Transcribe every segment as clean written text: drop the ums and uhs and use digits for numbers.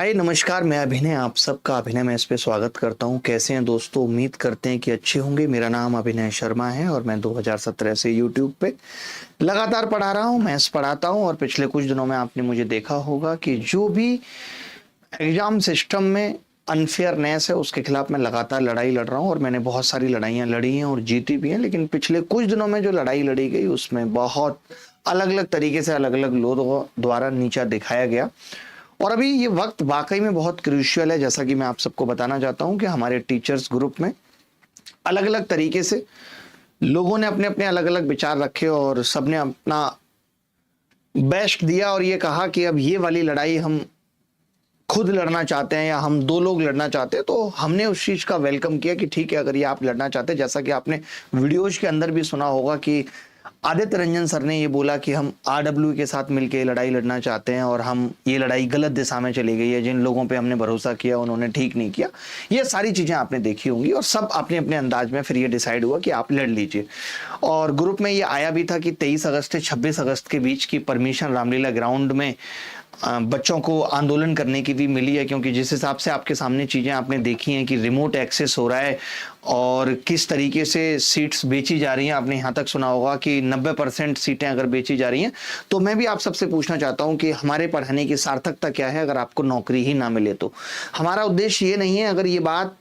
हाय नमस्कार, मैं अभिनय आप सबका अभिनय में इस पे स्वागत करता हूं। कैसे हैं दोस्तों? उम्मीद करते हैं कि अच्छे होंगे। मेरा नाम अभिनय शर्मा है और मैं 2017 से YouTube पे लगातार पढ़ा रहा हूं, मैथ्स पढ़ाता हूं। और पिछले कुछ दिनों में आपने मुझे देखा होगा कि जो भी एग्जाम सिस्टम में अनफेयरनेस है उसके खिलाफ मैं लगातार लड़ाई लड़ रहा हूं। और मैंने बहुत सारी लड़ाइयां लड़ी हैं और जीती भी हैं, लेकिन पिछले कुछ दिनों में जो लड़ाई लड़ी गई उसमें बहुत अलग अलग तरीके से अलग अलग लोगों द्वारा नीचा दिखाया गया। और अभी ये वक्त वाकई में बहुत क्रूशियल है। जैसा कि मैं आप सबको बताना चाहता हूं कि हमारे टीचर्स ग्रुप में अलग अलग तरीके से लोगों ने अपने अपने अलग अलग विचार रखे और सबने अपना बेस्ट दिया और ये कहा कि अब ये वाली लड़ाई हम खुद लड़ना चाहते हैं या हम दो लोग लड़ना चाहते हैं। तो हमने उस चीज का वेलकम किया कि ठीक है, अगर ये आप लड़ना चाहते हैं। जैसा कि आपने वीडियोज के अंदर भी सुना होगा कि आदित्य रंजन सर ने ये बोला कि हम आरडब्ल्यू के साथ मिलकर लड़ाई लड़ना चाहते हैं और हम ये लड़ाई गलत दिशा में चली गई है। जिन लोगों पे हमने भरोसा किया उन्होंने ठीक नहीं किया। ये सारी चीजें आपने देखी होंगी और सब अपने अपने अंदाज में फिर ये डिसाइड हुआ कि आप लड़ लीजिए। और ग्रुप में ये आया भी था कि 23 अगस्त से 26 अगस्त के बीच की परमिशन रामलीला ग्राउंड में बच्चों को आंदोलन करने की भी मिली है, क्योंकि जिस हिसाब से आपके सामने चीजें आपने देखी हैं कि रिमोट एक्सेस हो रहा है और किस तरीके से सीट्स बेची जा रही हैं। आपने यहाँ तक सुना होगा कि 90% सीटें अगर बेची जा रही हैं। तो मैं भी आप सबसे पूछना चाहता हूँ कि हमारे पढ़ाने की सार्थकता क्या है अगर आपको नौकरी ही ना मिले तो? हमारा उद्देश्य ये नहीं है। अगर ये बात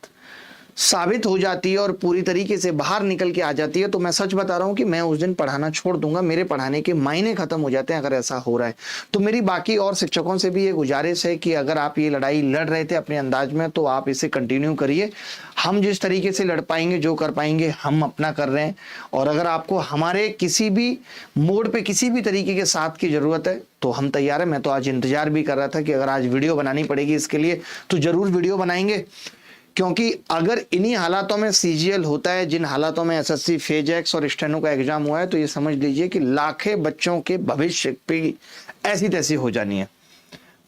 साबित हो जाती है और पूरी तरीके से बाहर निकल के आ जाती है तो मैं सच बता रहा हूं कि मैं उस दिन पढ़ाना छोड़ दूंगा। मेरे पढ़ाने के मायने खत्म हो जाते हैं अगर ऐसा हो रहा है। तो मेरी बाकी और शिक्षकों से भी ये गुजारिश है कि अगर आप ये लड़ाई लड़ रहे थे अपने अंदाज में तो आप इसे कंटिन्यू करिए। हम जिस तरीके से लड़ पाएंगे, जो कर पाएंगे, हम अपना कर रहे हैं। और अगर आपको हमारे किसी भी मोड़ पे किसी भी तरीके के साथ की जरूरत है तो हम तैयार है। मैं तो आज इंतजार भी कर रहा था कि अगर आज वीडियो बनानी पड़ेगी इसके लिए तो जरूर वीडियो बनाएंगे। क्योंकि अगर इन्हीं हालातों में सीजीएल होता है, जिन हालातों में एसएससी फेज एक्स और स्टेनो का एग्जाम हुआ है, तो ये समझ लीजिए कि लाखें बच्चों के भविष्य पे ऐसी तैसी हो जानी है।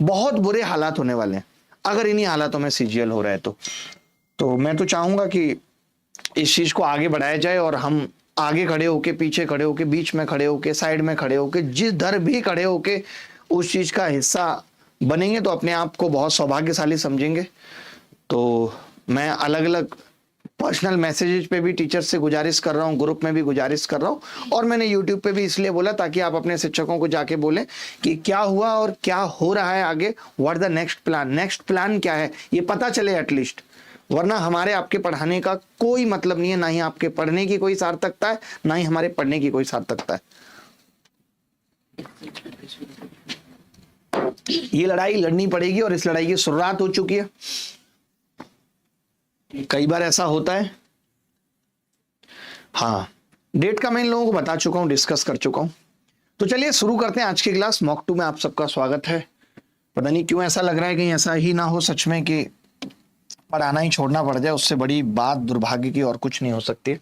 बहुत बुरे हालात होने वाले हैं अगर इन्हीं हालातों में सीजीएल हो रहा है तो मैं तो चाहूंगा कि इस चीज को आगे बढ़ाया जाए और हम आगे खड़े होके, पीछे खड़े होके, बीच में खड़े होके, साइड में खड़े होके, जिस दर भी खड़े होके उस चीज का हिस्सा बनेंगे तो अपने आप को बहुत सौभाग्यशाली समझेंगे। तो मैं अलग अलग पर्सनल मैसेजेस पे भी टीचर से गुजारिश कर रहा हूँ, ग्रुप में भी गुजारिश कर रहा हूँ और मैंने यूट्यूब पे भी इसलिए बोला ताकि आप अपने शिक्षकों को जाके बोलें कि क्या हुआ और क्या हो रहा है आगे। What the next plan, next plan क्या है ये पता चले एटलीस्ट। वरना हमारे आपके पढ़ाने का कोई मतलब नहीं है, ना ही आपके पढ़ने की कोई सार्थकता है, ना ही हमारे पढ़ने की कोई सार्थकता है। ये लड़ाई लड़नी पड़ेगी और इस लड़ाई की शुरुआत हो चुकी है। कई बार ऐसा होता है। हाँ, डेट का मैं इन लोगों को बता चुका हूं, डिस्कस कर चुका हूं। तो चलिए शुरू करते हैं आज की क्लास। मॉक 2 में आप सबका स्वागत है। पता नहीं क्यों ऐसा लग रहा है कहीं ऐसा ही ना हो सच में कि पढ़ाना ही छोड़ना पड़ जाए। उससे बड़ी बात दुर्भाग्य की और कुछ नहीं हो सकती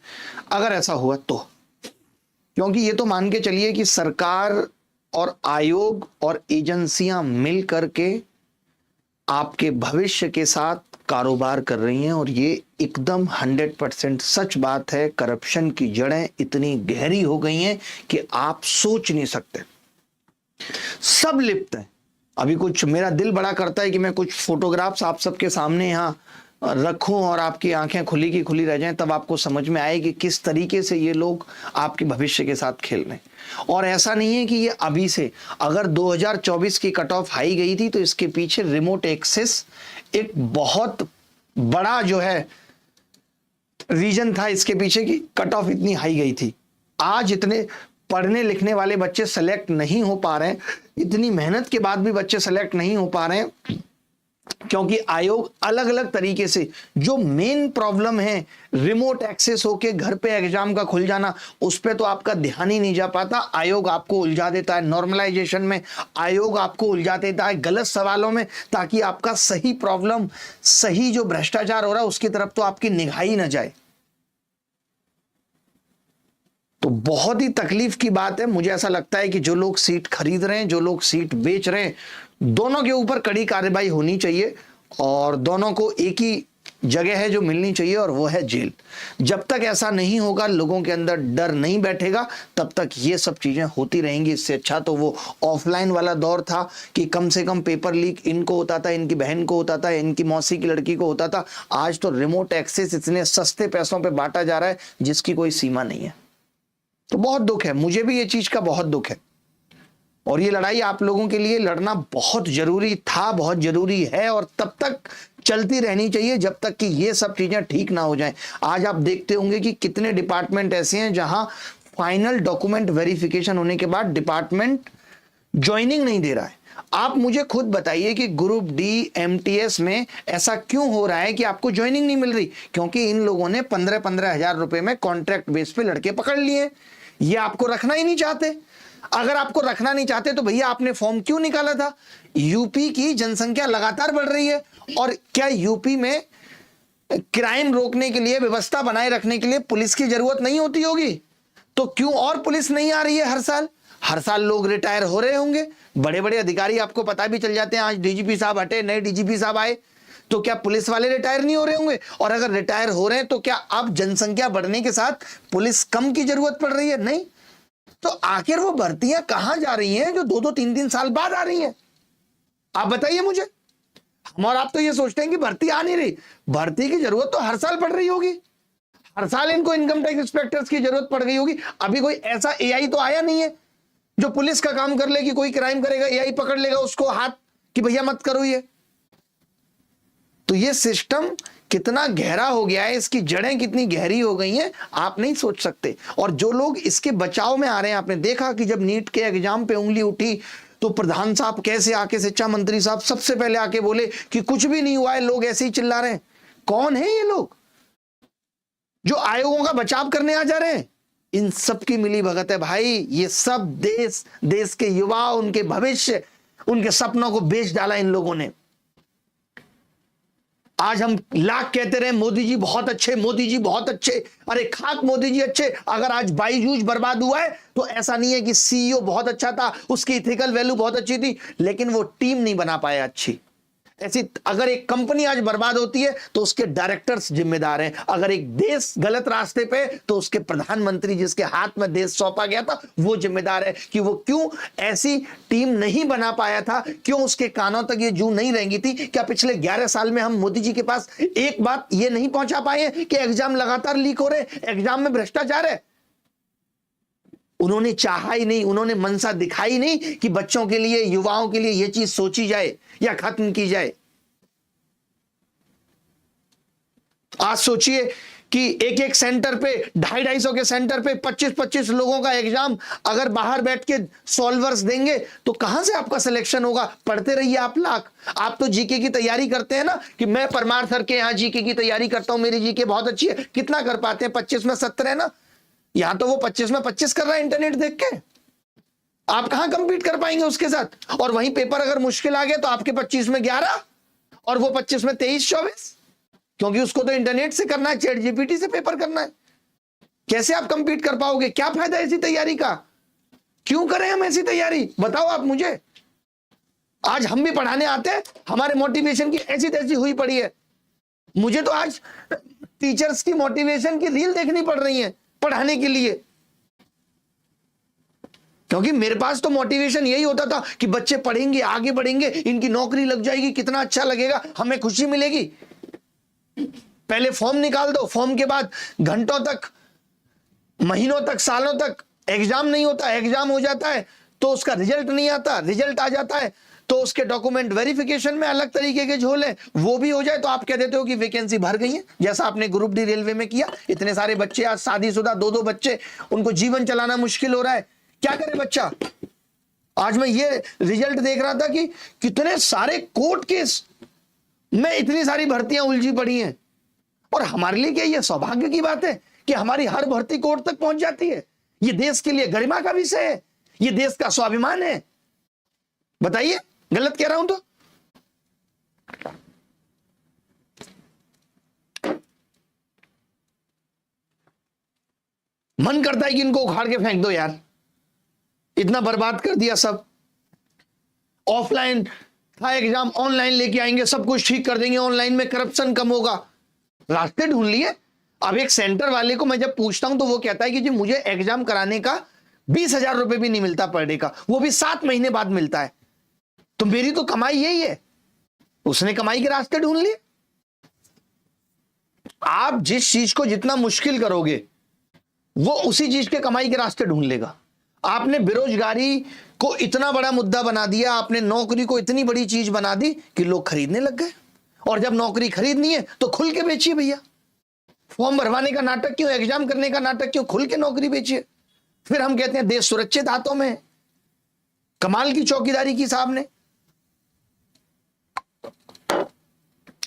अगर ऐसा हुआ तो। क्योंकि ये तो मान के चलिए कि सरकार और आयोग और एजेंसियां मिल करके आपके भविष्य के साथ कारोबार कर रही हैं और ये एकदम 100% सच बात है। करप्शन की जड़ें इतनी गहरी हो गई हैं कि आप सोच नहीं सकते। सब लिप्त है। अभी कुछ मेरा दिल बड़ा करता है कि मैं कुछ फोटोग्राफ्स आप सबके सामने यहाँ रखूं और आपकी आंखें खुली की खुली रह जाएं, तब आपको समझ में आए कि किस तरीके से ये लोग आपके भविष्य के साथ खेल रहे हैं। और ऐसा नहीं है कि ये अभी से, अगर 2024 की कट ऑफ हाई गई थी तो इसके पीछे रिमोट एक्सेस एक बहुत बड़ा जो है रीजन था इसके पीछे की कट ऑफ इतनी हाई गई थी। आज इतने पढ़ने लिखने वाले बच्चे सेलेक्ट नहीं हो पा रहे हैं, इतनी मेहनत के बाद भी बच्चे सेलेक्ट नहीं हो पा रहे हैं क्योंकि आयोग अलग अलग तरीके से, जो मेन प्रॉब्लम है रिमोट एक्सेस होके घर पे एग्जाम का खुल जाना, उस पे तो आपका ध्यान ही नहीं जा पाता। आयोग आपको उलझा देता है नॉर्मलाइजेशन में, आयोग आपको उलझा देता है गलत सवालों में, ताकि आपका सही प्रॉब्लम, सही जो भ्रष्टाचार हो रहा है उसकी तरफ तो आपकी निगाह ही ना जाए। तो बहुत ही तकलीफ की बात है। मुझे ऐसा लगता है कि जो लोग सीट खरीद रहे हैं, जो लोग सीट बेच रहे हैं, दोनों के ऊपर कड़ी कार्रवाई होनी चाहिए और दोनों को एक ही जगह है जो मिलनी चाहिए और वो है जेल। जब तक ऐसा नहीं होगा, लोगों के अंदर डर नहीं बैठेगा, तब तक ये सब चीजें होती रहेंगी। इससे अच्छा तो वो ऑफलाइन वाला दौर था कि कम से कम पेपर लीक इनको होता था, इनकी बहन को होता था, इनकी मौसी की लड़की को होता था। आज तो रिमोट एक्सेस इतने सस्ते पैसों पे बांटा जा रहा है जिसकी कोई सीमा नहीं है। तो बहुत दुख है, मुझे भी ये चीज का बहुत दुख है। और ये लड़ाई आप लोगों के लिए लड़ना बहुत जरूरी था, बहुत जरूरी है, और तब तक चलती रहनी चाहिए जब तक कि ये सब चीजें ठीक ना हो जाएं। आज आप देखते होंगे कि कितने डिपार्टमेंट ऐसे हैं जहां फाइनल डॉक्यूमेंट वेरिफिकेशन होने के बाद डिपार्टमेंट ज्वाइनिंग नहीं दे रहा है। आप मुझे खुद बताइए कि ग्रुप डी एमटीएस में ऐसा क्यों हो रहा है कि आपको ज्वाइनिंग नहीं मिल रही? क्योंकि इन लोगों ने 15-15 हजार रुपए में कॉन्ट्रैक्ट बेस पे लड़के पकड़ लिए। ये आपको रखना ही नहीं चाहते। अगर आपको रखना नहीं चाहते तो भैया आपने फॉर्म क्यों निकाला था? यूपी की जनसंख्या लगातार बढ़ रही है, और क्या यूपी में क्राइम रोकने के लिए, व्यवस्था बनाए रखने के लिए पुलिस की जरूरत नहीं होती होगी? तो क्यों और पुलिस नहीं आ रही है हर साल? हर साल लोग रिटायर हो रहे होंगे, बड़े बड़े अधिकारी आपको पता भी चल जाते हैं। आज डीजीपी साहब हटे, नए डीजीपी साहब आए, तो क्या पुलिस वाले रिटायर नहीं हो रहे होंगे? और अगर रिटायर हो रहे हैं तो क्या अब जनसंख्या बढ़ने के साथ पुलिस कम की जरूरत पड़ रही है? नहीं। तो आखिर वो भर्तियां कहां जा रही हैं जो 2-2 3-3 साल बाद आ रही हैं? आप बताइए मुझे। हम और आप तो ये सोचते हैं कि भर्ती आ नहीं रही। भर्ती की जरूरत तो हर साल पड़ रही होगी। हर साल इनको इनकम टैक्स इंस्पेक्टर्स की जरूरत पड़ गई होगी। अभी कोई ऐसा एआई तो आया नहीं है जो पुलिस का काम कर ले कि कोई क्राइम करेगा, एआई पकड़ लेगा उसको हाथ कि भैया मत करो ये। तो ये सिस्टम कितना गहरा हो गया है, इसकी जड़ें कितनी गहरी हो गई हैं, आप नहीं सोच सकते। और जो लोग इसके बचाव में आ रहे हैं, आपने देखा कि जब नीट के एग्जाम पे उंगली उठी तो प्रधान साहब कैसे आके, शिक्षा मंत्री साहब सबसे पहले आके बोले कि कुछ भी नहीं हुआ है, लोग ऐसे ही चिल्ला रहे हैं। कौन है ये लोग जो आयोगों का बचाव करने आ जा रहे हैं? इन सब की मिली भगत है भाई। ये सब देश के युवा, उनके भविष्य, उनके सपनों को बेच डाला इन लोगों ने। आज हम लाख कहते रहे मोदी जी बहुत अच्छे, मोदी जी बहुत अच्छे, अरे खाक मोदी जी अच्छे। अगर आज बाईजूस बर्बाद हुआ है तो ऐसा नहीं है कि सीईओ बहुत अच्छा था, उसकी इथिकल वैल्यू बहुत अच्छी थी, लेकिन वो टीम नहीं बना पाया अच्छी। ऐसी अगर एक कंपनी आज बर्बाद होती है तो उसके डायरेक्टर्स जिम्मेदार हैं। अगर एक देश गलत रास्ते पे तो उसके प्रधानमंत्री, जिसके हाथ में देश सौंपा गया था, वो जिम्मेदार है कि वो क्यों ऐसी टीम नहीं बना पाया था, क्यों उसके कानों तक ये जू नहीं रहेंगी थी। क्या पिछले 11 साल में हम मोदी जी के पास एक बात ये नहीं पहुंचा पाए हैं कि एग्जाम लगातार लीक हो रहे, एग्जाम में भ्रष्टाचार है? उन्होंने चाहा ही नहीं, उन्होंने मनसा दिखाई नहीं कि बच्चों के लिए, युवाओं के लिए यह चीज सोची जाए या खत्म की जाए। आज सोचिए कि एक एक सेंटर पे, 250-250 के सेंटर पे 25-25 लोगों का एग्जाम अगर बाहर बैठ के सॉल्वर्स देंगे तो कहां से आपका सिलेक्शन होगा? पढ़ते रहिए आप लाख। आप तो जीके की तैयारी करते हैं ना कि मैं परमार सर के यहां जीके की तैयारी करता हूं, मेरी जीके बहुत अच्छी है। कितना कर पाते हैं? 25 में 70 है ना। यहां तो वो 25 में 25 कर रहा है इंटरनेट देख के। आप कहां कंपीट कर पाएंगे उसके साथ? और वहीं पेपर अगर मुश्किल आ गया तो आपके 25 में 11 और वो 25 में 23-24, क्योंकि उसको तो इंटरनेट से करना है, चैट जीपीटी से पेपर करना है। कैसे आप कंपीट कर पाओगे? क्या फायदा ऐसी तैयारी का? क्यों करें हम ऐसी तैयारी? बताओ आप मुझे। आज हम भी पढ़ाने आते हैं, हमारे मोटिवेशन की ऐसी तैसी हुई पड़ी है। मुझे तो आज टीचर्स की मोटिवेशन की रील देखनी पड़ रही है पढ़ाने के लिए, क्योंकि मेरे पास तो मोटिवेशन यही होता था कि बच्चे पढ़ेंगे, आगे बढ़ेंगे, इनकी नौकरी लग जाएगी, कितना अच्छा लगेगा, हमें खुशी मिलेगी। पहले फॉर्म निकाल दो, फॉर्म के बाद घंटों तक, महीनों तक, सालों तक एग्जाम नहीं होता, एग्जाम हो जाता है तो उसका रिजल्ट नहीं आता, रिजल्ट आ जाता है तो उसके डॉक्यूमेंट वेरिफिकेशन में अलग तरीके के झोल है, वो भी हो जाए तो आप कह देते हो कि वैकेंसी भर गई है, जैसा आपने ग्रुप डी रेलवे में किया। इतने सारे बच्चे आज शादीशुदा, 2-2 बच्चे, उनको जीवन चलाना मुश्किल हो रहा है, क्या करे बच्चा? आज मैं ये रिजल्ट देख रहा था कि कितने सारे कोर्ट केस में इतनी सारी भर्तियां उलझी पड़ी हैं। और हमारे लिए क्या ये सौभाग्य की बात है कि हमारी हर भर्ती कोर्ट तक पहुंच जाती है? ये देश के लिए गरिमा का विषय है, ये देश का स्वाभिमान है। बताइए, गलत कह रहा हूं तो? मन करता है कि इनको उखाड़ के फेंक दो यार, इतना बर्बाद कर दिया सब। ऑफलाइन था एग्जाम, ऑनलाइन लेके आएंगे, सब कुछ ठीक कर देंगे, ऑनलाइन में करप्शन कम होगा। रास्ते ढूंढ लिए। अब एक सेंटर वाले को मैं जब पूछता हूं तो वो कहता है कि जी मुझे एग्जाम कराने का 20,000 रुपए भी नहीं मिलता पर डे का, वो भी 7 महीने बाद मिलता है। तो मेरी तो कमाई यही है। उसने कमाई के रास्ते ढूंढ लिए। आप जिस चीज को जितना मुश्किल करोगे वो उसी चीज के कमाई के रास्ते ढूंढ लेगा। आपने बेरोजगारी को इतना बड़ा मुद्दा बना दिया, आपने नौकरी को इतनी बड़ी चीज बना दी कि लोग खरीदने लग गए। और जब नौकरी खरीदनी है तो खुल के बेचिए भैया। फॉर्म भरवाने का नाटक क्यों, एग्जाम करने का नाटक क्यों, खुल के नौकरी बेचिए। फिर हम कहते हैं देश सुरक्षित हाथों में है। कमाल की चौकीदारी की साहब ने।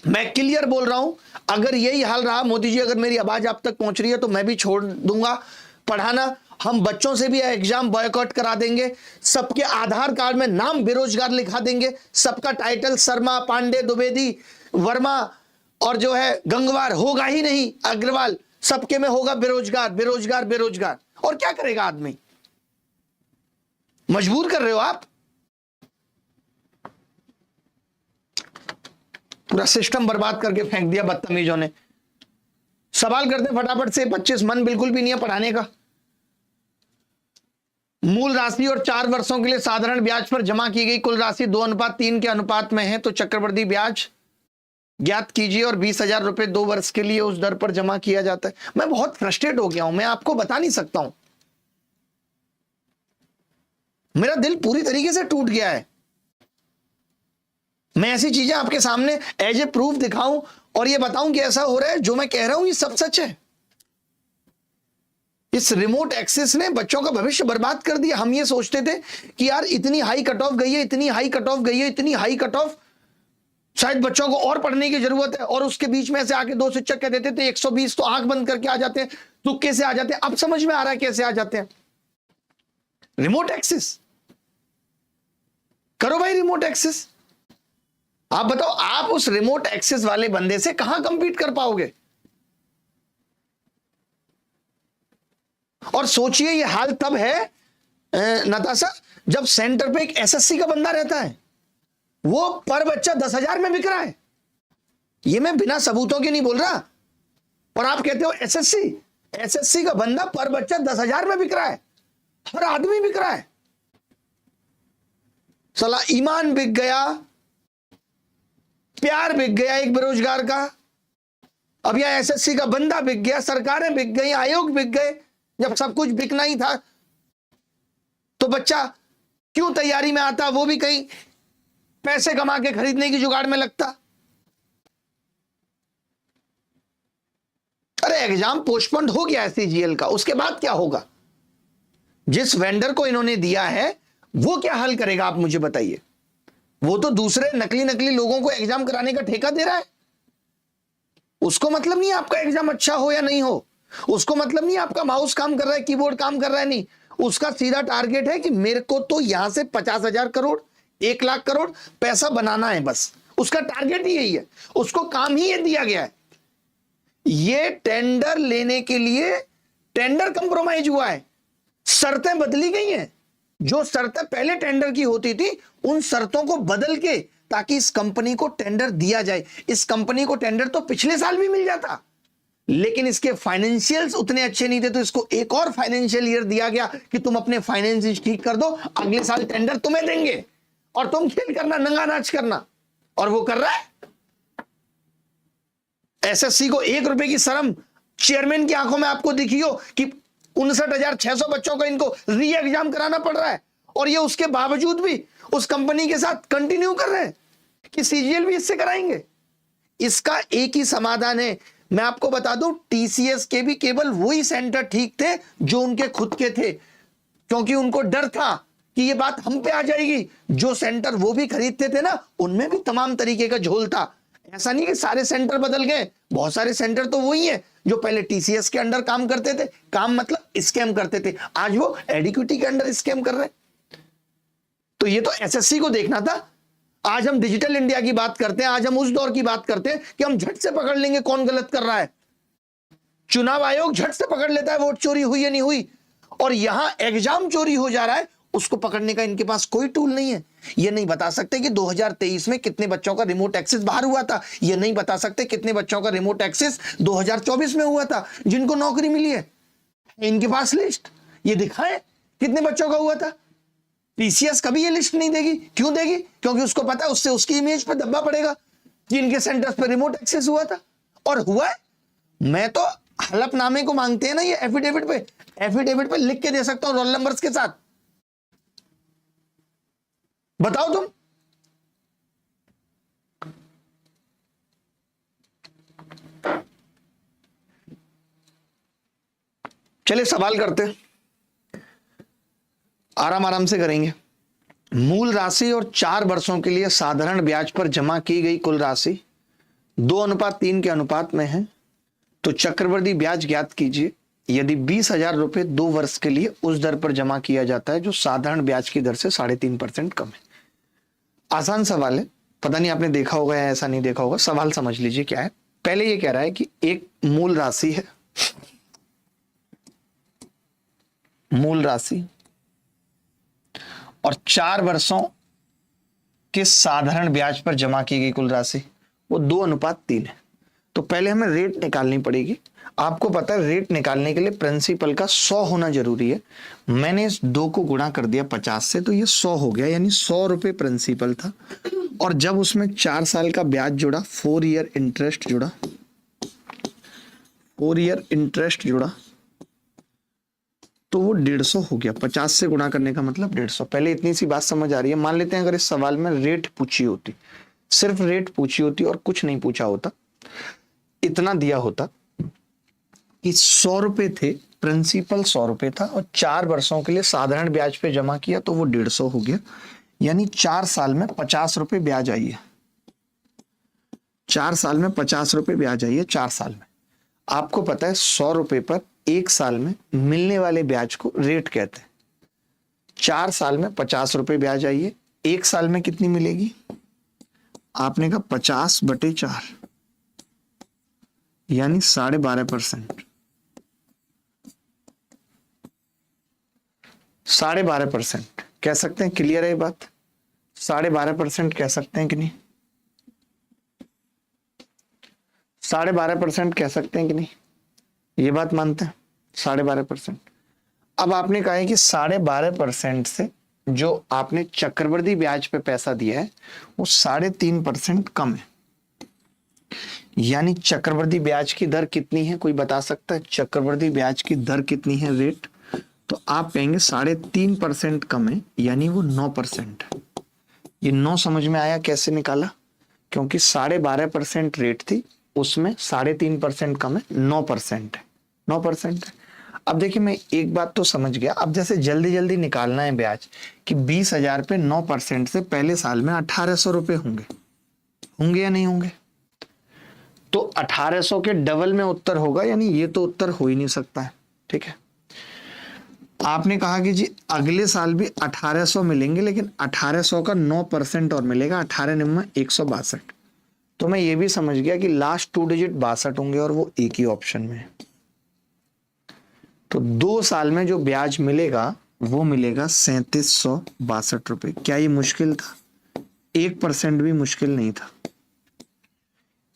मैं क्लियर बोल रहा हूं, अगर यही हाल रहा मोदी जी, अगर मेरी आवाज आप तक पहुंच रही है तो मैं भी छोड़ दूंगा पढ़ाना। हम बच्चों से भी एग्जाम बॉयकॉट करा देंगे। सबके आधार कार्ड में नाम बेरोजगार लिखा देंगे। सबका टाइटल शर्मा, पांडे, द्विवेदी, वर्मा और जो है गंगवार होगा ही नहीं, अग्रवाल, सबके में होगा बेरोजगार बेरोजगार बेरोजगार। और क्या करेगा आदमी? मजबूर कर रहे हो आप। पूरा सिस्टम बर्बाद करके फेंक दिया बदतमीजों ने। सवाल करते फटाफट से, 25 मन बिल्कुल भी नहीं है पढ़ाने का। मूल राशि और 4 वर्षों के लिए साधारण ब्याज पर जमा की गई कुल राशि 2:3 के अनुपात में है तो चक्रवृद्धि ब्याज ज्ञात कीजिए और 20,000 रुपए 2 वर्ष के लिए उस दर पर जमा किया जाता है। मैं बहुत फ्रस्ट्रेट हो गया हूं, मैं आपको बता नहीं सकता हूं। मेरा दिल पूरी तरीके से टूट गया है। मैं ऐसी चीजें आपके सामने एज ए प्रूफ दिखाऊं और ये बताऊं कि ऐसा हो रहा है। जो मैं कह रहा हूं ये सब सच है। इस रिमोट एक्सेस ने बच्चों का भविष्य बर्बाद कर दिया। हम ये सोचते थे कि यार इतनी हाई कट ऑफ गई है, इतनी हाई कट ऑफ गई है, इतनी हाई कट ऑफ, शायद बच्चों को और पढ़ने की जरूरत है। और उसके बीच में से आके 2 शिक्षक कह देते थे 120, तो आंख बंद करके आ जाते हैं, तुक्के से आ जाते हैं। अब समझ में आ रहा है कैसे आ जाते हैं। रिमोट एक्सेस करो भाई, रिमोट एक्सेस। आप बताओ, आप उस रिमोट एक्सेस वाले बंदे से कहां कंपीट कर पाओगे? और सोचिए ये हाल तब है नताशा, जब सेंटर पे एक एसएससी का बंदा रहता है, वो पर बच्चा 10,000 में बिक रहा है। ये मैं बिना सबूतों के नहीं बोल रहा। और आप कहते हो एसएससी का बंदा पर बच्चा 10,000 में बिक रहा है। हर आदमी बिक रहा है। साला ईमान बिक गया, प्यार बिक गया एक बेरोजगार का। अब यह एसएससी का बंदा बिक गया, सरकारें बिक गई, आयोग बिक गए। जब सब कुछ बिकना ही था तो बच्चा क्यों तैयारी में आता, वो भी कहीं पैसे कमा के खरीदने की जुगाड़ में लगता। अरे एग्जाम पोस्टपोन्ड हो गया सीजीएल का, उसके बाद क्या होगा? जिस वेंडर को इन्होंने दिया है वो क्या हल करेगा, आप मुझे बताइए। वो तो दूसरे नकली लोगों को एग्जाम कराने का ठेका दे रहा है। उसको मतलब नहीं आपका एग्जाम अच्छा हो या नहीं हो, उसको मतलब नहीं आपका माउस काम कर रहा है, कीबोर्ड काम कर रहा है, नहीं। उसका सीधा टारगेट है कि मेरे को तो यहां से 50,000 करोड़, 1 लाख करोड़ पैसा बनाना है, बस उसका टारगेट ही यही है। उसको काम ही ये दिया गया है। ये टेंडर लेने के लिए टेंडर कंप्रोमाइज हुआ है, शर्तें बदली गई हैं। जो शर्तें पहले टेंडर की होती थी उन शर्तों को बदल के, ताकि इस कंपनी को टेंडर दिया जाए। इस कंपनी को टेंडर तो पिछले साल भी मिल जाता, लेकिन इसके फाइनेंशियल्स उतने अच्छे नहीं थे, तो इसको एक और फाइनेंशियल ईयर दिया गया कि तुम अपने फाइनेंस ठीक कर दो, अगले साल टेंडर तुम्हें देंगे और तुम खेल करना, नंगा नाच करना। और वो कर रहा है। एसएससी को 1 रुपए की शर्म चेयरमैन की आंखों में आपको दिखी हो कि 59,600 बच्चों को इनको री एग्जाम कराना पड़ रहा है, और ये उसके बावजूद भी उस कंपनी के साथ कंटिन्यू कर रहे हैं कि सीजीएल भी इससे कराएंगे। इसका एक ही समाधान है, मैं आपको बता दूं, टीसीएस के भी केवल वही सेंटर ठीक थे जो उनके खुद के थे, क्योंकि उनको डर था कि ये बात हम पे आ जाएगी। जो सेंटर वो भी खरीदते थे ना, उनमें भी तमाम तरीके का झोल था। ऐसा नहीं कि सारे सेंटर बदल गए, बहुत सारे सेंटर तो वही है जो पहले टीसीएस के अंडर काम करते थे, काम मतलब स्कैम करते थे, आज वो एडिक्विटी के अंडर स्कैम कर रहे हैं। तो ये तो एसएससी को देखना था। आज हम डिजिटल इंडिया की बात करते हैं, आज हम उस दौर की बात करते हैं कि हम झट से पकड़ लेंगे कौन गलत कर रहा है। चुनाव आयोग झट से पकड़ लेता है वोट चोरी हुई या नहीं हुई, और यहां एग्जाम चोरी हो जा रहा है, उसको पकड़ने का इनके पास कोई टूल नहीं है। ये नहीं बता सकते कि 2023 में कितने बच्चों का रिमोट एक्सेस बाहर हुआ था। ये नहीं बता सकते कितने बच्चों का रिमोट एक्सेस 2024 में हुआ था जिनको नौकरी मिली है। इनके पास लिस्ट, ये दिखाए कितने बच्चों का हुआ था। टीसीएस कभी ये लिस्ट नहीं देगी। क्यों देगी? क्योंकि उसको पता है उससे उसकी इमेज पर धब्बा पड़ेगा कि इनके सेंटर्स पर रिमोट एक्सेस हुआ था और हुआ है। मैं तो हलफनामे को मांगते हैं ना, ये एफिडेविट पे लिख के दे सकता हूं रोल नंबर्स के साथ। बताओ तुम। चलिए सवाल करते हैं, आराम आराम से करेंगे। मूल राशि और 4 वर्षों के लिए साधारण ब्याज पर जमा की गई कुल राशि 2:3 के अनुपात में है, तो चक्रवृद्धि ब्याज ज्ञात कीजिए। यदि 20,000 रुपए 2 वर्ष के लिए उस दर पर जमा किया जाता है जो साधारण ब्याज की दर से 3.5% कम है। आसान सवाल है, पता नहीं आपने देखा होगा या ऐसा नहीं देखा होगा। सवाल समझ लीजिए क्या है। पहले ये कह रहा है कि एक मूल राशि है, मूल राशि और 4 वर्षों के साधारण ब्याज पर जमा की गई कुल राशि वो 2:3 है। तो पहले हमें रेट निकालनी पड़ेगी। आपको पता है रेट निकालने के लिए प्रिंसिपल का 100 होना जरूरी है। मैंने इस 2 को गुणा कर दिया 50 से, तो ये 100 हो गया, यानी 100 रुपए प्रिंसिपल था। और जब उसमें 4 साल का ब्याज जुड़ा, 4 ईयर इंटरेस्ट जुड़ा, 4 ईयर इंटरेस्ट जुड़ा, तो वो 150 हो गया। 50 से गुणा करने का मतलब 150। पहले इतनी सी बात समझ आ रही है। मान लेते हैं अगर इस सवाल में रेट पूछी होती, सिर्फ रेट पूछी होती और कुछ नहीं पूछा होता, इतना दिया होता कि 100 रुपए थे, प्रिंसिपल 100 रुपए था और 4 वर्षों के लिए साधारण ब्याज पे जमा किया तो वो 150 हो गया, यानी 4 साल में 50 रुपए ब्याज आई है। 4 साल में 50 रुपए ब्याज आई है। 4 साल में आपको पता है 100 रुपए पर 1 साल में मिलने वाले ब्याज को रेट कहते हैं। 4 साल में 50 रुपए ब्याज आई है, 1 साल में कितनी मिलेगी? आपने कहा 50/4, यानी 12.5%। 12.5% कह सकते हैं। क्लियर है ये बात? 12.5% कह सकते हैं कि नहीं? 12.5% कह सकते हैं कि नहीं? ये बात मानते हैं 12.5%। अब आपने कहा है कि 12.5% से जो आपने चक्रवृद्धि ब्याज पे पैसा दिया है वो 3.5% कम है, यानी चक्रवृद्धि ब्याज की दर कितनी है? कोई बता सकता है चक्रवृद्धि ब्याज की दर कितनी है? रेट तो आप कहेंगे 3.5% कम है, यानी वो 9% है। ये 9 समझ में आया कैसे निकाला? क्योंकि 12.5% रेट थी, उसमें 3.5% कम है, 9% है। 9% है। अब देखिए मैं एक बात तो समझ गया। अब जैसे जल्दी जल्दी निकालना है ब्याज कि 20,000 पे 9% से पहले साल में 1800 रुपए होंगे या नहीं होंगे? तो 1800 के डबल में उत्तर होगा, यानी ये तो उत्तर हो ही नहीं सकता है। ठीक है, आपने कहा कि जी अगले साल भी 1800 मिलेंगे, लेकिन 1800 का 9% और मिलेगा, 18×9 162। तो मैं ये भी समझ गया कि लास्ट 2 डिजिट 62 होंगे और वो एक ही ऑप्शन में है। तो 2 साल में जो ब्याज मिलेगा वो मिलेगा 3762 रुपए। क्या ये मुश्किल था? 1% भी मुश्किल नहीं था।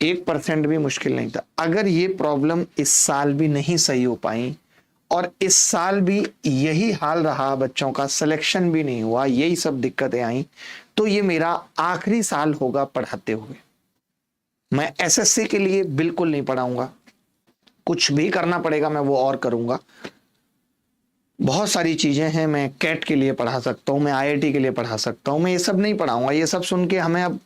1% भी मुश्किल नहीं था। अगर ये प्रॉब्लम इस साल भी नहीं सही हो पाई और इस साल भी यही हाल रहा, बच्चों का सिलेक्शन भी नहीं हुआ, यही सब दिक्कतें आई, तो ये मेरा आखिरी साल होगा पढ़ाते हुए। मैं एसएससी के लिए बिल्कुल नहीं पढ़ाऊंगा। कुछ भी करना पड़ेगा मैं वो और करूंगा। बहुत सारी चीजें हैं, मैं कैट के लिए पढ़ा सकता हूं, मैं आईआईटी के लिए पढ़ा सकता हूं, मैं ये सब नहीं पढ़ाऊंगा। ये सब सुन के हमें अब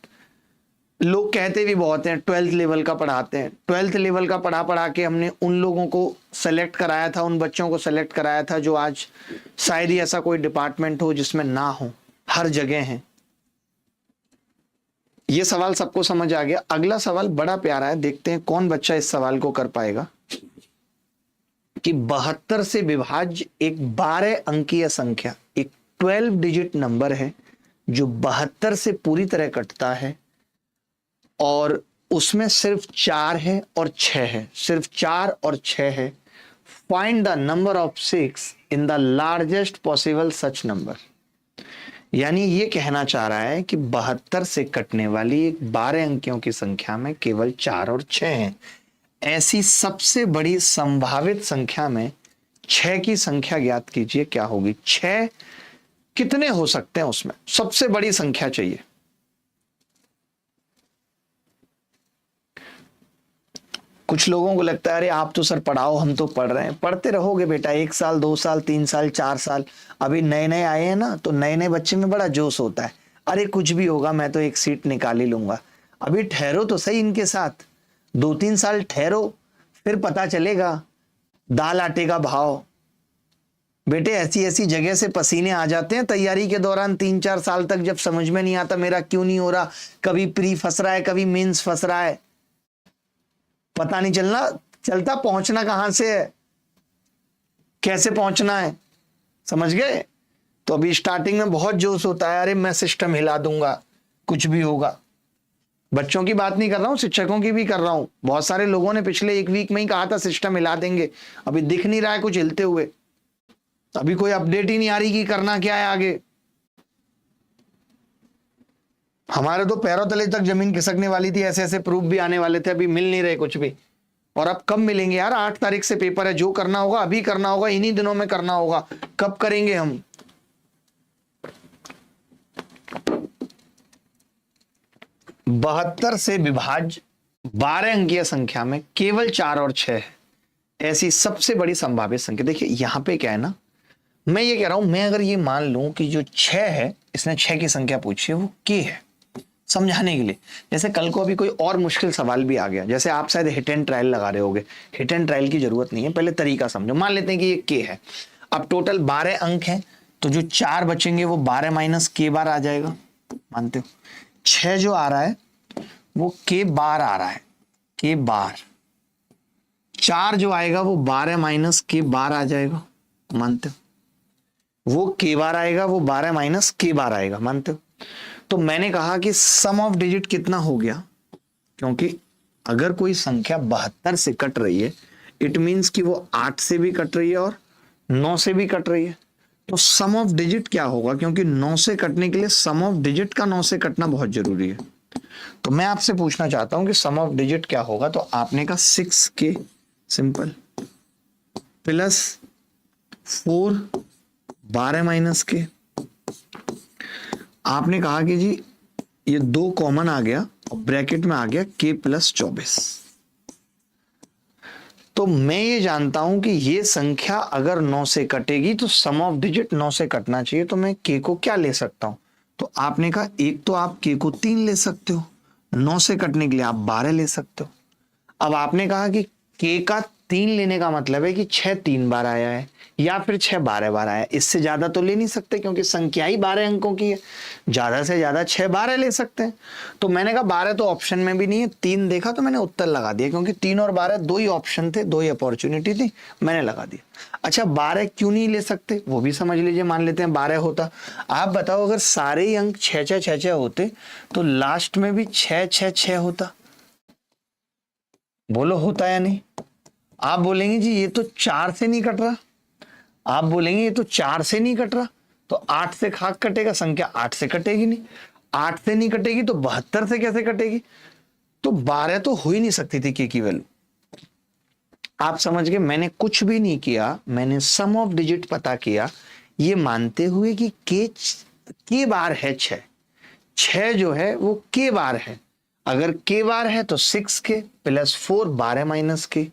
लोग कहते भी बहुत हैं 12th लेवल का पढ़ाते हैं। 12th लेवल का पढ़ा पढ़ा के हमने उन लोगों को सेलेक्ट कराया था, उन बच्चों को सेलेक्ट कराया था जो आज शायद ही ऐसा कोई डिपार्टमेंट हो जिसमें ना हो, हर जगह है। ये सवाल सबको समझ आ गया। अगला सवाल बड़ा प्यारा है, देखते हैं कौन बच्चा इस सवाल को कर पाएगा। कि 72 से विभाज्य एक 12 अंकीय संख्या, एक 12 डिजिट नंबर है जो 72 से पूरी तरह कटता है और उसमें सिर्फ 4 है और 6 है, सिर्फ 4 और 6 है। Find the number of 6 in the largest possible such number. यानी ये कहना चाह रहा है कि 72 से कटने वाली एक 12 अंकियों की संख्या में केवल 4 और 6 हैं। ऐसी सबसे बड़ी संभावित संख्या में 6 की संख्या ज्ञात कीजिए, क्या होगी? 6 कितने हो सकते हैं उसमें? सबसे बड़ी संख्या चाहिए। कुछ लोगों को लगता है अरे आप तो सर पढ़ाओ, हम तो पढ़ रहे हैं। पढ़ते रहोगे बेटा, 1 साल 2 साल 3 साल 4 साल। अभी नए नए आए हैं ना, तो नए नए बच्चे में बड़ा जोश होता है, अरे कुछ भी होगा, मैं तो एक सीट निकाल ही लूंगा। अभी ठहरो तो सही इनके साथ, 2-3 साल ठहरो, फिर पता चलेगा दाल आटे का भाव। बेटे ऐसी ऐसी जगह से पसीने आ जाते हैं तैयारी के दौरान, 3-4 साल तक, जब समझ में नहीं आता मेरा क्यों नहीं हो रहा। कभी प्री फंस रहा है, कभी मेंस फंस रहा है, पता नहीं चलता पहुंचना कहां से है, कैसे पहुंचना है। समझ गए? तो अभी स्टार्टिंग में बहुत जोश होता है, अरे मैं सिस्टम हिला दूंगा, कुछ भी होगा। बच्चों की बात नहीं कर रहा हूं, शिक्षकों की भी कर रहा हूं। बहुत सारे लोगों ने पिछले 1 वीक में ही कहा था सिस्टम हिला देंगे, अभी दिख नहीं रहा है कुछ हिलते हुए। अभी कोई अपडेट ही नहीं आ रही कि करना क्या है आगे। हमारे तो पैरों तले तक जमीन खिसकने वाली थी, ऐसे ऐसे प्रूफ भी आने वाले थे, अभी मिल नहीं रहे कुछ भी। और अब कब मिलेंगे यार? 8 तारीख से पेपर है, जो करना होगा अभी करना होगा, इन्हीं दिनों में करना होगा। कब करेंगे हम? बहत्तर से विभाज्य 12 अंकीय संख्या में केवल 4 और 6 है, ऐसी सबसे बड़ी संभावित संख्या। देखिए यहां पे क्या है ना, मैं ये कह रहा हूं, मैं अगर ये मान लूं कि जो 6 है, इसने 6 की संख्या पूछी है, वो के है, समझाने के लिए। जैसे कल को अभी कोई और मुश्किल सवाल भी आ गया, जैसे आप शायद हिट एंड ट्रायल लगा रहे होगे, हिट एंड ट्रायल की जरूरत नहीं है, पहले तरीका समझो। मान लेते हैं कि ये के है, अब टोटल 12 अंक हैं, तो जो 4 बचेंगे वो 12 माइनस के बार आ जाएगा, मानते हो? 6 जो आ रहा है वो के बार आ रहा है, के बार। 4 जो आएगा वो 12 माइनस के बार आ जाएगा, मानते हो? वो के बार आएगा, वो 12 माइनस के बार आएगा, मानते हो? तो मैंने कहा कि सम ऑफ डिजिट कितना हो गया, क्योंकि अगर कोई संख्या 72 से कट रही है, इट मींस कि वो 8 से भी कट रही है और 9 से भी कट रही है। तो सम ऑफ डिजिट क्या होगा, क्योंकि 9 से कटने के लिए सम ऑफ डिजिट का 9 से कटना बहुत जरूरी है। तो मैं आपसे पूछना चाहता हूं कि सम ऑफ डिजिट क्या होगा। तो आपने कहा 6 के सिंपल प्लस 4 12 माइनस के। आपने कहा कि जी ये 2 कॉमन आ गया और ब्रैकेट में आ गया के प्लस 24। तो मैं ये जानता हूं कि ये संख्या अगर 9 से कटेगी तो सम ऑफ डिजिट 9 से कटना चाहिए। तो मैं के को क्या ले सकता हूं? तो आपने कहा एक तो आप के को 3 ले सकते हो, 9 से कटने के लिए आप 12 ले सकते हो। अब आपने कहा कि के का 3 लेने का मतलब है कि 6 3 बार आया है या फिर 6 12 बार आया है। इससे ज्यादा तो ले नहीं सकते क्योंकि संख्या ही 12 अंकों की है, ज्यादा से ज्यादा 6 12 ले सकते हैं। तो मैंने कहा 12 तो ऑप्शन में भी नहीं है, 3 देखा तो मैंने उत्तर लगा दिया, क्योंकि 3 और 12 दो ही ऑप्शन थे, दो ही अपॉर्चुनिटी थी, मैंने लगा दिया। अच्छा 12 क्यों नहीं ले सकते वो भी समझ लीजिए। मान लेते हैं 12 होता, आप बताओ अगर सारे ही अंक 6 6 6 6 होते तो लास्ट में भी 6 6 6 होता। बोलो होता या नहीं? आप बोलेंगे जी ये तो 4 से नहीं कट रहा, आप बोलेंगे ये तो 4 से नहीं कट रहा, तो 8 से खाक कटेगा, संख्या 8 से कटेगी नहीं, 8 से नहीं कटेगी तो 72 से कैसे कटेगी? तो 12 तो हो ही नहीं सकती थी के की वैल्यू। आप समझ गए? मैंने कुछ भी नहीं किया, मैंने सम ऑफ डिजिट पता किया, ये मानते हुए कि के बार है 6, 6 जो है वो के बार है। अगर के बार है तो 6 के प्लस 4 12 माइनस के,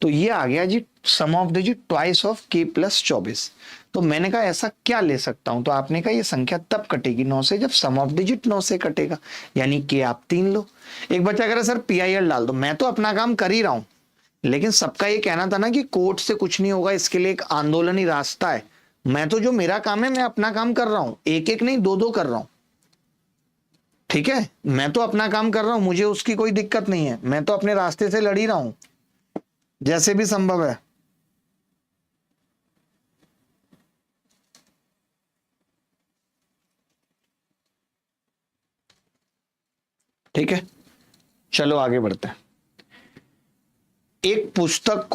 तो ये आ गया जी सम ऑफ डिजिट ट्वाइस ऑफ के प्लस 24। तो मैंने कहा ऐसा क्या ले सकता हूं? तो आपने कहा ये संख्या तब कटेगी 9 से जब सम ऑफ डिजिट 9 से कटेगा, यानी कि आप 3 लो। एक बच्चा कह रहा सर पीआईएल डाल दो, मैं तो अपना काम कर ही रहा हूं, लेकिन सबका ये कहना था ना कि कोर्ट से कुछ नहीं होगा, इसके लिए एक आंदोलन ही रास्ता है। मैं तो जो मेरा काम है मैं अपना काम कर रहा हूं, एक एक नहीं 2 2 कर रहा हूं, ठीक है? मैं तो अपना काम कर रहा हूं, मुझे उसकी कोई दिक्कत नहीं है, मैं तो अपने रास्ते से लड़ ही रहा हूं जैसे भी संभव है। ठीक है, चलो आगे बढ़ते हैं। एक पुस्तक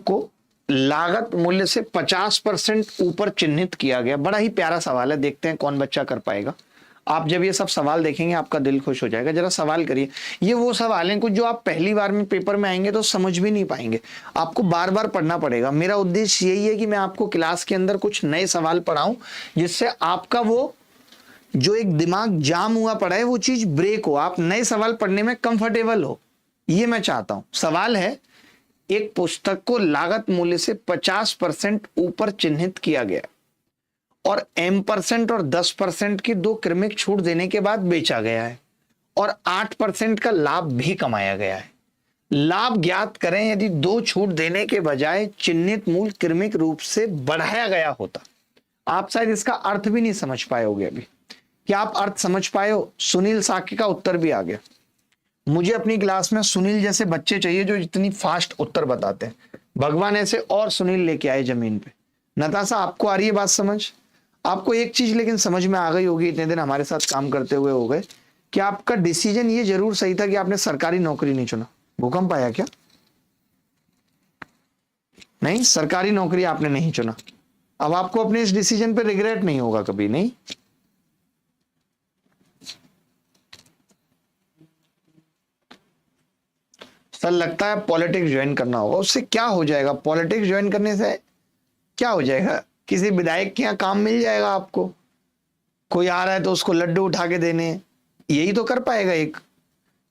को लागत मूल्य से 50% ऊपर चिन्हित किया गया। बड़ा ही प्यारा सवाल है, देखते हैं कौन बच्चा कर पाएगा। आप जब ये सब सवाल देखेंगे आपका दिल खुश हो जाएगा। जरा सवाल करिए। ये वो सवाल हैं कुछ जो आप पहली बार में पेपर में आएंगे तो समझ भी नहीं पाएंगे, आपको बार बार पढ़ना पड़ेगा। मेरा उद्देश्य यही है कि मैं आपको क्लास के अंदर कुछ नए सवाल पढ़ाऊं, जिससे आपका वो जो एक दिमाग जाम हुआ पड़ा है वो चीज ब्रेक हो, आप नए सवाल पढ़ने में कंफर्टेबल हो। ये मैं चाहता हूं। सवाल है, एक पुस्तक को लागत मूल्य से 50% ऊपर चिन्हित किया गया और M% और 10% की दो क्रमिक छूट देने के बाद बेचा गया है और 8% का लाभ भी कमाया गया है। लाभ ज्ञात करें यदि दो छूट देने के बजाय चिन्हित मूल्य क्रमिक रूप से बढ़ाया गया होता। आप शायद इसका अर्थ भी नहीं समझ पाए होगे अभी। क्या आप अर्थ समझ पाए हो? सुनील साकी का उत्तर भी आ गया। मुझे अपनी क्लास में सुनील जैसे बच्चे चाहिए जो इतनी फास्ट उत्तर बताते हैं। भगवान ऐसे और सुनील लेके आए जमीन पे। नताशा, आपको आ रही है बात समझ? आपको एक चीज लेकिन समझ में आ गई होगी, इतने दिन हमारे साथ काम करते हुए हो गए, कि आपका डिसीजन ये जरूर सही था कि आपने सरकारी नौकरी नहीं चुना। भूकंप आया क्या? नहीं, सरकारी नौकरी आपने नहीं चुना। अब आपको अपने इस डिसीजन पे रिग्रेट नहीं होगा कभी। नहीं, सर लगता है पॉलिटिक्स ज्वाइन करना होगा। उससे क्या हो जाएगा? पॉलिटिक्स ज्वाइन करने से क्या हो जाएगा? किसी विधायक के यहाँ काम मिल जाएगा आपको, कोई आ रहा है तो उसको लड्डू उठा के देने, यही तो कर पाएगा।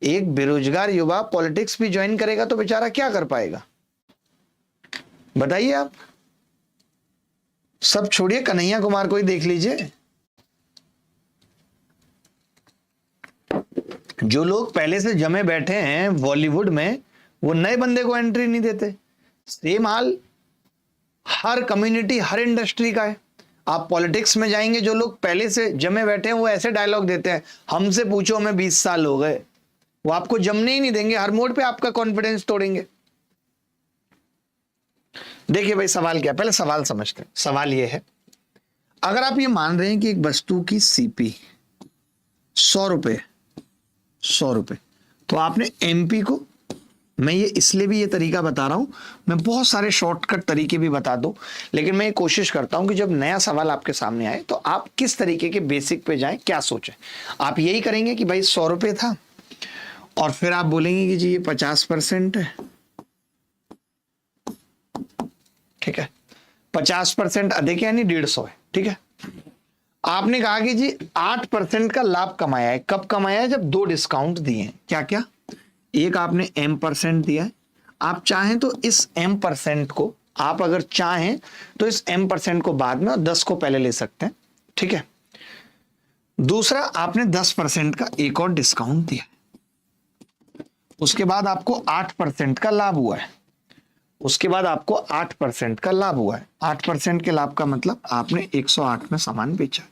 एक बेरोजगार युवा पॉलिटिक्स भी ज्वाइन करेगा तो बेचारा क्या कर पाएगा? बताइए आप। सब छोड़िए, कन्हैया कुमार को ही देख लीजिए। जो लोग पहले से जमे बैठे हैं बॉलीवुड में, वो नए बंदे को एंट्री नहीं देते। सेम हाल हर कम्युनिटी, हर इंडस्ट्री का है। आप पॉलिटिक्स में जाएंगे, जो लोग पहले से जमे बैठे हैं वो ऐसे डायलॉग देते हैं, हमसे पूछो हमें 20 साल हो गए। वो आपको जमने ही नहीं देंगे, हर मोड़ पे आपका कॉन्फिडेंस तोड़ेंगे। देखिए भाई, सवाल क्या, पहले सवाल समझते हैं। सवाल ये है, अगर आप ये मान रहे हैं कि एक वस्तु की सीपी 100 रुपए, तो आपने एमपी को, मैं ये इसलिए भी ये तरीका बता रहा हूं, मैं बहुत सारे शॉर्टकट तरीके भी बता दूं, लेकिन मैं ये कोशिश करता हूं कि जब नया सवाल आपके सामने आए तो आप किस तरीके के बेसिक पे जाएं, क्या सोचें। आप यही करेंगे कि भाई 100 रुपए था और फिर आप बोलेंगे कि जी ये 50% है, ठीक है, 50% अधिक है यानी 150 है, ठीक है। आपने कहा कि जी 8% का लाभ कमाया है। कब कमाया है? जब दो डिस्काउंट दिए हैं। क्या क्या? एक आपने M% दिया है। आप चाहें तो इस M% को, आप अगर चाहें तो इस M% को बाद में और 10 को पहले ले सकते हैं, ठीक है। दूसरा, आपने 10% का एक और डिस्काउंट दिया, उसके बाद आपको 8% का लाभ हुआ है। 8% का लाभ हुआ है। 8% के लाभ का मतलब आपने 108 में सामान बेचा।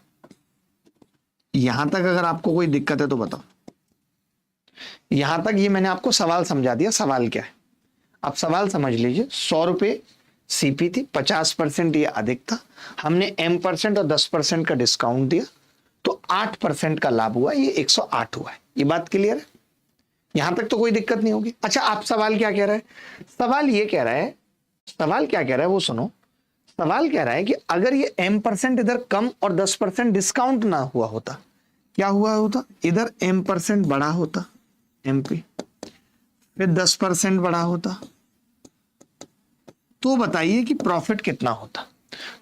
यहां तक अगर आपको कोई दिक्कत है तो बताओ। यहां तक ये मैंने आपको सवाल समझा दिया। सवाल क्या है, आप सवाल समझ लीजिए। 100 रुपए सीपी थी, 50% ये अधिक था, हमने M% और 10% का डिस्काउंट दिया तो 8% का लाभ हुआ, ये 108 हुआ है। ये बात क्लियर है? यहां तक तो कोई दिक्कत नहीं होगी। अच्छा, आप सवाल क्या कह रहे हैं? सवाल क्या कह रहा है वो सुनो। सवाल कह रहा है कि अगर ये M% इधर कम और 10% डिस्काउंट ना हुआ होता, क्या हुआ होता? इधर M% बढ़ा होता, MP, फिर 10% बढ़ा होता, तो बताइए कि प्रॉफिट कितना होता?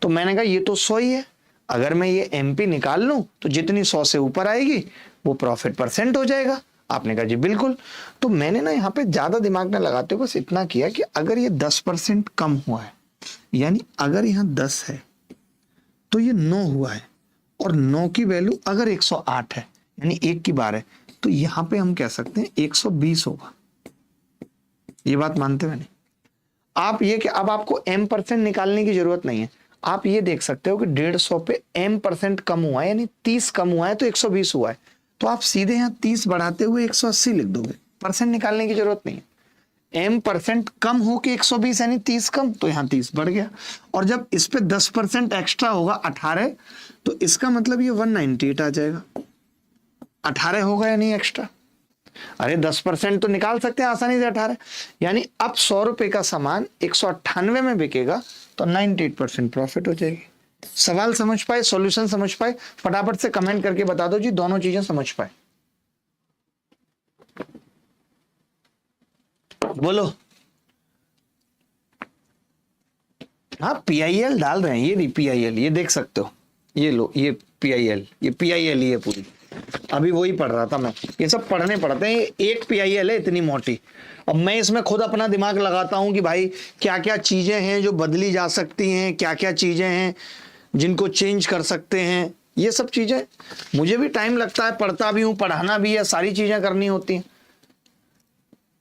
तो मैंने कहा ये तो 100 ही है, अगर मैं ये MP निकाल लूं तो जितनी 100 से ऊपर आएगी वो प्रॉफिट % हो जाएगा। आपने कहा जी बिल्कुल। तो मैंने ना यहाँ पे ज्यादा दिमाग ना लगाते हुए बस इतना किया कि अगर ये 10% कम हुआ है, यानी अगर यहाँ 10 है तो ये 9 हुआ है, और 9 की वैल्यू अगर 108 है यानी 1 की बार है, तो यहाँ पे हम कह सकते हैं 120 होगा। ये बात मानते हैं नहीं? आप ये कि अब आपको M% निकालने की जरूरत नहीं है। आप ये देख सकते हो कि 150 पे M% कम हुआ है, यानी 30 कम हुआ है तो 120 हुआ है। तो आप सीधे यहाँ 30 बढ़ाते हुए 180 लिख दोगे, परसेंट निकालने की जरूरत नहीं है। M% कम हो के 120 यानी 30 कम, तो यहाँ 30 बढ़ गया। और जब इस पे 10% एक्स्ट्रा होगा 18, तो इसका मतलब ये 198 आ जाएगा। 18 होगा या नहीं एक्स्ट्रा? अरे 10% तो निकाल सकते हैं आसानी से 18, यानी अब 100 रुपए का सामान 198 में बिकेगा तो 98% प्रॉफिट हो जाएगी। सवाल समझ पाए, सॉल्यूशन समझ पाए? फटाफट से कमेंट करके बता दो जी, दोनों चीजें समझ पाए। बोलो। हाँ PIL डाल रहे हैं, ये नहीं PIL, ये देख सकते हो, ये लो, ये PIL, ये PIL ही है पूरी। अभी वही पढ़ रहा था मैं, ये सब पढ़ने पड़ते हैं। एक PIL है इतनी मोटी। अब मैं इसमें खुद अपना दिमाग लगाता हूं कि भाई क्या क्या चीजें हैं जो बदली जा सकती हैं, क्या क्या चीजें हैं जिनको चेंज कर सकते हैं। ये सब चीजें मुझे भी टाइम लगता है, पढ़ता भी हूं, पढ़ाना भी है, सारी चीजें करनी होती हैं।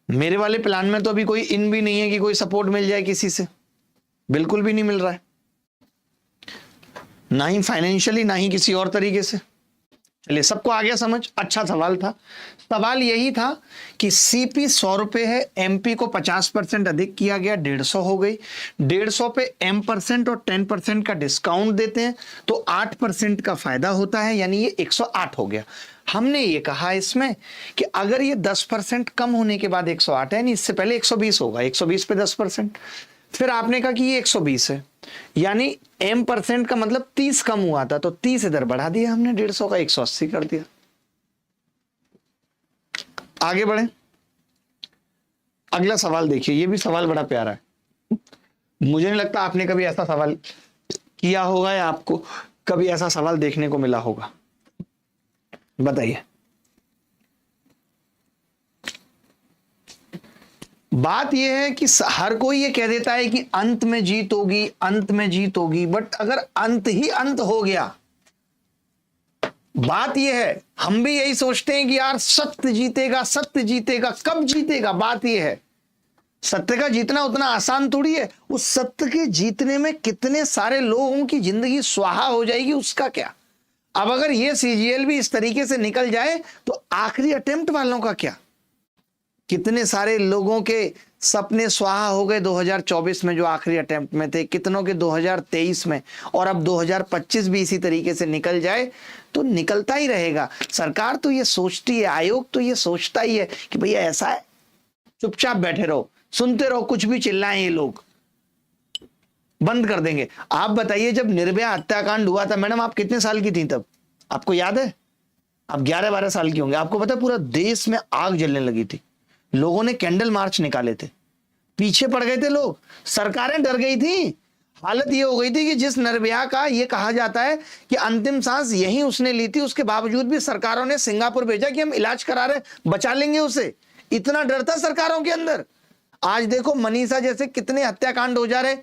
मेरे वाले प्लान में तो अभी कोई इन भी नहीं है कि कोई सपोर्ट मिल जाए किसी से, बिल्कुल भी नहीं मिल रहा है, ना ही फाइनेंशियली ना ही किसी और तरीके से। चलिए, सबको आ गया समझ? अच्छा सवाल था। सवाल यही था कि CP 100 रुपए है, MP को 50% अधिक किया गया, 150 हो गई। 150 पे M% और 10% का डिस्काउंट देते हैं तो 8% का फायदा होता है, यानी ये 108 हो गया। हमने ये कहा इसमें कि अगर ये 10% कम होने के बाद 108 है, यानी इससे पहले 120 होगा, 120 पे 10%। फिर आपने कहा कि ये 120 है, यानी M% का मतलब 30 कम हुआ था, तो 30 इधर बढ़ा दिया हमने, 150 का 180 कर दिया। आगे बढ़े, अगला सवाल देखिए, ये भी सवाल बड़ा प्यारा है। मुझे नहीं लगता आपने कभी ऐसा सवाल किया होगा या आपको कभी ऐसा सवाल देखने को मिला होगा। बताइए। बात यह है कि हर कोई ये कह देता है कि अंत में जीत होगी, अंत में जीत होगी, बट अगर अंत ही अंत हो गया, बात यह है, हम भी यही सोचते हैं कि यार सत्य जीतेगा, सत्य जीतेगा, कब जीतेगा? बात यह है, सत्य का जीतना उतना आसान थोड़ी है। उस सत्य के जीतने में कितने सारे लोगों की जिंदगी स्वाहा हो जाएगी, उसका क्या? अब अगर ये CGL भी इस तरीके से निकल जाए तो आखिरी अटेम्प्ट वालों का क्या? कितने सारे लोगों के सपने स्वाहा हो गए 2024 में जो आखिरी अटेम्प्ट में थे, कितनों के 2023 में, और अब 2025 भी इसी तरीके से निकल जाए तो निकलता ही रहेगा। सरकार तो ये सोचती है, आयोग तो ये सोचता ही है कि भैया ऐसा है, चुपचाप बैठे रहो, सुनते रहो, कुछ भी चिल्लाएं ये लोग, बंद कर देंगे। आप बताइए, जब निर्भया हत्याकांड हुआ था, मैडम आप कितने साल की थी तब? आपको याद है? आप 11-12 साल की होंगे। आपको पता है पूरा देश में आग जलने लगी थी, लोगों ने कैंडल मार्च निकाले थे, पीछे पड़ गए थे लोग, सरकारें डर गई थी। हालत ये हो गई थी कि जिस निर्भया का ये कहा जाता है कि अंतिम सांस यहीं उसने ली थी, उसके बावजूद भी सरकारों ने सिंगापुर भेजा कि हम इलाज करा रहे, बचा लेंगे उसे। इतना डर था सरकारों के अंदर। आज देखो मनीषा जैसे कितने हत्याकांड हो जा रहे,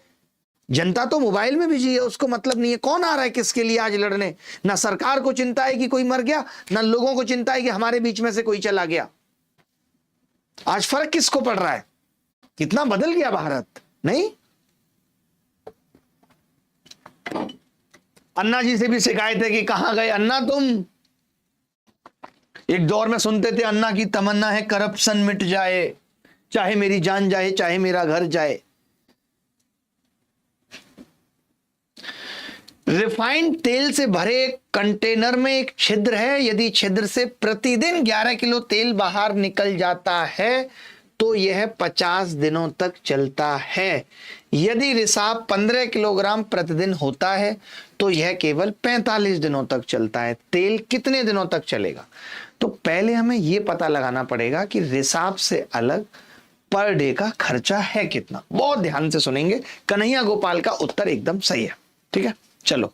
जनता तो मोबाइल में बिजी है, उसको मतलब नहीं है कौन आ रहा है किसके लिए आज लड़ने। ना सरकार को चिंता है कि कोई मर गया, ना लोगों को चिंता है कि हमारे बीच में से कोई चला गया। आज फर्क किसको पड़ रहा है? कितना बदल गया भारत, नहीं? अन्ना जी से भी शिकायत है कि कहां गए अन्ना तुम? एक दौर में सुनते थे अन्ना की तमन्ना है करप्शन मिट जाए, चाहे मेरी जान जाए, चाहे मेरा घर जाए। रिफाइंड तेल से भरे कंटेनर में एक छिद्र है, यदि छिद्र से प्रतिदिन 11 किलो तेल बाहर निकल जाता है तो यह 50 दिनों तक चलता है। यदि रिसाव 15 किलोग्राम प्रतिदिन होता है तो यह केवल 45 दिनों तक चलता है। तेल कितने दिनों तक चलेगा? तो पहले हमें यह पता लगाना पड़ेगा कि रिसाव से अलग पर डे का खर्चा है कितना। बहुत ध्यान से सुनेंगे, कन्हैया गोपाल का उत्तर एकदम सही है, ठीक है? चलो,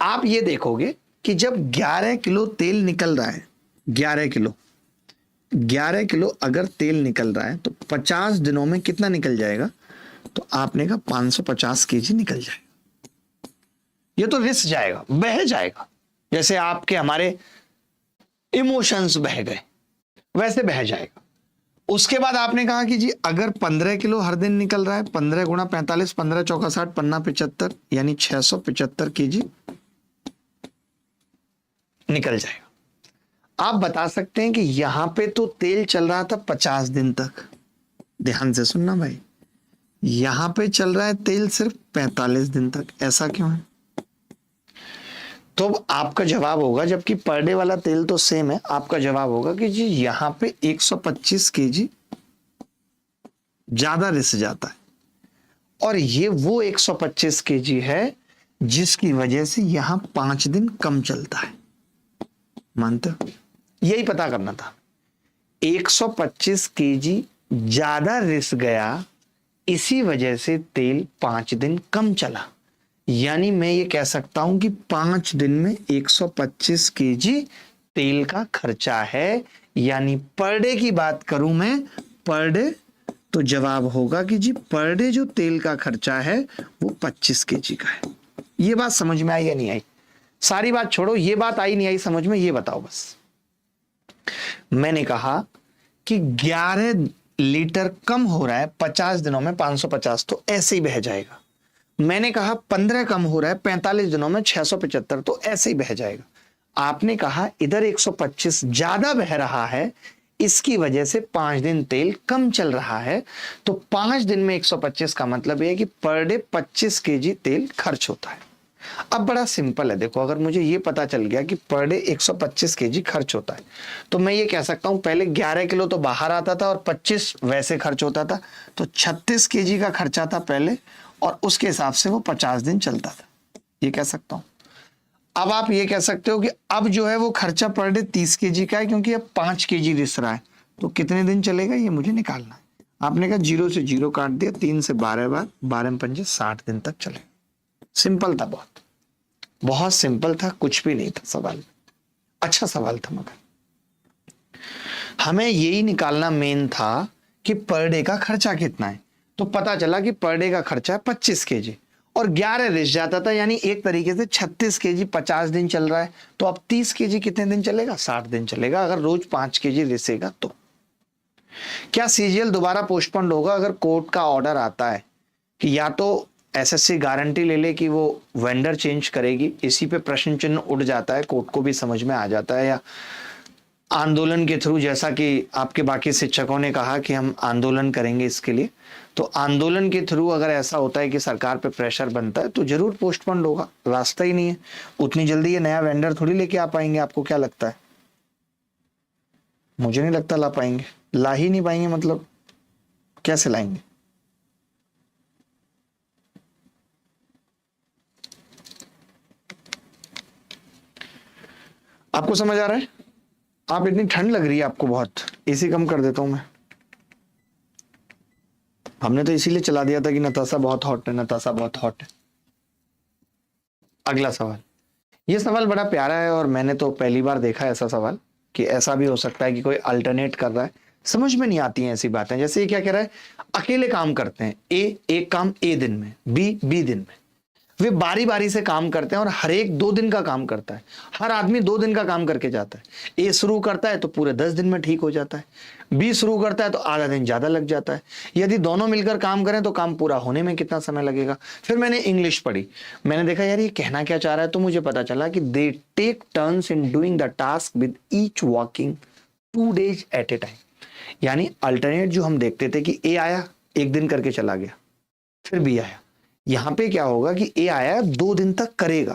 आप ये देखोगे कि जब 11 किलो तेल निकल रहा है, 11 किलो अगर तेल निकल रहा है तो 50 दिनों में कितना निकल जाएगा? तो आपने कहा 550 केजी निकल जाएगा। ये तो रिस जाएगा, बह जाएगा, जैसे आपके हमारे इमोशंस बह गए वैसे बह जाएगा। उसके बाद आपने कहा कि जी अगर 15 किलो हर दिन निकल रहा है, 15 गुणा 45, 15 चौका 60, पन्ना 75, यानी 675 केजी निकल जाएगा। आप बता सकते हैं कि यहां पे तो तेल चल रहा था 50 दिन तक, ध्यान से सुनना भाई, यहां पे चल रहा है तेल सिर्फ 45 दिन तक, ऐसा क्यों है? तो आपका जवाब होगा, जबकि पर डे वाला तेल तो सेम है, आपका जवाब होगा कि जी यहां पे 125 केजी ज्यादा रिस जाता है, और ये वो 125 केजी है जिसकी वजह से यहां 5 दिन कम चलता है। मानते हो? यही पता करना था। 125 केजी ज्यादा रिस गया, इसी वजह से तेल 5 दिन कम चला। यानी मैं ये कह सकता हूं कि 5 दिन में 125 केजी तेल का खर्चा है। यानी पर डे की बात करूं मैं, पर डे, तो जवाब होगा कि जी पर डे जो तेल का खर्चा है वो 25 केजी का है। ये बात समझ में आई या नहीं आई? सारी बात छोड़ो, ये बात आई नहीं आई समझ में, ये बताओ बस। मैंने कहा कि 11 लीटर कम हो रहा है 50 दिनों में 550, तो ऐसे ही बह जाएगा। मैंने कहा 15 कम हो रहा है 45 दिनों में 675, तो ऐसे ही बह जाएगा। आपने कहा इधर 125 ज्यादा बह रहा है, इसकी वजह से 5 दिन तेल कम चल रहा है, तो 5 दिन में 125 का मतलब यह है कि पर डे 25 केजी तेल खर्च होता है। अब बड़ा सिंपल है, देखो, अगर मुझे ये पता चल गया कि पर डे 125 केजी खर्च होता है, तो मैं ये कह सकता हूं पहले 11 किलो तो बाहर आता था और 25 वैसे खर्च होता था, तो 36 केजी का खर्चा था पहले, और उसके हिसाब से वो 50 दिन चलता था। ये कह सकता हूं। अब आप ये कह सकते हो कि अब जो है वो खर्चा पर डे 30 केजी का है, क्योंकि अब 5 केजी रिस रहा है, तो कितने दिन चलेगा ये मुझे निकालना है। आपने कहा 0 से 0 काट दिया, 3 से 12 बार, 12 में 5 60 दिन तक चलेगा। सिंपल था, बहुत बहुत सिंपल था, कुछ भी नहीं था सवाल। अच्छा सवाल था, मगर हमें यही निकालना मेन था कि पर डे का खर्चा कितना है। तो पता चला कि पर डे का खर्चा है 25 केजी, और 11 रिस जाता था, यानी एक तरीके से 36 केजी 50 दिन चल रहा है, तो अब 30 केजी कितने दिन चलेगा? 60 दिन चलेगा, अगर रोज 5 केजी रिसेगा तो। क्या सीजीएल दोबारा पोस्टपोन्ड होगा अगर कोर्ट का ऑर्डर आता है कि या तो एसएससी गारंटी ले ले कि वो वेंडर चेंज करेगी? इसी पे प्रश्न चिन्ह उड़ जाता है, कोर्ट को भी समझ में आ जाता है, या आंदोलन के थ्रू, जैसा कि आपके बाकी शिक्षकों ने कहा कि हम आंदोलन करेंगे इसके लिए, तो आंदोलन के थ्रू अगर ऐसा होता है कि सरकार पे प्रेशर बनता है तो जरूर पोस्टपोन्ड होगा। रास्ता ही नहीं है, उतनी जल्दी ये नया वेंडर थोड़ी लेके आ पाएंगे। आपको क्या लगता है? मुझे नहीं लगता ला पाएंगे, ला ही नहीं पाएंगे, मतलब कैसे लाएंगे? आपको समझ आ रहा है? आप, इतनी ठंड लग रही है आपको बहुत, एसी कम कर देता हूं मैं। हमने तो इसीलिए चला दिया था कि नताशा बहुत हॉट है, नताशा बहुत हॉट है। अगला सवाल, ये सवाल बड़ा प्यारा है, और मैंने तो पहली बार देखा है ऐसा सवाल, कि ऐसा भी हो सकता है कि कोई अल्टरनेट कर रहा है। समझ में नहीं आती हैं ऐसी बातें। जैसे ये क्या कह रहा है, अकेले काम करते हैं, ए एक काम ए दिन में, बी दिन में, वे बारी बारी से काम करते हैं और हर एक 2 दिन का काम करता है। हर आदमी 2 दिन का काम करके जाता है। ए शुरू करता है तो पूरे 10 दिन में ठीक हो जाता है, बी शुरू करता है तो आधा दिन ज्यादा लग जाता है। यदि दोनों मिलकर काम करें तो काम पूरा होने में कितना समय लगेगा? फिर मैंने इंग्लिश पढ़ी, मैंने देखा यार ये कहना क्या चाह रहा है, तो मुझे पता चला कि they take turns in doing the task with each working 2 days at a time. यानी अल्टरनेट जो हम देखते थे कि ए आया 1 दिन करके चला गया, फिर बी आया, यहां पे क्या होगा कि ए आया 2 दिन तक करेगा,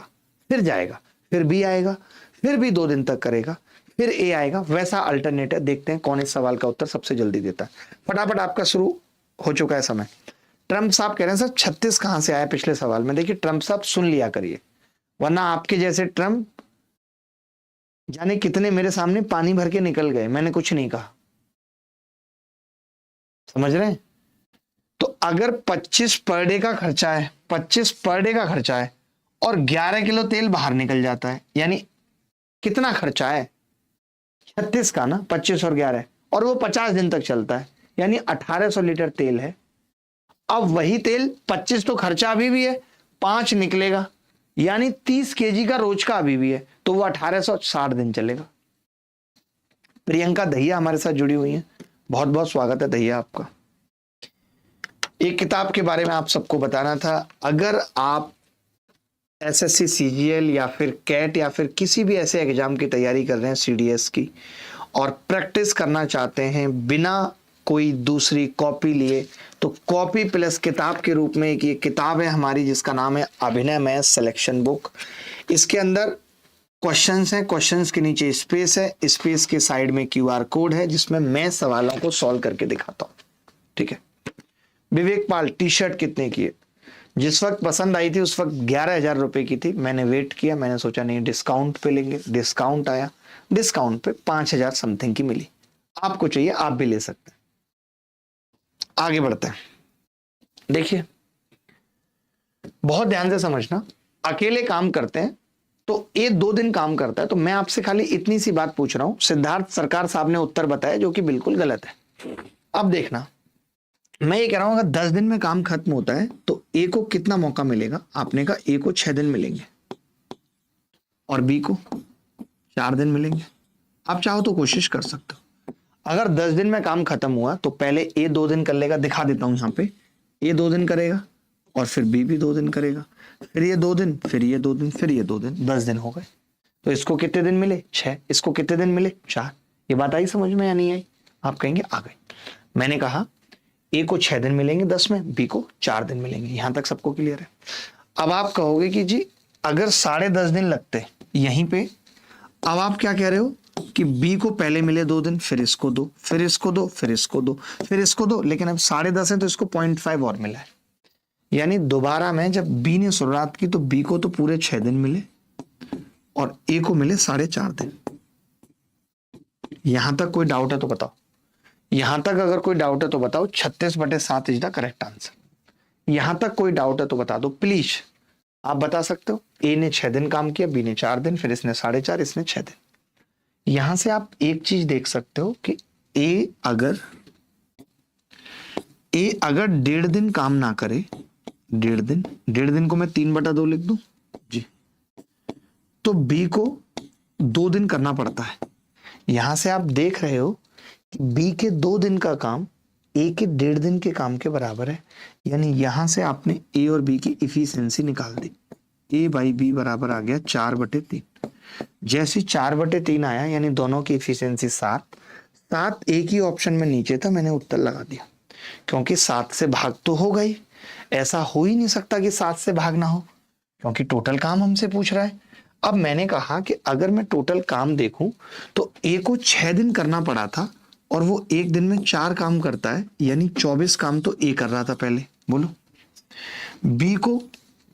फिर जाएगा, फिर बी आएगा, फिर भी 2 दिन तक करेगा, फिर ए आएगा। वैसा अल्टरनेट है। देखते हैं कौन इस सवाल का उत्तर सबसे जल्दी देता है। फटाफट आपका शुरू हो चुका है समय। ट्रंप साहब कह रहे हैं सर 36 कहां से आया पिछले सवाल में? देखिए ट्रंप साहब सुन लिया करिए, वरना आपके जैसे ट्रंप जाने कितने मेरे सामने पानी भर के निकल गए, मैंने कुछ नहीं कहा। समझ रहे हैं? तो अगर 25 पर डे का खर्चा है, 25 पर डे का खर्चा है, और 11 किलो तेल बाहर निकल जाता है, यानी कितना खर्चा है? 36 का ना, 25 और 11, और वो 50 दिन तक चलता है, यानी 1800 लीटर तेल है। अब वही तेल 25 तो खर्चा अभी भी है, 5 निकलेगा, यानी 30 केजी का रोज का अभी भी है, तो वो 1860 दिन चलेगा। प्रियंका दहिया हमारे साथ जुड़ी हुई है, बहुत बहुत स्वागत है दहिया आपका। एक किताब के बारे में आप सबको बताना था। अगर आप एसएससी सीजीएल या फिर कैट या फिर किसी भी ऐसे एग्जाम की तैयारी कर रहे हैं सीडीएस की, और प्रैक्टिस करना चाहते हैं बिना कोई दूसरी कॉपी लिए, तो कॉपी प्लस किताब के रूप में एक ये किताब है हमारी जिसका नाम है अभिनय मैथ सिलेक्शन बुक। इसके अंदर क्वेश्चंस हैं, क्वेश्चंस के नीचे स्पेस है, स्पेस के साइड में QR कोड है जिसमें मैं सवालों को सॉल्व करके दिखाता हूं। ठीक है। विवेक पाल टी शर्ट कितने की है? जिस वक्त पसंद आई थी उस वक्त 11,000 रुपए की थी। मैंने वेट किया, मैंने सोचा नहीं डिस्काउंट पे लेंगे, डिस्काउंट आया, डिस्काउंट पे 5,000 समथिंग की मिली। आपको चाहिए आप भी ले सकते हैं। आगे बढ़ते हैं। देखिए बहुत ध्यान से समझना, अकेले काम करते हैं तो ये 2 दिन काम करता है। तो मैं आपसे खाली इतनी सी बात पूछ रहा हूं। सिद्धार्थ सरकार साहब ने उत्तर बताया जो कि बिल्कुल गलत है। अब देखना, मैं ये कह रहा हूं अगर 10 दिन में काम खत्म होता है तो ए को कितना मौका मिलेगा? आपने कहा ए को 6 दिन मिलेंगे और बी को 4 दिन मिलेंगे। आप चाहो तो कोशिश कर सकते हो। अगर 10 दिन में काम खत्म हुआ तो पहले ए 2 दिन कर लेगा, दिखा देता हूं यहां पे। ए 2 दिन करेगा और फिर बी भी 2 दिन करेगा, फिर ये 2 दिन, फिर ये 2 दिन, फिर ये 2 दिन, 10 दिन हो गए। तो इसको कितने दिन मिले? 6। इसको कितने दिन मिले? 4। ये बात आई समझ में या नहीं आई? आप कहेंगे आ गई। मैंने कहा ए को 6 दिन मिलेंगे 10 में, बी को 4 दिन मिलेंगे। यहां तक सबको क्लियर है? अब आप कहोगे कि जी अगर 10.5 दिन लगते यहीं पे, अब आप क्या कह रहे हो कि बी को पहले मिले 2 दिन, फिर इसको दो, फिर इसको दो, फिर इसको दो, फिर इसको दो, लेकिन अब 10.5 है तो इसको 0.5 और मिला है। यानी दोबारा में जब बी ने शुरुआत की तो बी को तो पूरे 6 दिन मिले और ए को मिले 4.5 दिन। यहां तक कोई डाउट है तो बताओ। यहां तक अगर कोई डाउट है तो बताओ। 36/7 इज द करेक्ट आंसर। यहां तक कोई डाउट है तो बता दो प्लीज। आप बता सकते हो ए ने 6 दिन काम किया, बी ने 4 दिन, फिर इसने 4.5, इसने 6 दिन। यहां से आप एक चीज देख सकते हो कि ए अगर 1.5 दिन काम ना करे, 1.5 दिन को मैं 3/2 लिख दूं जी, तो बी को 2 दिन करना पड़ता है। यहां से आप देख रहे हो कि बी के 2 दिन का काम ए के 1.5 दिन के काम के बराबर है। यानी यहां से आपने ए और बी की इफिशिएंसी निकाल दी। ए बाई बी बराबर आ गया 4/3। जैसे 4/3 आया यानी दोनों की इफिशिएंसी 7 एक ही ऑप्शन में नीचे था, मैंने उत्तर लगा दिया क्योंकि 7 से भाग तो हो गई। ऐसा हो ही नहीं सकता कि 7 से भाग ना हो क्योंकि टोटल काम हमसे पूछ रहा है। अब मैंने कहा कि अगर मैं टोटल काम देखूं तो ए को 6 दिन करना पड़ा था और वो एक दिन में 4 काम करता है, यानी 24 काम तो ए कर रहा था पहले। बोलो, बी को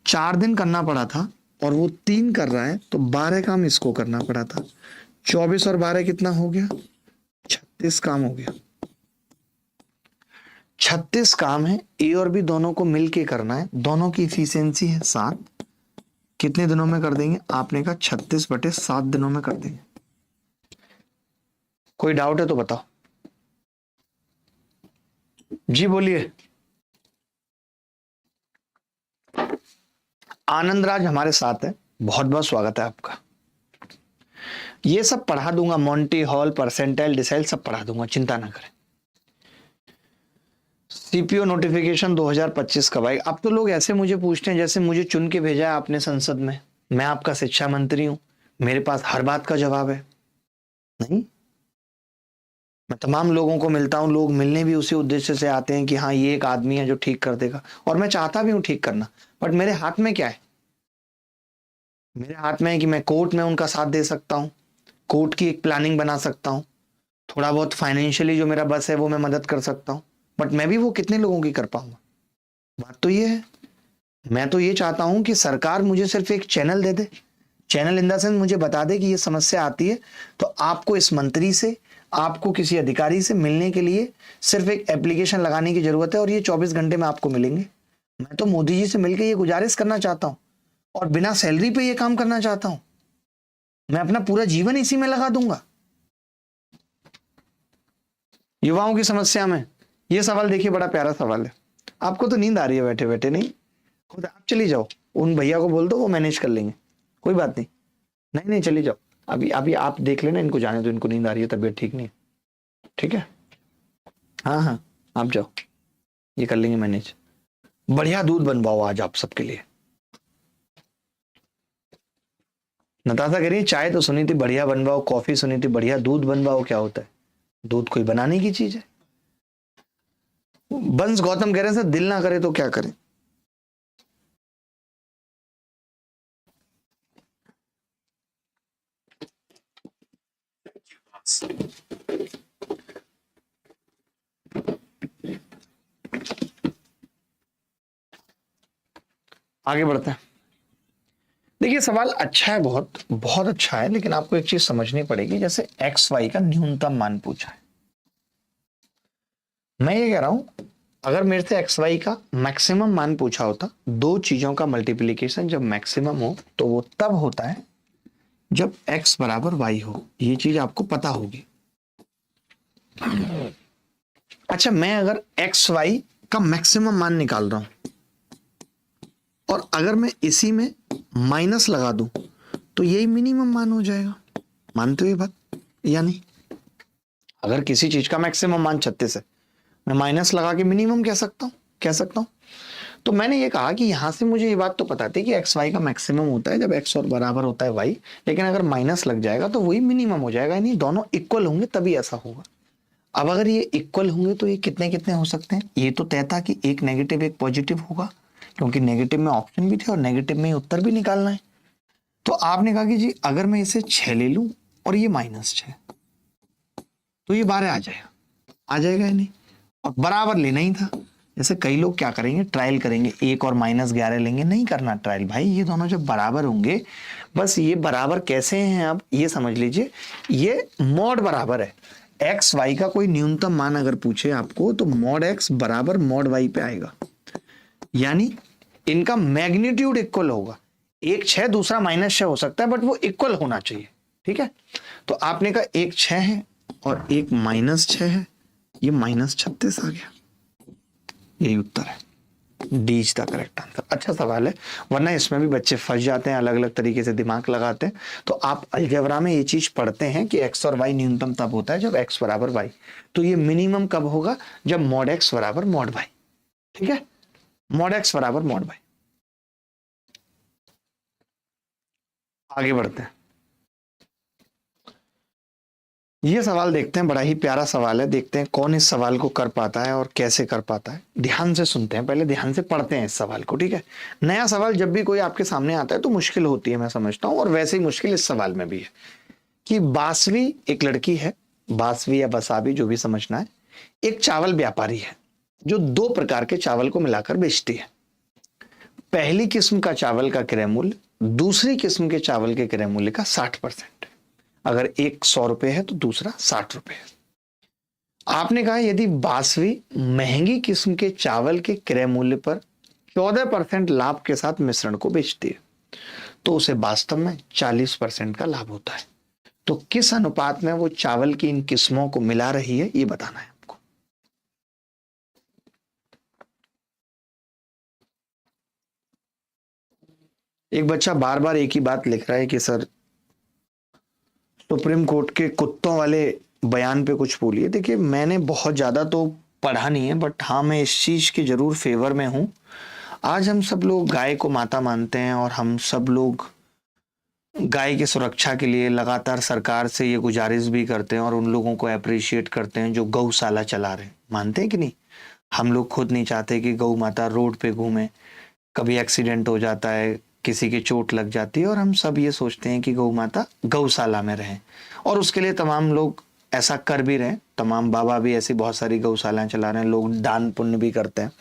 4 दिन करना पड़ा था और वो 3 कर रहा है तो 12 काम इसको करना पड़ा था। 24 और 12 कितना हो गया? 36 काम हो गया। 36 काम है, ए और बी दोनों को मिलके करना है। दोनों की इफिशियंसी है 7। कितने दिनों में कर देंगे? आपने कहा 36/7 दिनों में कर देंगे। कोई डाउट है तो बताओ जी, बोलिए। आनंद राज हमारे साथ है, बहुत बहुत स्वागत है आपका। ये सब पढ़ा दूंगा, मॉन्टी हॉल, परसेंटाइल, डिसाइल सब पढ़ा दूंगा, चिंता ना करें। सीपीओ नोटिफिकेशन 2025 कब आएगा? अब तो लोग ऐसे मुझे पूछते हैं जैसे मुझे चुन के भेजा है आपने संसद में। मैं आपका शिक्षा मंत्री हूं, मेरे पास हर बात का जवाब है। नहीं, मैं तमाम लोगों को मिलता हूं, लोग मिलने भी उसी उद्देश्य से आते हैं कि हाँ ये एक आदमी है जो ठीक कर देगा, और मैं चाहता भी हूं ठीक करना। बट मेरे हाथ में क्या है? मेरे हाथ में है कि मैं कोर्ट में उनका साथ दे सकता हूं, कोर्ट की एक प्लानिंग बना सकता हूं, थोड़ा बहुत फाइनेंशियली जो मेरा बस है वो मैं मदद कर सकता हूं। बट मैं भी वो कितने लोगों की कर पाऊंगा? बात तो ये है, मैं तो ये चाहता हूं कि सरकार मुझे सिर्फ एक channel they they. Channel in the sense मुझे बता दे कि ये समस्या आती है तो आपको इस मंत्री से, आपको किसी अधिकारी से मिलने के लिए सिर्फ एक एप्लीकेशन लगाने की जरूरत है और ये 24 घंटे में आपको मिलेंगे। मैं तो मोदी जी से मिलकर ये गुजारिश करना चाहता हूं और बिना सैलरी पे ये काम करना चाहता हूं। मैं अपना पूरा जीवन इसी में लगा दूंगा। युवाओं की समस्या में ये सवाल देखिए, बड़ा प्यारा सवाल है। आपको तो नींद आ रही है बैठे बैठे, नहीं? खुद आप चली जाओ, उन भैया को बोल दो, वो मैनेज कर लेंगे, कोई बात नहीं। नहीं नहीं, चली जाओ, अभी अभी आप देख लेना, इनको जाने दो, इनको नींद आ रही है, तबीयत ठीक नहीं है। ठीक है, हाँ हाँ, आप जाओ, ये कर लेंगे मैनेज। बढ़िया दूध बनवाओ आज आप सबके लिए। नताशा कह रही चाय तो सुनी थी बढ़िया बनवाओ, कॉफी सुनी थी बढ़िया, दूध बनवाओ क्या होता है? दूध कोई बनाने की चीज है? बंस गौतम कह रहे हैं सर दिल ना करे तो क्या करें? आगे बढ़ते हैं। देखिए सवाल अच्छा है, बहुत बहुत अच्छा है, लेकिन आपको एक चीज समझनी पड़ेगी। जैसे एक्स वाई का न्यूनतम मान पूछा है, मैं ये कह रहा हूं अगर मेरे से एक्स वाई का मैक्सिमम मान पूछा होता, दो चीजों का मल्टीप्लीकेशन जब मैक्सिमम हो तो वो तब होता है जब एक्स बराबर वाई हो। ये चीज आपको पता होगी। अच्छा, मैं अगर एक्स वाई का मैक्सिमम मान निकाल रहा हूं और अगर मैं इसी में माइनस लगा दूं तो यही मिनिमम मान हो जाएगा। मानते हो ये बात या नहीं? अगर किसी चीज का मैक्सिमम मान 36 है, मैं माइनस लगा के मिनिमम कह सकता हूं। तो मैंने ये कहा कि यहां से मुझे ये बात तो पता थी कि एक्स वाई का मैक्सिमम होता है जब एक्स और बराबर होता है वाई, लेकिन अगर माइनस लग जाएगा तो वही मिनिमम हो जाएगा, यानी दोनों इक्वल होंगे तभी ऐसा होगा। अब अगर ये इक्वल होंगे तो ये कितने कितने हो सकते हैं? ये तो तय था कि एक नेगेटिव एक पॉजिटिव होगा, क्योंकि नेगेटिव में ऑप्शन भी थे और नेगेटिव में उत्तर भी निकालना है। तो आपने कहा कि जी अगर मैं इसे 6 ले लूं और ये -6, तो ये 12 आ जाएगा या नहीं? और बराबर लेना ही था। जैसे कई लोग क्या करेंगे, ट्रायल करेंगे, 1 और -11 लेंगे। नहीं करना ट्रायल भाई, ये दोनों जब बराबर होंगे, बस ये बराबर कैसे हैं आप ये समझ लीजिए। ये मॉड बराबर है। एक्स वाई का कोई न्यूनतम मान अगर पूछे आपको तो मॉड एक्स बराबर मॉड वाई पे आएगा, यानी इनका मैग्नीट्यूड इक्वल होगा। एक 6 दूसरा -6 हो सकता है, बट वो इक्वल होना चाहिए। ठीक है, तो आपने कहा एक 6 है और एक -6 है, ये -36 आ गया। यही उत्तर है, D is the correct answer. अच्छा सवाल है, वरना इसमें भी बच्चे फंस जाते हैं, अलग अलग तरीके से दिमाग लगाते हैं। तो आप अलजेब्रा में ये चीज पढ़ते हैं कि एक्स और वाई न्यूनतम तब होता है जब एक्स बराबर वाई, तो ये मिनिमम कब होगा? जब मॉड एक्स बराबर मॉड वाई। ठीक है, मॉड एक्स बराबर मॉड वाई। आगे बढ़ते हैं, ये सवाल देखते हैं, बड़ा ही प्यारा सवाल है। देखते हैं कौन इस सवाल को कर पाता है और कैसे कर पाता है। ध्यान से सुनते हैं, पहले ध्यान से पढ़ते हैं इस सवाल को। ठीक है, नया सवाल जब भी कोई आपके सामने आता है तो मुश्किल होती है, मैं समझता हूं, और वैसे ही मुश्किल इस सवाल में भी है। कि बासवी एक लड़की है, बासवी या बसावी जो भी समझना है, एक चावल व्यापारी है जो 2 प्रकार के चावल को मिलाकर बेचती है। पहली किस्म का चावल का क्रय मूल्य दूसरी किस्म के चावल के क्रय मूल्य का 60% है। अगर एक 100 रुपए है तो दूसरा 60 रुपए है। आपने कहा यदि बासवी महंगी किस्म के चावल के क्रय मूल्य पर 14% लाभ के साथ मिश्रण को बेचती है तो उसे वास्तव में 40% का लाभ होता है। तो किस अनुपात में वो चावल की इन किस्मों को मिला रही है, ये बताना है आपको। एक बच्चा बार बार एक ही बात लिख रहा है कि सर सुप्रीम कोर्ट के कुत्तों वाले बयान पे कुछ बोलिए। देखिए मैंने बहुत ज्यादा तो पढ़ा नहीं है, बट हाँ मैं इस चीज के जरूर फेवर में हूं। आज हम सब लोग गाय को माता मानते हैं और हम सब लोग गाय की सुरक्षा के लिए लगातार सरकार से ये गुजारिश भी करते हैं और उन लोगों को अप्रिशिएट करते हैं जो गौशाला चला रहे हैं। मानते हैं कि नहीं? हम लोग खुद नहीं चाहते कि गौ माता रोड पे घूमे, कभी एक्सीडेंट हो जाता है, किसी की चोट लग जाती है, और हम सब ये सोचते हैं कि गौ माता गौशाला में रहें, और उसके लिए तमाम लोग ऐसा कर भी रहे हैं। तमाम बाबा भी ऐसी बहुत सारी गौशालाएं चला रहे हैं, लोग दान पुण्य भी करते हैं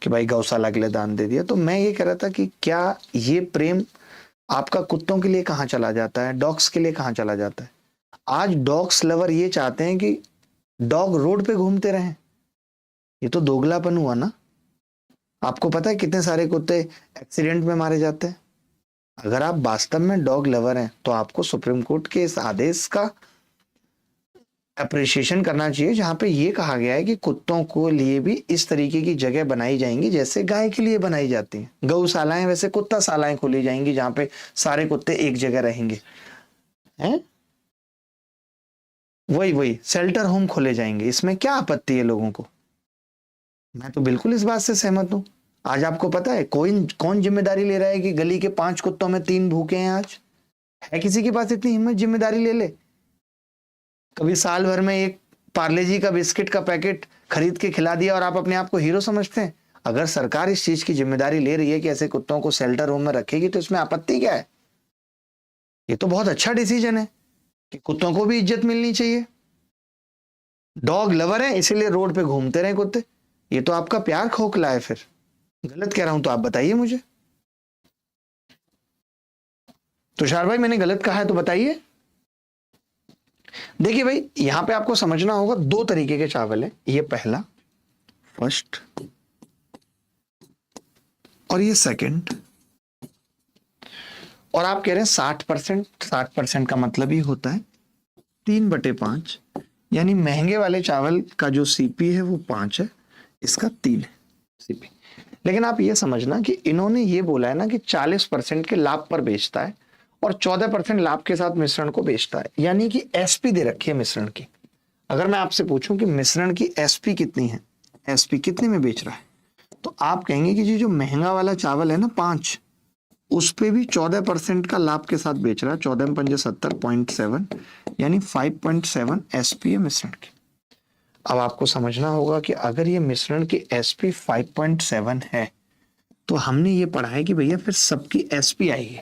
कि भाई गौशाला के लिए दान दे दिया। तो मैं ये कह रहा था कि क्या ये प्रेम आपका कुत्तों के लिए कहाँ चला जाता है, डॉग्स के लिए कहाँ चला जाता है? आज डॉग्स लवर ये चाहते हैं कि डॉग रोड पे घूमते रहें। ये तो दोगलापन हुआ ना। आपको पता है कितने सारे कुत्ते एक्सीडेंट में मारे जाते हैं? अगर आप वास्तव में डॉग लवर हैं तो आपको सुप्रीम कोर्ट के इस आदेश का अप्रिशिएशन करना चाहिए, जहां पे ये कहा गया है कि कुत्तों को लिए भी इस तरीके की जगह बनाई जाएंगी जैसे गाय के लिए बनाई जाती हैं। गौशालाएं वैसे कुत्ता शालाएं खोली जाएंगी जहां पे सारे कुत्ते एक जगह रहेंगे, हैं? वही शेल्टर होम खोले जाएंगे। इसमें क्या आपत्ति है लोगों को? मैं तो बिल्कुल इस बात से सहमत हूं। आज आपको पता है कौन जिम्मेदारी ले रहा है कि गली के 5 कुत्तों में 3 भूखे हैं? आज है किसी के पास इतनी हिम्मत जिम्मेदारी ले ले? कभी साल भर में एक पार्ले जी का बिस्किट का पैकेट खरीद के खिला दिया और आप अपने आप को हीरो समझते हैं? अगर सरकार इस चीज की जिम्मेदारी ले रही है कि ऐसे कुत्तों को शेल्टर होम में रखेगी तो इसमें आपत्ति क्या है? ये तो बहुत अच्छा डिसीजन है कि कुत्तों को भी इज्जत मिलनी चाहिए। डॉग लवर है इसीलिए रोड पे घूमते रहे कुत्ते, ये तो आपका प्यार खोखला है। फिर गलत कह रहा हूं तो आप बताइए मुझे। तुषार भाई मैंने गलत कहा है तो बताइए। देखिए भाई यहां पे आपको समझना होगा, दो तरीके के चावल है, ये पहला फर्स्ट और ये सेकंड। और आप कह रहे हैं 60%, 60% का मतलब ही होता है 3/5, यानी महंगे वाले चावल का जो सीपी है वो 5 है, इसका 3 है सीपी। लेकिन आप ये समझना कि इन्होंने ये बोला है ना कि 40% के लाभ पर बेचता है और 14% लाभ के साथ मिश्रण को बेचता है, यानी कि एसपी दे रखी है मिश्रण की। अगर मैं आपसे पूछूं कि मिश्रण की एसपी कितनी है, एसपी कितने में बेच रहा है, तो आप कहेंगे कि जी जो महंगा वाला चावल है ना 5, उस पे भी 14% का लाभ के साथ बेच रहा है। 14×5 70.7 यानी 5.7 एसपी है मिश्रण की। अब आपको समझना होगा कि अगर ये मिश्रण की एसपी 5.7 है तो हमने ये पढ़ा है कि भैया फिर सबकी एसपी आएगी,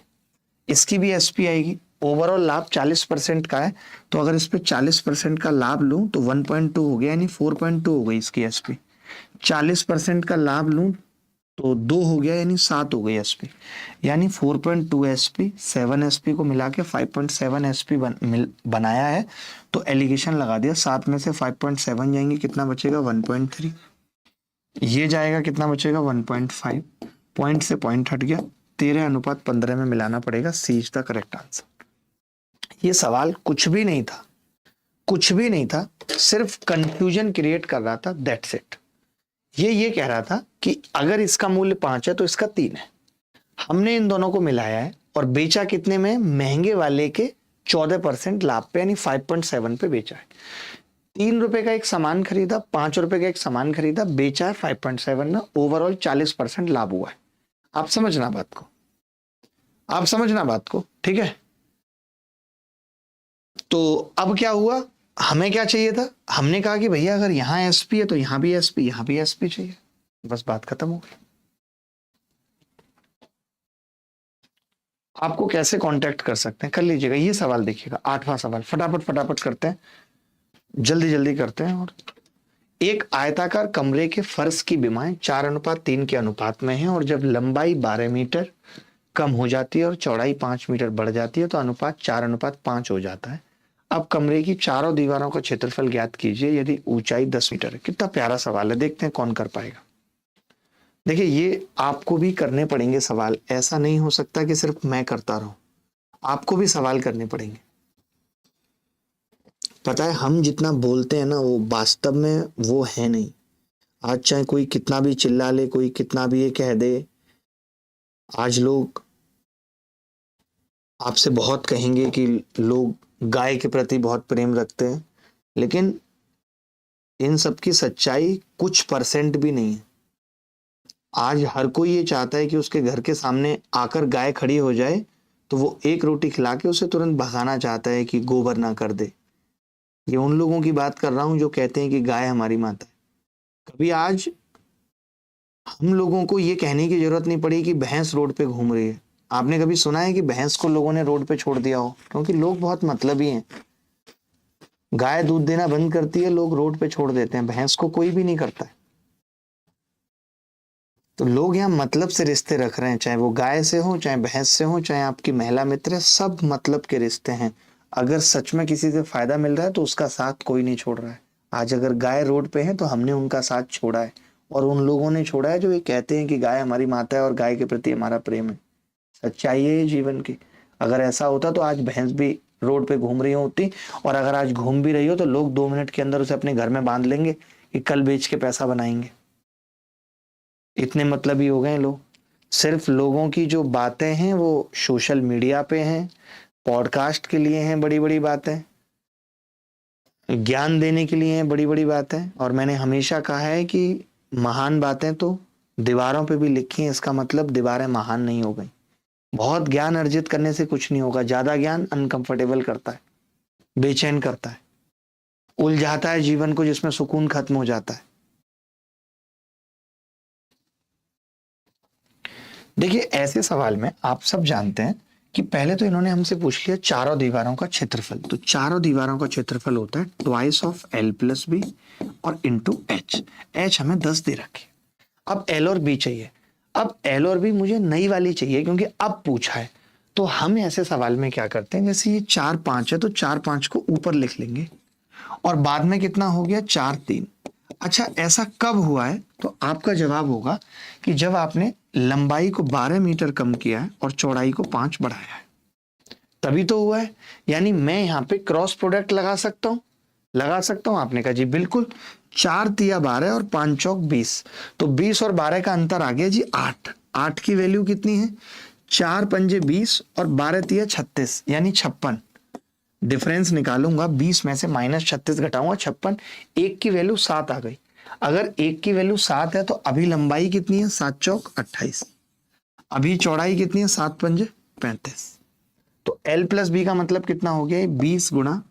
इसकी भी एसपी आएगी। ओवरऑल लाभ 40% का है, तो अगर इस पे 40% का लाभ लूं तो 1.2 हो गया, यानी 4.2 हो गई इसकी एसपी। 40% का लाभ लूं तो 2 हो गया, यानी 7 हो गई एसपी। यानी 4.2 एसपी 7 एसपी को मिला के 5.7 एसपी बनाया है। तो एलिगेशन लगा दिया, 7 में से 5.7 जाएंगे, कितना बचेगा 1.3। ये जाएगा कितना बचेगा 1.5। पॉइंट से पॉइंट हट गया, 13:15 में मिलाना पड़ेगा। सी इज द करेक्ट आंसर। ये सवाल कुछ भी नहीं था, कुछ भी नहीं था, सिर्फ कंफ्यूजन क्रिएट कर रहा था, दैट्स इट। ये कह रहा था कि अगर इसका मूल्य 5 है तो इसका 3 है। हमने इन दोनों को मिलाया है और बेचा कितने में, महंगे वाले के 14% लाभ पे, यानी 5.7 पे बेचा है। 3 रुपए का एक सामान खरीदा, 5 रुपए का एक सामान खरीदा, बेचा है 5.7 में, ओवरऑल 40% लाभ हुआ है। आप समझना बात को, आप समझना बात को, ठीक है। तो अब क्या हुआ, हमें क्या चाहिए था, हमने कहा कि भैया अगर यहां एसपी है तो यहां भी एसपी, यहां भी एसपी चाहिए, बस बात खत्म हो गई। आपको कैसे कांटेक्ट कर सकते हैं, कर लीजिएगा। ये सवाल देखिएगा, 8वां सवाल, फटाफट फटाफट करते हैं, जल्दी जल्दी करते हैं। और एक आयताकार कमरे के फर्श की विमाएं 4:3 के अनुपात में है, और जब लंबाई 12 मीटर कम हो जाती है और चौड़ाई 5 मीटर बढ़ जाती है तो अनुपात 4:5 हो जाता है। अब कमरे की चारों दीवारों का क्षेत्रफल ज्ञात कीजिए यदि ऊंचाई 10 मीटर है। कितना प्यारा सवाल है, देखते हैं कौन कर पाएगा। देखिए ये आपको भी करने पड़ेंगे सवाल, ऐसा नहीं हो सकता कि सिर्फ मैं करता रहूं, आपको भी सवाल करने पड़ेंगे। पता है हम जितना बोलते हैं ना वो वास्तव में वो है नहीं। आज चाहे कोई कितना भी चिल्ला ले, कोई कितना भी ये कह दे, आज लोग आपसे बहुत कहेंगे कि लोग गाय के प्रति बहुत प्रेम रखते हैं, लेकिन इन सब की सच्चाई कुछ परसेंट भी नहीं है। आज हर कोई ये चाहता है कि उसके घर के सामने आकर गाय खड़ी हो जाए तो वो एक रोटी खिला के उसे तुरंत भगाना चाहता है कि गोबर ना कर दे। ये उन लोगों की बात कर रहा हूं जो कहते हैं कि गाय हमारी माता है। कभी आज हम लोगों को ये कहने की जरूरत नहीं पड़ी कि भैंस रोड पे घूम रही है। आपने कभी सुना है कि भैंस को लोगों ने रोड पे छोड़ दिया हो? क्योंकि लोग बहुत मतलबी हैं। गाय दूध देना बंद करती है, लोग रोड पे छोड़ देते हैं, भैंस को कोई भी नहीं करता है। तो लोग यहाँ मतलब से रिश्ते रख रहे हैं, चाहे वो गाय से हो, चाहे भैंस से हो, चाहे आपकी महिला मित्र है, सब मतलब के रिश्ते हैं। अगर सच में किसी से फायदा मिल रहा है तो उसका साथ कोई नहीं छोड़ रहा है। आज अगर गाय रोड पे है तो हमने उनका साथ छोड़ा है, और उन लोगों ने छोड़ा है जो ये कहते हैं कि गाय हमारी माता है और गाय के प्रति हमारा प्रेम है। सच्चाई है ये जीवन की। अगर ऐसा होता तो आज भैंस भी रोड पे घूम रही होती, और अगर आज घूम भी रही हो तो लोग 2 मिनट के अंदर उसे अपने घर में बांध लेंगे कि कल बेच के पैसा बनाएंगे। इतने मतलब ही हो गए लोग। सिर्फ लोगों की जो बातें हैं वो सोशल मीडिया पे हैं, पॉडकास्ट के लिए हैं बड़ी बड़ी बातें, ज्ञान देने के लिए हैं बड़ी बड़ी बातें। और मैंने हमेशा कहा है कि महान बातें तो दीवारों पे भी लिखी हैं, इसका मतलब दीवारें महान नहीं हो गई। बहुत ज्ञान अर्जित करने से कुछ नहीं होगा, ज्यादा ज्ञान अनकंफर्टेबल करता है, बेचैन करता है, उलझाता है जीवन को, जिसमें सुकून खत्म हो जाता है। देखिए ऐसे सवाल में आप सब जानते हैं कि पहले तो इन्होंने हमसे पूछ लिया चारों दीवारों का क्षेत्रफल। तो चारों दीवारों का क्षेत्रफल होता है twice of L plus B और इंटू एच। एच हमें 10 दे रखी। अब एल और बी चाहिए। अब एल और बी मुझे नई वाली चाहिए क्योंकि अब पूछा है। तो हम ऐसे सवाल में क्या करते हैं, जैसे ये 4 5 है तो 4 5 को ऊपर लिख लेंगे और बाद में कितना हो गया 4 3। अच्छा, ऐसा कब हुआ है? तो आपका जवाब होगा कि जब आपने लंबाई को 12 मीटर कम किया है और चौड़ाई को 5 बढ़ाया है, तभी तो हुआ है। यानी मैं यहाँ पे क्रॉस प्रोडक्ट लगा सकता हूँ। लगा सकता हूँ? आपने कहा जी बिल्कुल। 4 तिया 12 और 5 चौक 20। तो 20 और 12 का अंतर आ गया जी 8। 8 की वैल्यू कितनी है? 4 पंजे 20 और 12 तिया 36 यानी 56। डिफरेंस निकालूंगा, 20 में से -36 घटाऊंगा 56। एक की वैल्यू 7 आ गई। अगर एक की वैल्यू 7 है तो अभी लंबाई कितनी है? 7 चौक 28। अभी चौड़ाई कितनी है? 7 पंजे 35। तो L प्लस बी का मतलब कितना हो गया? 20 गुणा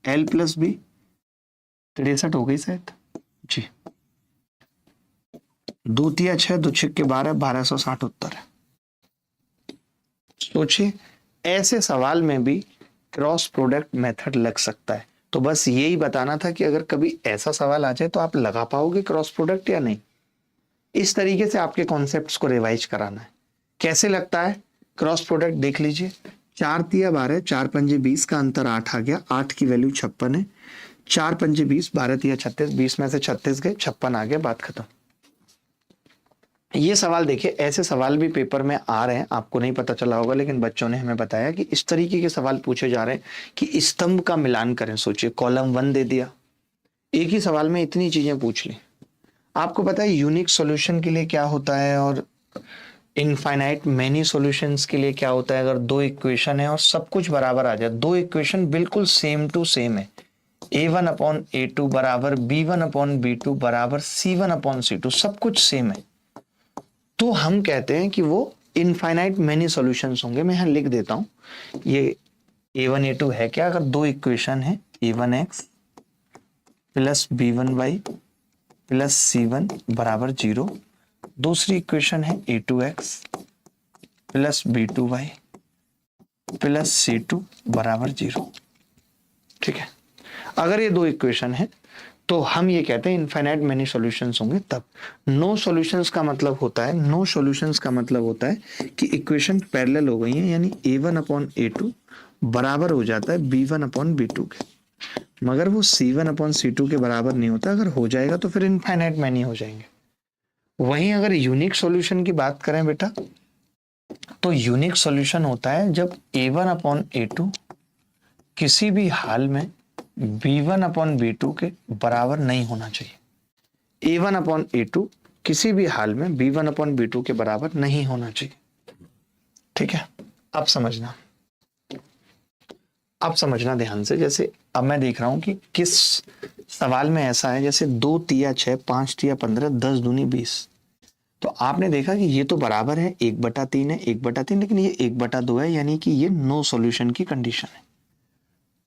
L प्लस बी। 63 हो गई शायद जी। 2 तिया 6, 2 छिक्के 12, 1260 उत्तर है। सोचिए, ऐसे सवाल में भी क्रॉस प्रोडक्ट मेथड लग सकता है। तो बस यही बताना था कि अगर कभी ऐसा सवाल आ जाए तो आप लगा पाओगे क्रॉस प्रोडक्ट या नहीं। इस तरीके से आपके कॉन्सेप्ट्स को रिवाइज कराना है। कैसे लगता है क्रॉस प्रोडक्ट देख लीजिए। 4 तिया 12, 4 पंजे 20 का अंतर 8 आ गया। 8 की वैल्यू 56 है। 4 पंजे 20, 12 तिया 36, 20 में से 36 गए, 56 आ गया, बात खत्म। ये सवाल देखिए, ऐसे सवाल भी पेपर में आ रहे हैं, आपको नहीं पता चला होगा लेकिन बच्चों ने हमें बताया कि इस तरीके के सवाल पूछे जा रहे हैं कि स्तंभ का मिलान करें। सोचिए, कॉलम 1 दे दिया, एक ही सवाल में इतनी चीजें पूछ ली। आपको पता है यूनिक सॉल्यूशन के लिए क्या होता है और इनफाइनाइट मेनी सॉल्यूशंस के लिए क्या होता है? अगर दो इक्वेशन है और सब कुछ बराबर आ जाए, दो इक्वेशन बिल्कुल सेम टू सेम है, a1 अपॉन a2 बराबर b1 अपॉन b2 बराबर c1 अपॉन c2, सब कुछ सेम है, तो हम कहते हैं कि वो इनफाइनाइट मेनी सॉल्यूशंस होंगे। मैं यहां लिख देता हूं ये a1 a2 है क्या? अगर दो इक्वेशन है a1x plus b1y plus c1 बराबर 0, दूसरी इक्वेशन है a2x plus b2y plus c2 बराबर 0। ठीक है, अगर ये दो इक्वेशन है तो हम ये कहते हैं इनफाइनाइट मेनी सॉल्यूशंस होंगे। तब नो सॉल्यूशंस का मतलब होता है, नो सॉल्यूशंस का मतलब होता है कि इक्वेशन पैरेलल हो गई है, यानी a1 अपॉन a2 बराबर हो जाता है b1 अपॉन b2 के, मगर वो c1 अपॉन c2 के बराबर नहीं होता। अगर हो जाएगा तो फिर इनफाइनाइट मैनी हो जाएंगे। वहीं अगर यूनिक सॉल्यूशन की बात करें बेटा, तो यूनिक सॉल्यूशन होता है जब a1 अपॉन a2 किसी भी हाल में b1 अपॉन b2 के बराबर नहीं होना चाहिए। a1 अपॉन a2 किसी भी हाल में b1 अपॉन b2 के बराबर नहीं होना चाहिए। ठीक है, अब समझना, अब समझना ध्यान से। जैसे अब मैं देख रहा हूं कि किस सवाल में ऐसा है, जैसे 2 तिया 6, 5 तिया 15, 10 दूनी 20। तो आपने देखा कि ये तो बराबर है, 1/3 है, 1/3, लेकिन ये 1/2 है, यानी कि ये नो सॉल्यूशन की कंडीशन है।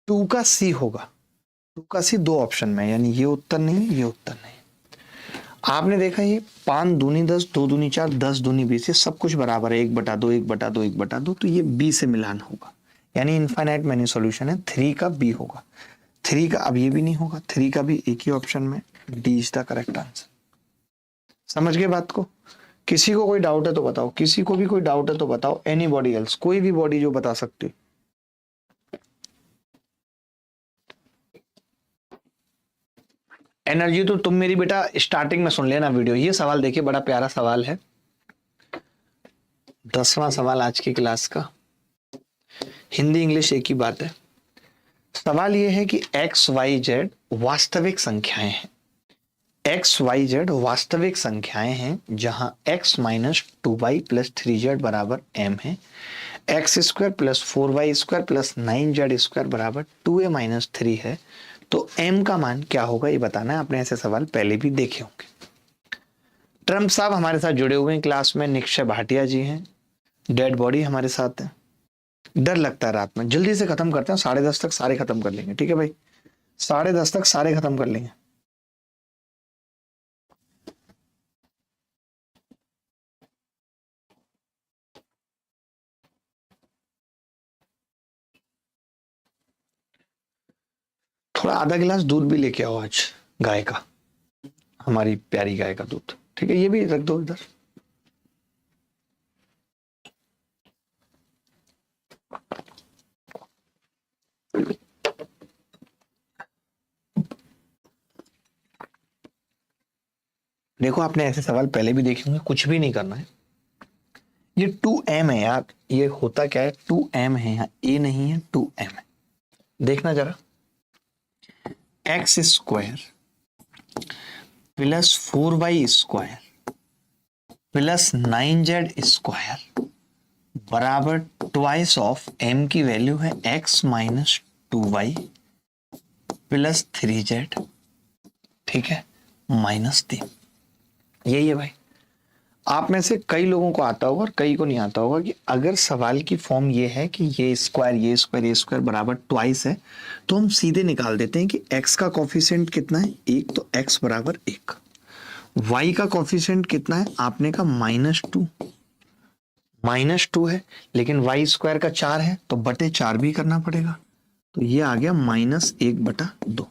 2 का सी होगा। 2 का सी दो ऑप्शन में, यानी ये उत्तर नहीं, ये उत्तर नहीं। आपने देखा ये 5 दूनी 10, 2 दूनी 4, 10 दूनी 20, ये सब कुछ बराबर है, 1/2, 1/2, 1/2, तो ये बी से मिलान होगा, यानी इनफाइनाइट मैनी सॉल्यूशन है। 3 का बी होगा। 3 का अब ये भी नहीं होगा, 3 का भी एक ही ऑप्शन में, D is the correct answer. समझ गए बात को? किसी को कोई डाउट है तो बताओ, किसी को भी कोई डाउट है तो बताओ, एनी बॉडी एल्स, कोई भी बॉडी जो बता सकती। एनर्जी तो तुम मेरी बेटा स्टार्टिंग में सुन लेना वीडियो। ये सवाल देखिए, बड़ा प्यारा सवाल है, 10वां सवाल आज की क्लास का। हिंदी इंग्लिश एक ही बात है। सवाल यह है कि एक्स वाई जेड वास्तविक संख्याएं हैं। एक्स वाई जेड वास्तविक संख्याएं हैं जहां x minus 2y plus 3z बराबर m है, x square plus 4y square plus 9z square बराबर 2a माइनस 3 है। तो m का मान क्या होगा ये बताना है। आपने ऐसे सवाल पहले भी देखे होंगे। ट्रम्प साहब हमारे साथ जुड़े हुए हैं क्लास में, निक्षय भाटिया जी हैं, डेड बॉडी हमारे साथ है। डर लगता है रात में, जल्दी से खत्म करते हैं, 10:30 तक सारे खत्म कर लेंगे। ठीक है भाई, 10:30 तक सारे खत्म कर लेंगे। थोड़ा आधा गिलास दूध भी लेके आओ आज, गाय का, हमारी प्यारी गाय का दूध। ठीक है, ये भी रख दो इधर। देखो, आपने ऐसे सवाल पहले भी देखे होंगे, कुछ भी नहीं करना है। ये 2m है यार, ये होता क्या है, 2m है यहाँ, a नहीं है, 2m है। देखना जरा, x square plus 4y square plus 9z square बराबर ट्वाइस ऑफ m की वैल्यू है x minus 2y plus 3z, ठीक है, माइनस 3। यही है भाई। आप में से कई लोगों को आता होगा और कई को नहीं आता होगा कि अगर सवाल की फॉर्म ये है कि ये स्क्वायर ये स्क्वायर ये स्क्वायर बराबर ट्वाइस है, तो हम सीधे निकाल देते हैं कि x का कॉफिशिएंट कितना है, 1, तो x बराबर 1। y का कॉफिशिएंट कितना है, आपने कहा -2 है, लेकिन y स्क्वायर का 4 है तो बटे 4 भी करना पड़ेगा, तो ये आ गया -1/2।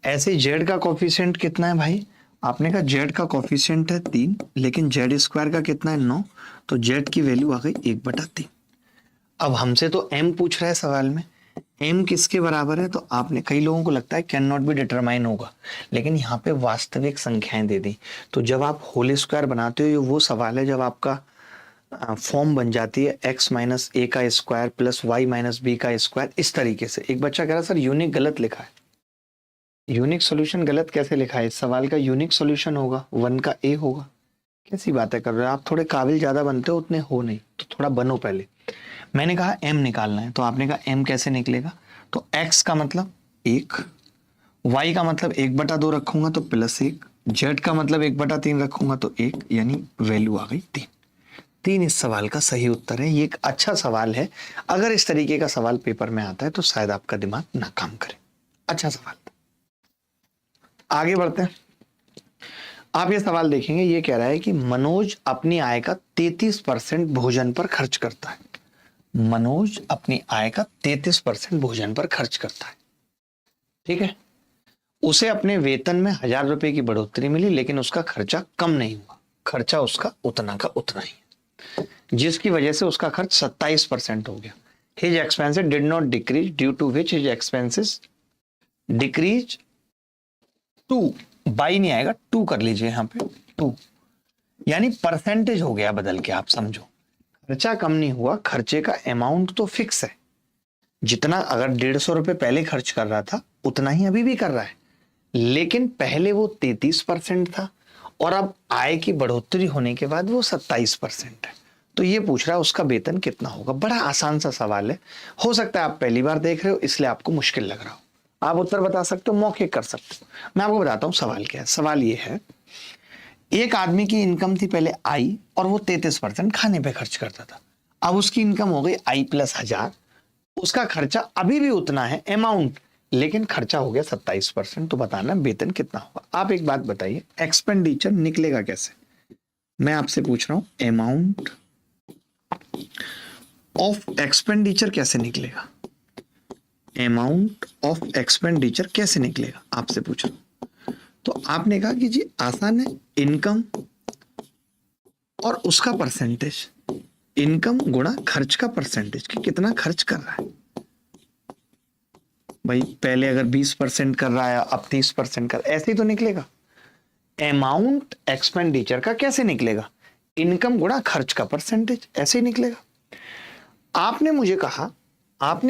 ऐसे z का कॉफिशिएंट कितना है भाई, आपने कहा z का कॉफिशिएंट है 3, लेकिन z स्क्वायर का कितना है 9, तो z की वैल्यू आ गई 1/3। अब हमसे तो m पूछ रहा है सवाल में, m किसके बराबर है, तो आपने, कई लोगों को लगता है कैन नॉट बी डिटरमाइन होगा, लेकिन यहाँ पे वास्तविक संख्याएं दे दी। तो जब आप होल स्क्वायर बनाते हो, ये वो सवाल है जब आपका फॉर्म बन जाती है x माइनस a का square plus y minus b का स्क्वायर, इस तरीके से। एक बच्चा कह रहा सर यूनिक गलत लिखा है। यूनिक सॉल्यूशन गलत कैसे लिखा है, इस सवाल का यूनिक सॉल्यूशन होगा 1 का a होगा। कैसी बातें कर रहे हो आप, थोड़े काबिल ज्यादा बनते हो, उतने हो नहीं, तो थोड़ा बनो पहले। मैंने कहा m निकालना है, तो आपने कहा m कैसे निकलेगा, तो x का मतलब 1, y का मतलब 1/2 रखूंगा तो +1, z का मतलब 1/3 रखूंगा तो 1, यानी वैल्यू आ गई 3। इस सवाल का सही उत्तर है। ये एक अच्छा सवाल है, अगर इस तरीके का सवाल पेपर में आता है तो शायद आपका दिमाग ना काम करे। अच्छा सवाल। आगे बढ़ते हैं। आप ये सवाल देखेंगे, ये कह रहा है कि मनोज अपनी आय का 33% भोजन पर खर्च करता है। मनोज अपनी आय का 33% भोजन पर खर्च करता है, ठीक है। उसे अपने वेतन में 1000 रुपए की बढ़ोतरी मिली, लेकिन उसका खर्चा कम नहीं हुआ, खर्चा उसका उतना का उतना ही है, जिसकी वजह से उसका खर्च 27% हो गया। His expenses did not decrease, due to which his expenses decrease to, बाई नहीं आएगा, 2 कर लीजिए यहाँ पे 2, यानी परसेंटेज हो गया बदल के, आप समझो। खर्चा कम नहीं हुआ, खर्चे का अमाउंट तो फिक्स है, जितना अगर 150 रुपए पहले खर्च कर रहा था उतना ही अभी भी कर रहा है, लेकिन पहले वो 33% था और अब आय की बढ़ोतरी होने के बाद वो 27% है। तो ये पूछ रहा है उसका वेतन कितना होगा। बड़ा आसान सा सवाल है, हो सकता है आप पहली बार देख रहे हो इसलिए आपको मुश्किल लग रहा हो। आप उत्तर बता सकते हो, मौखिक कर सकते हो। मैं आपको बताता हूं सवाल क्या है। सवाल ये है, एक आदमी की इनकम थी पहले आई और वो 33% खाने पे खर्च करता था। अब उसकी इनकम हो गई आई प्लस 1000, उसका खर्चा अभी भी उतना है अमाउंट, लेकिन खर्चा हो गया 27%। तो बताना वेतन कितना होगा। आप एक बात बताइए, एक्सपेंडिचर निकलेगा कैसे? मैं आपसे पूछ रहा हूं अमाउंट ऑफ एक्सपेंडिचर कैसे निकलेगा, अमाउंट ऑफ एक्सपेंडिचर कैसे निकलेगा, आपसे पूछ रहा हूं। तो आपने कहा कि जी आसान है, इनकम और उसका परसेंटेज, इनकम गुणा खर्च का परसेंटेज, कि कितना खर्च कर रहा है। भाई पहले अगर 20% कर रहा है, अब 30% कर, ऐसे ही तो निकलेगा। अमाउंट एक्सपेंडिचर का कैसे निकलेगा, इनकम गुणा खर्च का परसेंटेज, ऐसे ही निकलेगा। आपने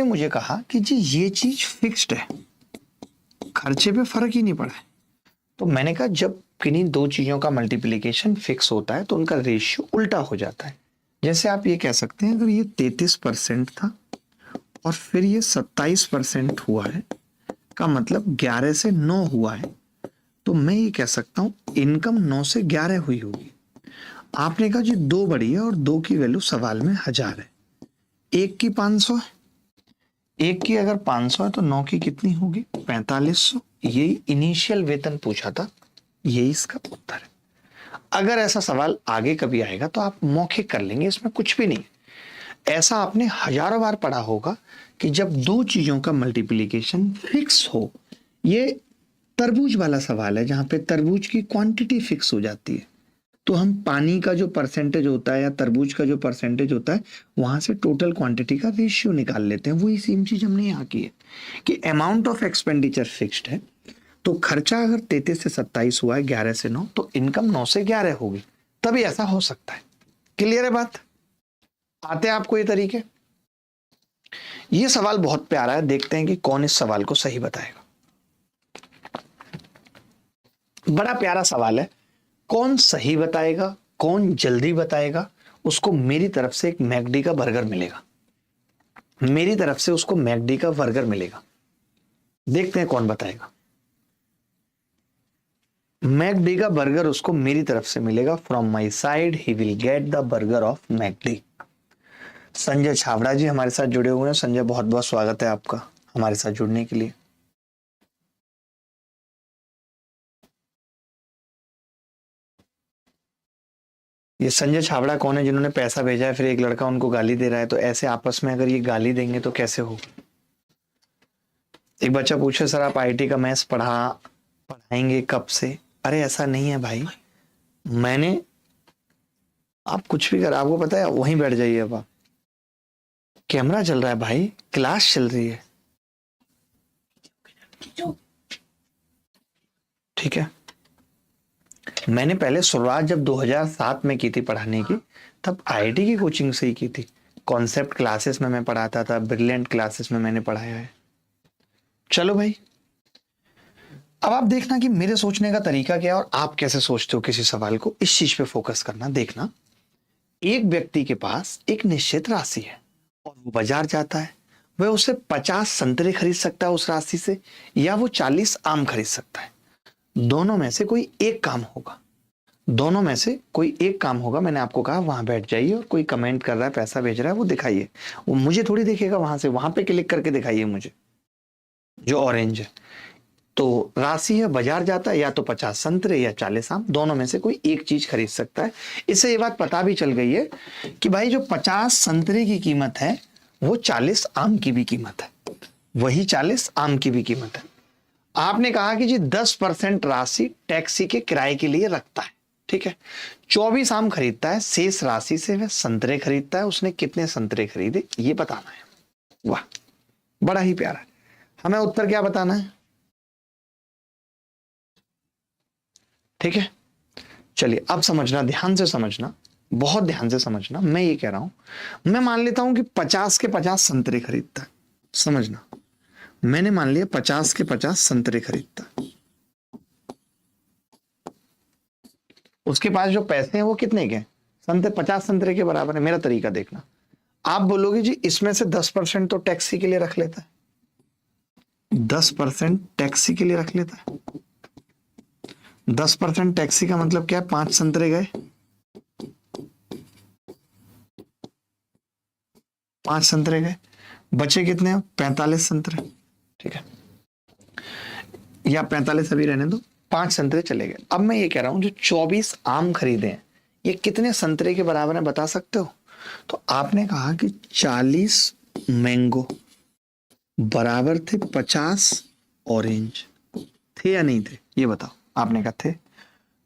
मुझे कहा कि जी ये चीज फिक्स्ड है, खर्चे पे फर्क ही नहीं पड़ा है। तो मैंने कहा जब किन्हीं दो चीजों का मल्टीप्लिकेशन फिक्स होता है तो उनका रेशियो उल्टा हो जाता है। जैसे आप ये कह सकते हैं, अगर ये 33% था और फिर ये 27% हुआ है, का मतलब 11 से 9 हुआ है, तो मैं ये कह सकता हूं इनकम 9 से 11 हुई होगी। आपने कहा जी 2 बड़ी है और 2 की वैल्यू सवाल में 1000 है, 1 की 500 है, 1 की अगर 500 है तो 9 की कितनी होगी, 4500। यही इनिशियल वेतन पूछा था, यही इसका उत्तर है। अगर ऐसा सवाल आगे कभी आएगा तो आप मौखिक कर लेंगे, इसमें कुछ भी नहीं। ऐसा आपने हजारों बार पढ़ा होगा कि जब दो चीजों का मल्टीप्लिकेशन फिक्स हो, ये तरबूज वाला सवाल है जहां पे तरबूज की क्वांटिटी फिक्स हो जाती है, तो हम पानी का जो परसेंटेज होता है या तरबूज का जो परसेंटेज होता है वहां से टोटल क्वांटिटी का रेशियो निकाल लेते हैं। वही सेम चीज हमने यहाँ की है कि अमाउंट ऑफ एक्सपेंडिचर फिक्स्ड है, तो खर्चा अगर 33 से 27 हुआ है, 11 से 9, तो इनकम 9 से 11 होगी, तभी ऐसा हो सकता है। क्लियर है बात? आते हैं आपको ये तरीके। ये सवाल बहुत प्यारा है, देखते हैं कि कौन इस सवाल को सही बताएगा। बड़ा प्यारा सवाल है, कौन सही बताएगा, कौन जल्दी बताएगा, उसको मेरी तरफ से एक मैकडी का बर्गर मिलेगा। मेरी तरफ से उसको मैकडी का बर्गर मिलेगा। देखते हैं कौन बताएगा। मैकडी का बर्गर उसको मेरी तरफ से मिलेगा। From my side he will get the burger of McD. Sanjay Chhabra ji हमारे साथ जुड़े हुए हैं। संजय, बहुत बहुत स्वागत है आपका हमारे साथ जुड़ने के लिए। ये संजय छाबड़ा कौन है? जिन्होंने पैसा भेजा है, फिर एक लड़का उनको गाली दे रहा है। तो ऐसे आपस में अगर ये गाली देंगे तो कैसे हो? एक बच्चा पूछे, सर आप आईटी का मैथ्स पढ़ाएंगे कब से? अरे ऐसा नहीं है भाई, मैंने, आप कुछ भी कर, आपको पता है, वहीं बैठ जाइए। अब आप, कैमरा चल रहा है भाई, क्लास चल रही है, ठीक है। मैंने पहले शुरुआत जब 2007 में की थी पढ़ाने की, तब आईआईटी की कोचिंग से ही की थी। कॉन्सेप्ट क्लासेस में मैं पढ़ाता था, ब्रिलियंट क्लासेस में मैंने पढ़ाया है। चलो भाई, अब आप देखना कि मेरे सोचने का तरीका क्या है और आप कैसे सोचते हो किसी सवाल को। इस चीज पे फोकस करना। देखना, एक व्यक्ति के पास एक निश्चित राशि है और वो बाजार जाता है। वह उसे 50 संतरे खरीद सकता है उस राशि से, या वो 40 आम खरीद सकता है। दोनों में से कोई एक काम होगा। दोनों में से कोई एक काम होगा। मैंने आपको कहा वहां बैठ जाइए और कोई कमेंट कर रहा है, पैसा भेज रहा है, वो दिखाइए। वो मुझे थोड़ी देखेगा वहां से, वहां पे क्लिक करके दिखाइए मुझे, जो ऑरेंज है। तो राशि है, बाजार जाता है, या तो 50 संतरे या 40 आम, दोनों में से कोई एक चीज खरीद सकता है। इससे ये बात पता भी चल गई है कि भाई जो 50 संतरे की कीमत है वो 40 आम की भी कीमत है, वही 40 आम की भी कीमत है। आपने कहा कि जी 10% राशि टैक्सी के किराए के लिए रखता है, ठीक है। 24 आम खरीदता है, शेष राशि से वह संतरे खरीदता है। उसने कितने संतरे खरीदे ये बताना है। वाह, बड़ा ही प्यारा। हमें उत्तर क्या बताना है, ठीक है। चलिए अब समझना, ध्यान से समझना, बहुत ध्यान से समझना। मैं ये कह रहा हूं, मैं मान लेता हूं कि 50 के 50 संतरे खरीदता है। समझना, मैंने मान लिया 50 के 50 संतरे खरीदता है। उसके पास जो पैसे हैं वो कितने के? संतरे 50 संतरे के बराबर है। मेरा तरीका देखना, आप बोलोगे जी इसमें से 10% तो टैक्सी के लिए रख लेता है। 10% टैक्सी के लिए रख लेता है। 10% टैक्सी का मतलब क्या है? 5 संतरे गए, 5 संतरे गए, बचे कितने? 45 संतरे, ठीक है। या 45 अभी रहने दो, 5 संतरे चले गए। अब मैं ये कह रहा हूं जो 24 आम खरीदे हैं ये कितने संतरे के बराबर है, बता सकते हो? तो आपने कहा कि 40 मैंगो बराबर थे 50 ऑरेंज, थे या नहीं थे ये बताओ। आपने कहा थे,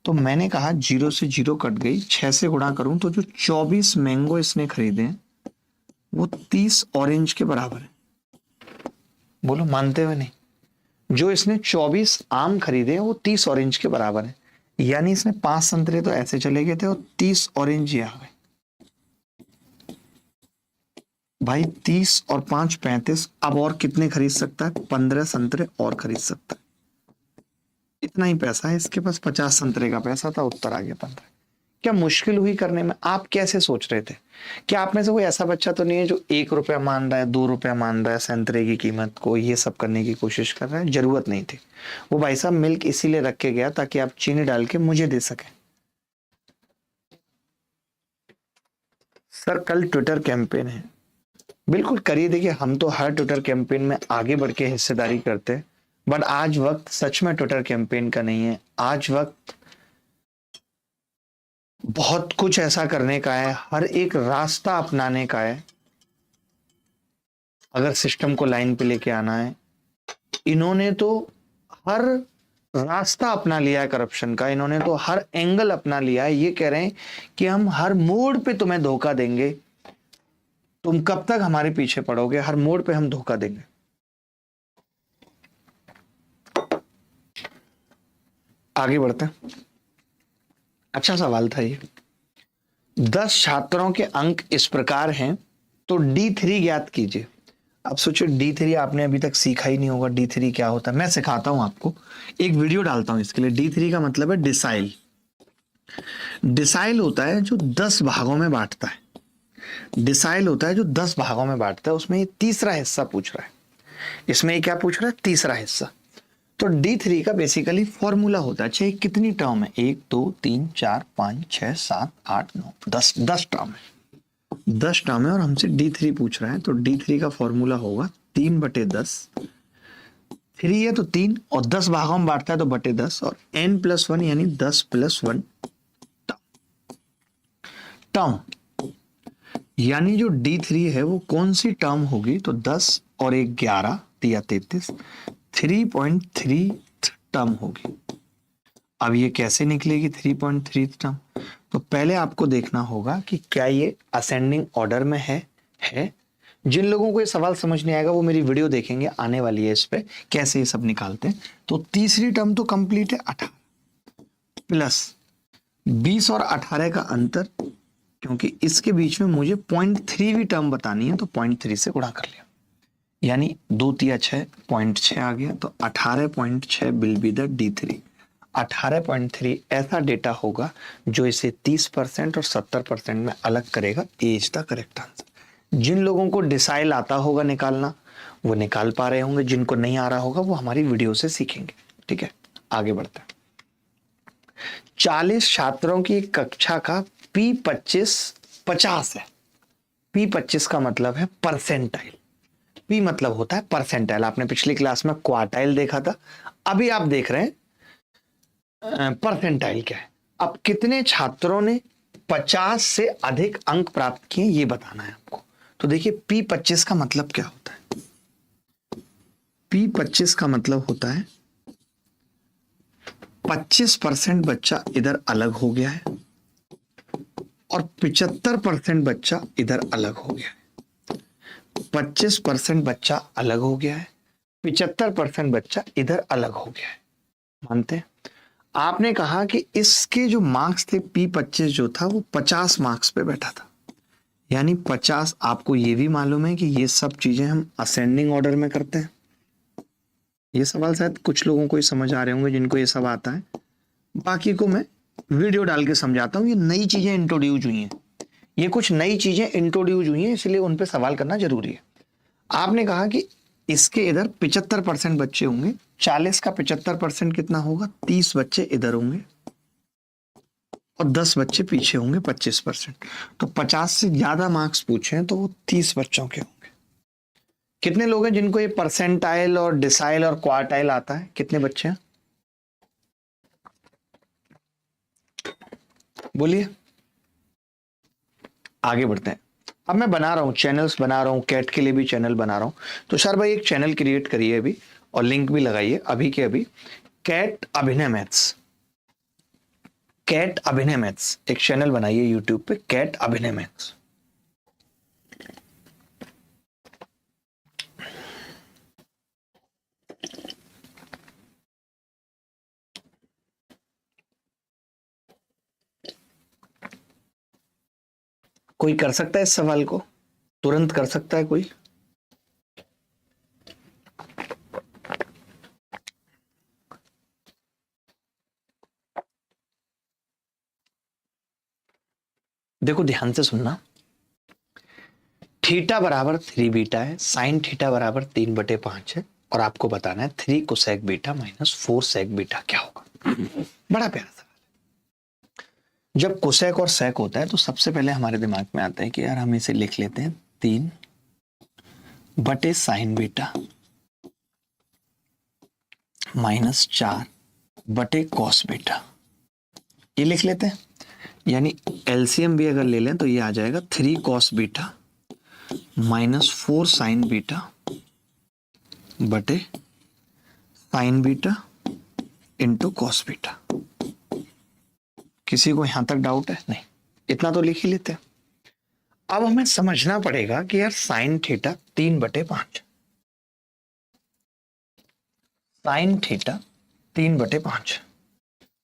तो मैंने कहा 0 से 0 कट गई, 6 से गुणा करूं तो जो 24 मैंगो इसने खरीदे हैं वो 30 ऑरेंज के बराबर है। बोलो मानते हुए नहीं? जो इसने 24 आम खरीदे हैं वो 30 ऑरेंज के बराबर है, यानी इसने 5 संतरे तो ऐसे चले गए थे और 30 ऑरेंज ही आ गए। भाई 30 और 5 35, अब और कितने खरीद सकता है? 15 संतरे और खरीद सकता है। इतना ही पैसा है इसके पास, 50 संतरे का पैसा था, उत्तर आ गया 15। क्या मुश्किल हुई करने में? आप कैसे सोच रहे थे? क्या आप में से कोई ऐसा बच्चा तो नहीं है जो 1 रुपया मान रहा है, 2 रुपया मान रहा है संतरे की कीमत को, ये सब करने की कोशिश कर रहा है? जरूरत नहीं थी। वो भाई साहब मिल्क इसीलिए रख के गया ताकि आप चीनी डाल के मुझे दे सके। सर कल ट्विटर कैंपेन है, बिल्कुल करिए। देखिए हम तो हर ट्विटर कैंपेन में आगे बढ़ के हिस्सेदारी करते हैं, बट आज वक्त सच में ट्विटर कैंपेन का नहीं है। आज वक्त बहुत कुछ ऐसा करने का है, हर एक रास्ता अपनाने का है अगर सिस्टम को लाइन पे लेके आना है, इन्होंने तो हर रास्ता अपना लिया है करप्शन का, इन्होंने तो हर एंगल अपना लिया है। ये कह रहे हैं कि हम हर मोड़ पे तुम्हें धोखा देंगे, तुम कब तक हमारे पीछे पड़ोगे, हर मोड़ पे हम धोखा देंगे। आगे बढ़ते हैं। अच्छा सवाल था ये। 10 छात्रों के अंक इस प्रकार हैं, तो D3 ज्ञात कीजिए। अब सोचो D3 आपने अभी तक सीखा ही नहीं होगा। D3 क्या होता है मैं सिखाता हूं आपको, एक वीडियो डालता हूं इसके लिए। D3 का मतलब है डिसाइल। डिसाइल होता है जो 10 भागों में बांटता है। डिसाइल होता है जो 10 भागों में बांटता है। उसमें ये तीसरा हिस्सा पूछ रहा है। इसमें क्या पूछ रहा है? तीसरा हिस्सा। तो D3 का बेसिकली फॉर्मूला होता है। अच्छा, कितनी टर्म है? 1 2 3 4 5 6 7 8 9 10 10 टर्म है। 10 टर्म है और हमसे D3 पूछ रहा है। तो D3 का फॉर्मूला होगा 3/10। 3 है तो 3 और 10 भागों में बांटता है तो बटे 10 और n+1 यानी 10+1 टर्म। यानी जो D3 है वो कौन सी टर्म होगी? तो 10 और 1 11 या 33, 3.3 टर्म होगी। अब ये कैसे निकलेगी 3.3 टर्म? तो पहले आपको देखना होगा कि क्या ये असेंडिंग ऑर्डर में है। जिन लोगों को ये सवाल समझ नहीं आएगा वो मेरी वीडियो देखेंगे, आने वाली है इस पे कैसे ये सब निकालते हैं। तो तीसरी टर्म तो कंप्लीट है 18 प्लस 20 और 18 का अंतर, क्योंकि इसके बीच में मुझे 0.3 भी टर्म बतानी है तो 0.3 से गुणा कर लिया, यानी 2 तिया 6 0.6 आ गया। तो 18.6 विल बी द D3। 18.3 ऐसा डेटा होगा जो इसे 30% और 70% में अलग करेगा। As the correct answer. जिन लोगों को डिसाइल आता होगा निकालना वो निकाल पा रहे होंगे, जिनको नहीं आ रहा होगा वो हमारी वीडियो से सीखेंगे। ठीक है, आगे बढ़ते हैं। 40 छात्रों की कक्षा का P25 50 है। P25 का मतलब है परसेंटाइल। P मतलब होता है परसेंटाइल। आपने पिछली क्लास में क्वार्टाइल देखा था, अभी आप देख रहे हैं परसेंटाइल क्या है। अब कितने छात्रों ने 50 से अधिक अंक प्राप्त किए ये बताना है आपको। तो देखिए P25 का मतलब क्या होता है? P25 का मतलब होता है 25% बच्चा इधर अलग हो गया है और 75% बच्चा इधर अलग हो गया है। 25% बच्चा अलग हो गया है, 75% बच्चा इधर अलग हो गया है। मानते हैं? आपने कहा कि इसके जो मार्क्स थे P25 जो था वो 50 मार्क्स पे बैठा था, यानी 50। आपको ये भी मालूम है कि ये सब चीजें हम असेंडिंग ऑर्डर में करते हैं। ये सवाल शायद कुछ लोगों को ही समझ आ रहे होंगे जिनको ये सब आता है, बाकी को मैं वीडियो डाल के समझाता हूँ। ये नई चीजें इंट्रोड्यूस हुई हैं, ये कुछ नई चीजें इंट्रोड्यूस हुई हैं, इसलिए उन पे सवाल करना जरूरी है। आपने कहा कि इसके इधर 75% बच्चे होंगे, 40 का 75% कितना होगा? 30 बच्चे इधर होंगे और 10 बच्चे पीछे होंगे 25%। तो 50 से ज्यादा मार्क्स पूछे हैं तो वो 30 बच्चों के होंगे। कितने लोग हैं जिनको ये परसेंटाइल और डिसाइल और क्वार्टाइल आता है? कितने बच्चे हैं बोलिए। आगे बढ़ते हैं। अब मैं बना रहा हूं चैनल्स, बना रहा हूं कैट के लिए भी चैनल बना रहा हूं। तो सर भाई एक चैनल क्रिएट करिए अभी और लिंक भी लगाइए अभी के अभी। कैट अभिनय मैथ्स, कैट अभिनय मैथ्स एक चैनल बनाइए यूट्यूब पे, कैट अभिनय मैथ्स। कोई कर सकता है इस सवाल को? तुरंत कर सकता है कोई? देखो ध्यान से सुनना। थीटा बराबर 3 बीटा है, साइन थीटा बराबर 3/5 है और आपको बताना है 3 कोसेक बीटा माइनस 4 सेक बीटा क्या होगा। बड़ा प्यारा सवाल। जब कोसेक और सेक होता है तो सबसे पहले हमारे दिमाग में आता है कि यार हम इसे लिख लेते हैं 3/साइन बीटा माइनस 4/कॉस बीटा, ये लिख लेते हैं। यानी एलसीएम भी अगर ले लें तो ये आ जाएगा 3 कॉस बीटा -4 साइन बीटा बटे sine beta into cos beta. किसी को यहां तक डाउट है? नहीं, इतना तो लिख ही लेते हैं। अब हमें समझना पड़ेगा कि यार साइन थीटा 3/5, साइन थीटा 3/5,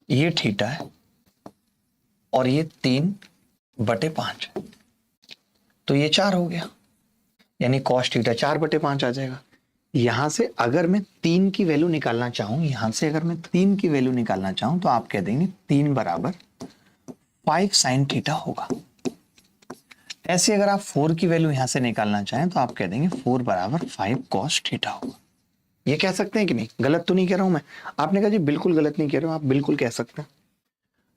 ये थीटा है और ये 3/5 है, तो ये 4 हो गया, यानी कॉस थीटा 4/5 आ जाएगा। यहां से अगर मैं 3 की वैल्यू निकालना चाहूं, यहां से अगर मैं 3 की वैल्यू निकालना चाहूं तो आप कह देंगे 3 बराबर 5 साइन थीटा होगा। ऐसे अगर आप 4 की वैल्यू यहां से निकालना चाहें तो आप कह देंगे 4 बराबर 5 कॉस थीटा होगा। ये कह सकते हैं कि नहीं? गलत तो नहीं कह रहा हूं मैं? आपने कहा जी बिल्कुल गलत नहीं कह रहे हो, आप बिल्कुल कह सकते हैं।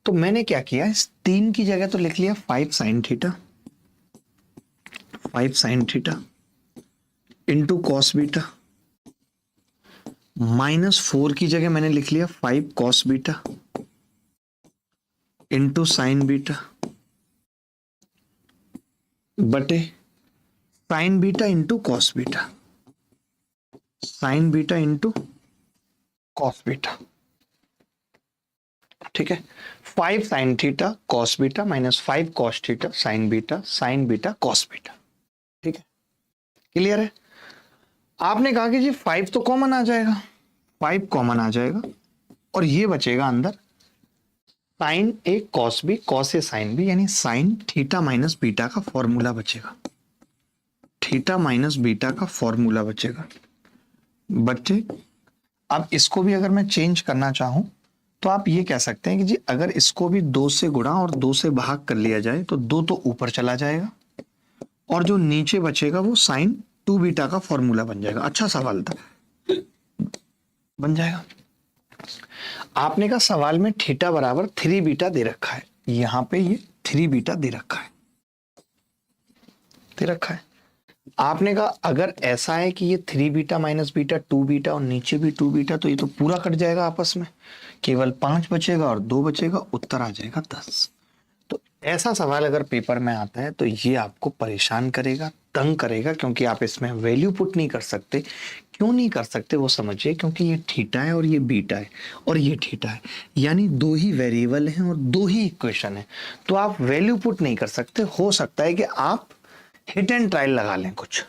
तो मैंने क्या किया, इस 3 की जगह तो लिख लिया 5 sine theta, 5 sine theta into cos beta, -4 की जगह मैंने लिख लिया 5 cos beta into sine beta बटे sine beta into cos beta, sine beta into cos beta. ठीक है, 5 sine theta cos beta -5 cos theta sine beta cos beta. ठीक है, क्लियर है? आपने कहा कि जी 5 तो कॉमन आ जाएगा, 5 कॉमन आ जाएगा और ये बचेगा अंदर sign A cos B, cos A sine B, यानी साइन थीटा माइनस बीटा का फॉर्मूला बचेगा, थीटा माइनस बीटा का फॉर्मूला बचेगा बच्चे। अब इसको भी अगर मैं चेंज करना चाहूं तो आप ये कह सकते हैं कि जी अगर इसको भी 2 से गुणा और 2 से भाग कर लिया जाए तो 2 तो ऊपर चला जाएगा और जो नीचे बचेगा वो साइन 2 बीटा का फॉर्मूला बन जाएगा। अच्छा सवाल था, बन जाएगा। आपने कहा सवाल में थीटा बराबर 3 बीटा दे रखा है, यहां पे ये 3 बीटा दे रखा है, दे रखा है। आपने कहा अगर ऐसा है कि ये 3 बीटा माइनस बीटा 2 बीटा और नीचे भी 2 बीटा, तो ये तो पूरा कट जाएगा आपस में, केवल 5 बचेगा और 2 बचेगा, उत्तर आ जाएगा 10। तो ऐसा सवाल अगर पेपर में आता है तो ये आपको परेशान करेगा, तंग करेगा, क्योंकि आप इसमें वैल्यू पुट नहीं कर सकते। क्यों नहीं कर सकते वो समझिए, क्योंकि ये थीटा है और ये बीटा है और ये थीटा है, यानी 2 ही वेरिएबल हैं और 2 ही इक्वेशन है, तो आप वैल्यू पुट नहीं कर सकते। हो सकता है कि आप हिट एंड ट्रायल लगा लें कुछ।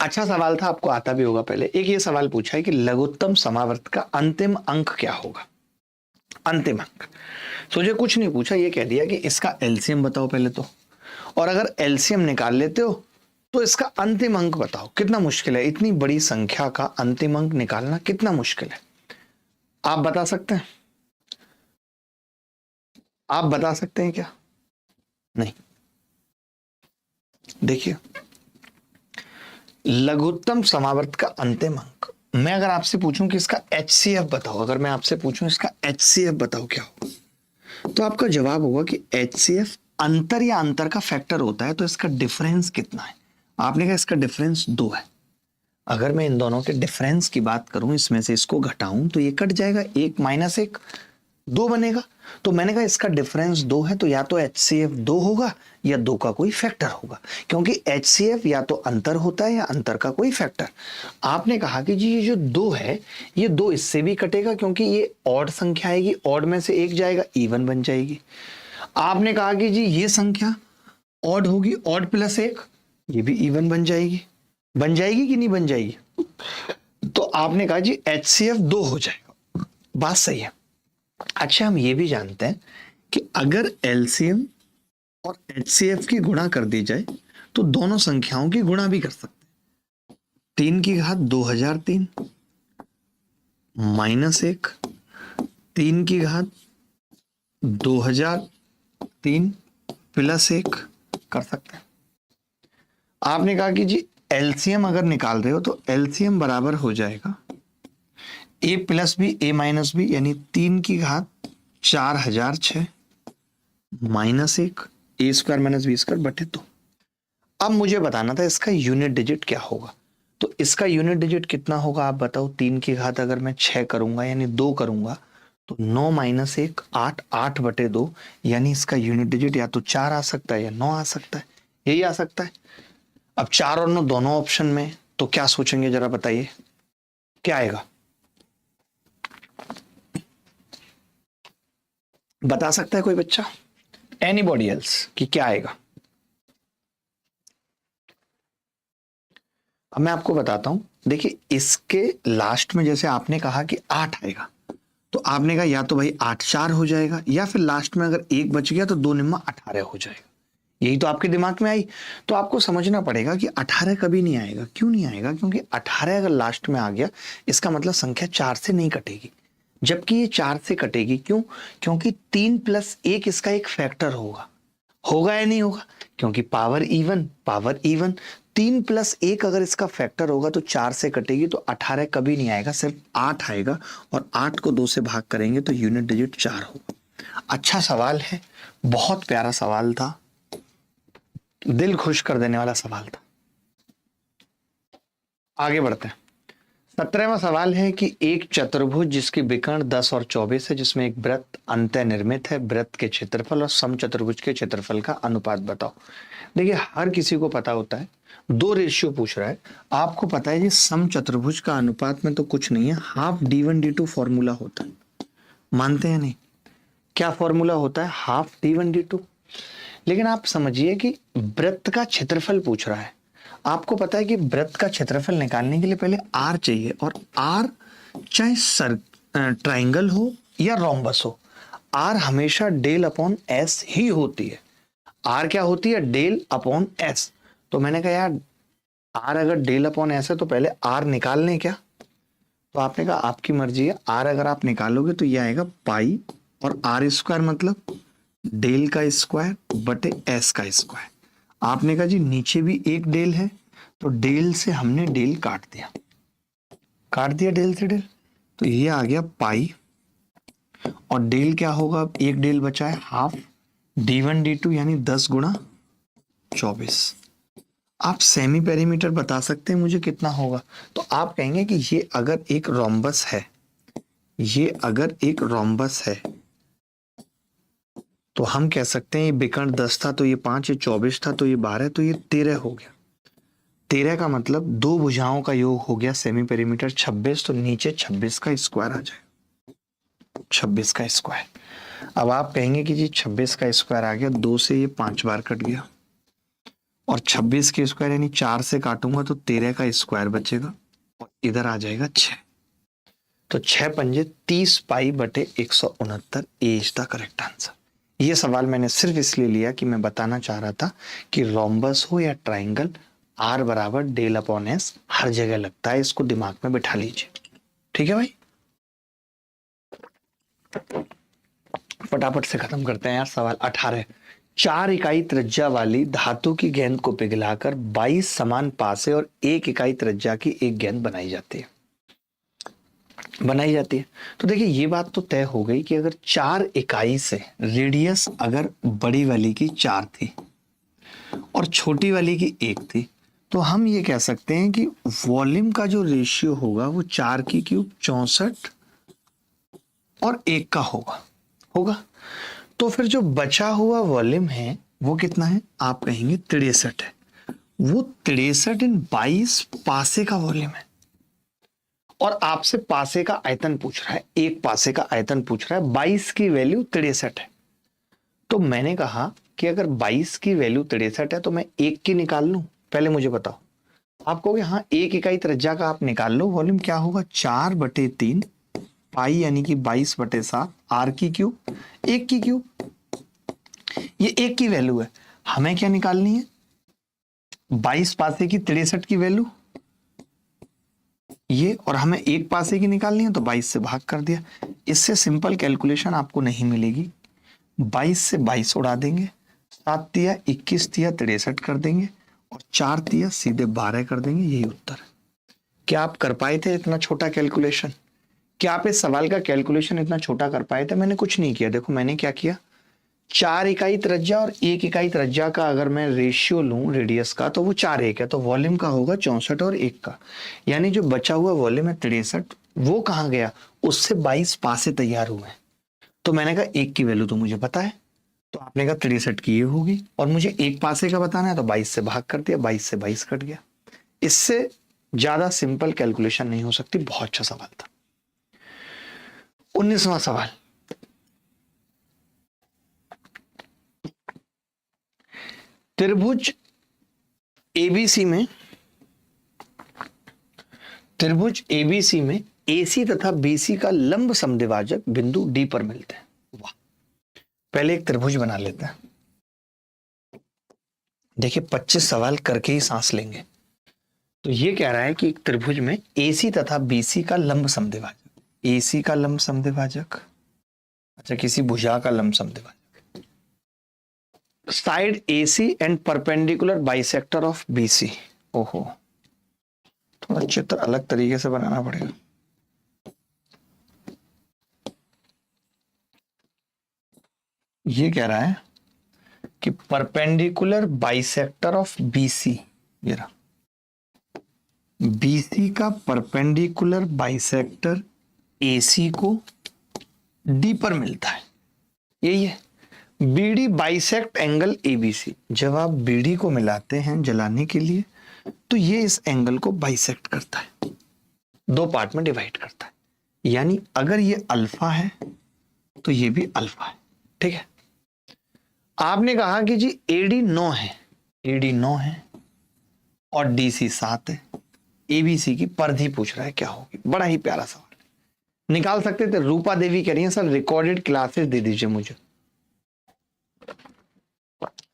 अच्छा सवाल था, आपको आता भी होगा। पहले एक ये सवाल पूछा है कि लघुत्तम समावर्त का अंतिम अंक क्या होगा, अंतिम अंक। सोचे कुछ नहीं पूछा, ये कह दिया कि इसका एलसीएम बताओ पहले तो, और अगर एलसीएम निकाल लेते हो तो इसका अंतिम अंक बताओ। कितना मुश्किल है, इतनी बड़ी संख्या का अंतिम अंक निकालना कितना मुश्किल है, आप बता सकते हैं? आप बता सकते हैं क्या? नहीं। देखिए, लघुत्तम समावर्त का अंतिम अंक, मैं अगर आपसे पूछूं कि इसका एचसीएफ बताओ, अगर मैं आपसे पूछूं इसका एचसीएफ बताओ क्या होगा, तो आपका जवाब होगा कि एचसीएफ अंतर या अंतर का फैक्टर होता है, तो इसका डिफरेंस कितना है। आपने कहा इसका डिफरेंस 2 है। अगर मैं इन दोनों के डिफरेंस की बात करूं, इसमें से इसको घटाऊं तो ये कट जाएगा, 1 - 1 2 बनेगा। तो मैंने कहा इसका डिफरेंस 2 है, तो या तो एचसीएफ 2 होगा या 2 का कोई फैक्टर होगा, क्योंकि एचसीएफ या तो अंतर होता है या अंतर का कोई फैक्टर। आपने कहा कि जी ये जो 2 है, ये 2 इससे भी कटेगा, क्योंकि ये ऑड संख्या आएगी, ऑड में से 1 जाएगा, इवन बन जाएगी। आपने कहा कि जी ये संख्या ऑड होगी, ऑड प्लस 1, ये भी इवन बन जाएगी। बन जाएगी कि नहीं बन जाएगी? तो आपने कहा जी एचसीएफ 2 हो जाएगा, बात सही है। अच्छा, हम ये भी जानते हैं कि अगर एलसीएम और एचसीएफ की गुणा कर दी जाए तो दोनों संख्याओं की गुणा भी कर सकते हैं। 3 की घात 2003 -1, 3 की घात 2003 +1 कर सकते हैं। आपने कहा कि जी एलसीएम अगर निकाल रहे हो तो एलसीएम बराबर हो जाएगा a + b a - b, यानी 3 की घात 4006 -1 a² - b² बटे 2। अब मुझे बताना था इसका यूनिट डिजिट क्या होगा, तो इसका यूनिट डिजिट कितना होगा आप बताओ। 3 की घात अगर मैं 6 करूंगा यानी 2 करूंगा तो 9 माइनस 1 8, 8/2, यानी इसका यूनिट डिजिट या तो 4 आ सकता है या 9 आ सकता है, यही आ सकता है। अब 4 और 9 दोनों ऑप्शन में, तो क्या सोचेंगे जरा बताइए, क्या आएगा? बता सकता है कोई बच्चा, एनीबॉडी एल्स, कि क्या आएगा? अब मैं आपको बताता हूं, देखिए इसके लास्ट में जैसे आपने कहा कि 8 आएगा, तो आपने कहा या तो भाई 8 4 हो जाएगा, या फिर लास्ट में अगर 1 बच गया तो 2 निम्मा 18 हो जाएगा। यही तो आपके दिमाग में आई। तो आपको समझना पड़ेगा कि 18 कभी नहीं आएगा। क्यों नहीं आएगा? क्योंकि 18 अगर लास्ट में आ गया, इसका मतलब संख्या 4 से नहीं कटेगी, जबकि ये 4 से कटेगी। क्यों? क्योंकि 3 + 1 इसका एक फैक्टर होगा। होगा या नहीं होगा? क्योंकि पावर इवन, पावर इवन। 3 + 1 अगर इसका फैक्टर होगा तो 4 से कटेगी, तो 18 कभी नहीं आएगा, सिर्फ 8 आएगा। और 8 को 2 से भाग करेंगे तो यूनिट डिजिट 4 होगा। अच्छा सवाल है, बहुत प्यारा सवाल था, दिल खुश कर देने वाला सवाल था। आगे बढ़ते हैं। 17वां सवाल है कि एक चतुर्भुज जिसकी विकर्ण 10 और 24 है, जिसमें एक वृत्त अंतः निर्मित है, वृत्त के क्षेत्रफल और समचतुर्भुज के क्षेत्रफल का अनुपात बताओ। देखिए हर किसी को पता होता है, 2 रेशियो पूछ रहा है। आपको पता है जी, समचतुर्भुज का अनुपात में तो कुछ नहीं है, हाफ d1 d2 फॉर्मूला होता है। मानते हैं नहीं? क्या फॉर्मूला होता है? Half d1 d2। लेकिन आप समझिए कि वृत्त का क्षेत्रफल पूछ रहा है। आपको पता है कि वृत्त का क्षेत्रफल निकालने के लिए पहले आर चाहिए, और आर चाहे ट्राइंगल हो या रोम्बस हो, आर हमेशा डेल अपॉन एस ही होती है। आर क्या होती है? Del upon S. तो मैंने कहा यार, आर अगर डेल अपॉन एस है तो पहले आर निकाल लें क्या? तो आपने कहा आपकी मर्जी है। आर अगर आप निकालोगे तो ये आएगा पाई, और आर स्क्वायर मतलब डेल का स्क्वायर बटे एस का स्क्वायर। आपने कहा जी नीचे भी एक डेल है, तो डेल से हमने डेल काट दिया, डेल से डेल, तो ये आ गया पाई। और डेल क्या होगा? अब एक डेल बचा है, हाफ d1 d2, यानी 10 × 24। आप सेमी पेरीमीटर बता सकते हैं मुझे कितना होगा? तो आप कहेंगे कि ये अगर एक रोम्बस है, ये अगर एक रोम्बस है, तो हम कह सकते हैं ये विकर्ण 10 था तो ये 5, ये 24 था तो ये 12, तो ये 13 हो गया। 13 का मतलब 2 भुजाओं का योग हो गया सेमी पेरीमीटर 26, तो नीचे 26 का स्क्वायर आ जाएगा, 26 का स्क्वायर। अब आप कहेंगे कि जी 26 का स्क्वायर आ गया, 2 से ये 5 बार कट गया, और 26 के स्क्वायर यानी 4 से काटूंगा तो 13 का स्क्वायर बचेगा, और इधर आ जाएगा 6। तो 6 पंजे 30 पाई बटे 169, ए इज द करेक्ट आंसर। ये सवाल मैंने सिर्फ इसलिए लिया कि मैं बताना चाह रहा था कि रोम्बस हो या ट्राइंगल, आर बराबर डेल अपॉन एस हर जगह लगता है, इसको दिमाग में बिठा लीजिए। ठीक है भाई, फटाफट से खत्म करते हैं यार। सवाल 18, 4 इकाई त्रिज्या वाली धातु की गेंद को पिघलाकर 22 समान पासे और 1 इकाई त्रिज्या की एक गेंद बनाई जाती है। तो देखिए ये बात तो तय हो गई कि अगर 4 इकाई से रेडियस अगर बड़ी वाली की 4 थी और छोटी वाली की 1 थी, तो हम ये कह सकते हैं कि वॉल्यूम का जो रेशियो होगा वो 4 की क्यूब 64 और 1 का होगा। तो फिर जो बचा हुआ वॉल्यूम है वो कितना है? आप कहेंगे 63 है। वो 63 इन 22 पासे का वॉल्यूम है, और आपसे पासे का आयतन पूछ रहा है, एक पासे का आयतन पूछ रहा है। 22 की वैल्यू 63 है, तो मैंने कहा कि अगर 22 की वैल्यू 63 है तो मैं 1 की निकाल लूं। पहले मुझे बताओ, आप कहोगे हाँ 1 इकाई त्रिज्या का आप निकाल लो, वॉल्यूम क्या होगा? 4/3 पाई यानी कि 22/7, आर की क्यूब, 1 की क्यूब। ये 1 की वैल्यू है, हमें क्या निकालनी है? 22 पासे की 63 की वैल्यू ये, और हमें 1 पासे की निकालनी है, तो 22 से भाग कर दिया। इससे सिंपल कैलकुलेशन आपको नहीं मिलेगी। 22 से 22 उड़ा देंगे, 7 तिया 21 तिया 63 कर देंगे, और 4 तिया सीधे 12 कर देंगे। यही उत्तर है। क्या आप कर पाए थे इतना छोटा कैलकुलेशन? क्या आप इस सवाल का कैलकुलेशन इतना छोटा कर पाए थे? मैंने कुछ नहीं किया। देखो मैंने क्या किया, 4 इकाई त्रिज्या और 1 इकाई त्रिज्या का अगर मैं रेशियो लूं रेडियस का, तो वो 4:1 है, तो वॉल्यूम का होगा 64 और 1 का, यानी जो बचा हुआ वॉल्यूम है 63, वो कहाँ गया, उससे 22 पासे तैयार हुए हैं। तो मैंने कहा एक की वैल्यू तो मुझे पता है, तो आपने कहा 63 की ये होगी, और मुझे एक पासे का बताना है तो 22 से भाग कर दिया, 22 से 22 कट गया। इससे ज्यादा सिंपल कैलकुलेशन नहीं हो सकती। बहुत अच्छा सवाल था। 19वां सवाल, त्रिभुज एबीसी में एसी तथा बीसी का लंब समद्विभाजक बिंदु डी पर मिलते हैं। वाह, पहले एक त्रिभुज बना लेते हैं। देखिए 25 सवाल करके ही सांस लेंगे। तो ये कह रहा है कि एक त्रिभुज में एसी तथा बीसी का लंब समद्विभाजक, एसी का लंब समद्विभाजक, अच्छा किसी भुजा का लंब समद्विभाजक, side AC and perpendicular bisector of BC. ओहो, थोड़ा चित्र अलग तरीके से बनाना पड़ेगा। ये कह रहा है कि परपेंडिकुलर बाइसेक्टर ऑफ बीसी, ये रहा बीसी का परपेंडिकुलर बाइसेक्टर एसी को डी पर मिलता है। यही है, बीडी बाइसेक्ट एंगल एबीसी। जब आप बीडी को मिलाते हैं जलाने के लिए तो ये इस एंगल को बाइसेक्ट करता है, दो पार्ट में डिवाइड करता है। यानी अगर ये अल्फा है तो ये भी अल्फा है। ठीक है, आपने कहा कि जी एडी 9 है, एडी 9 है और डीसी 7 है, एबीसी की परिधि पूछ रहा है क्या होगी। बड़ा ही प्यारा सवाल, निकाल सकते थे। रूपा देवी कह रही है सर रिकॉर्डेड क्लासेस दे दीजिए मुझे।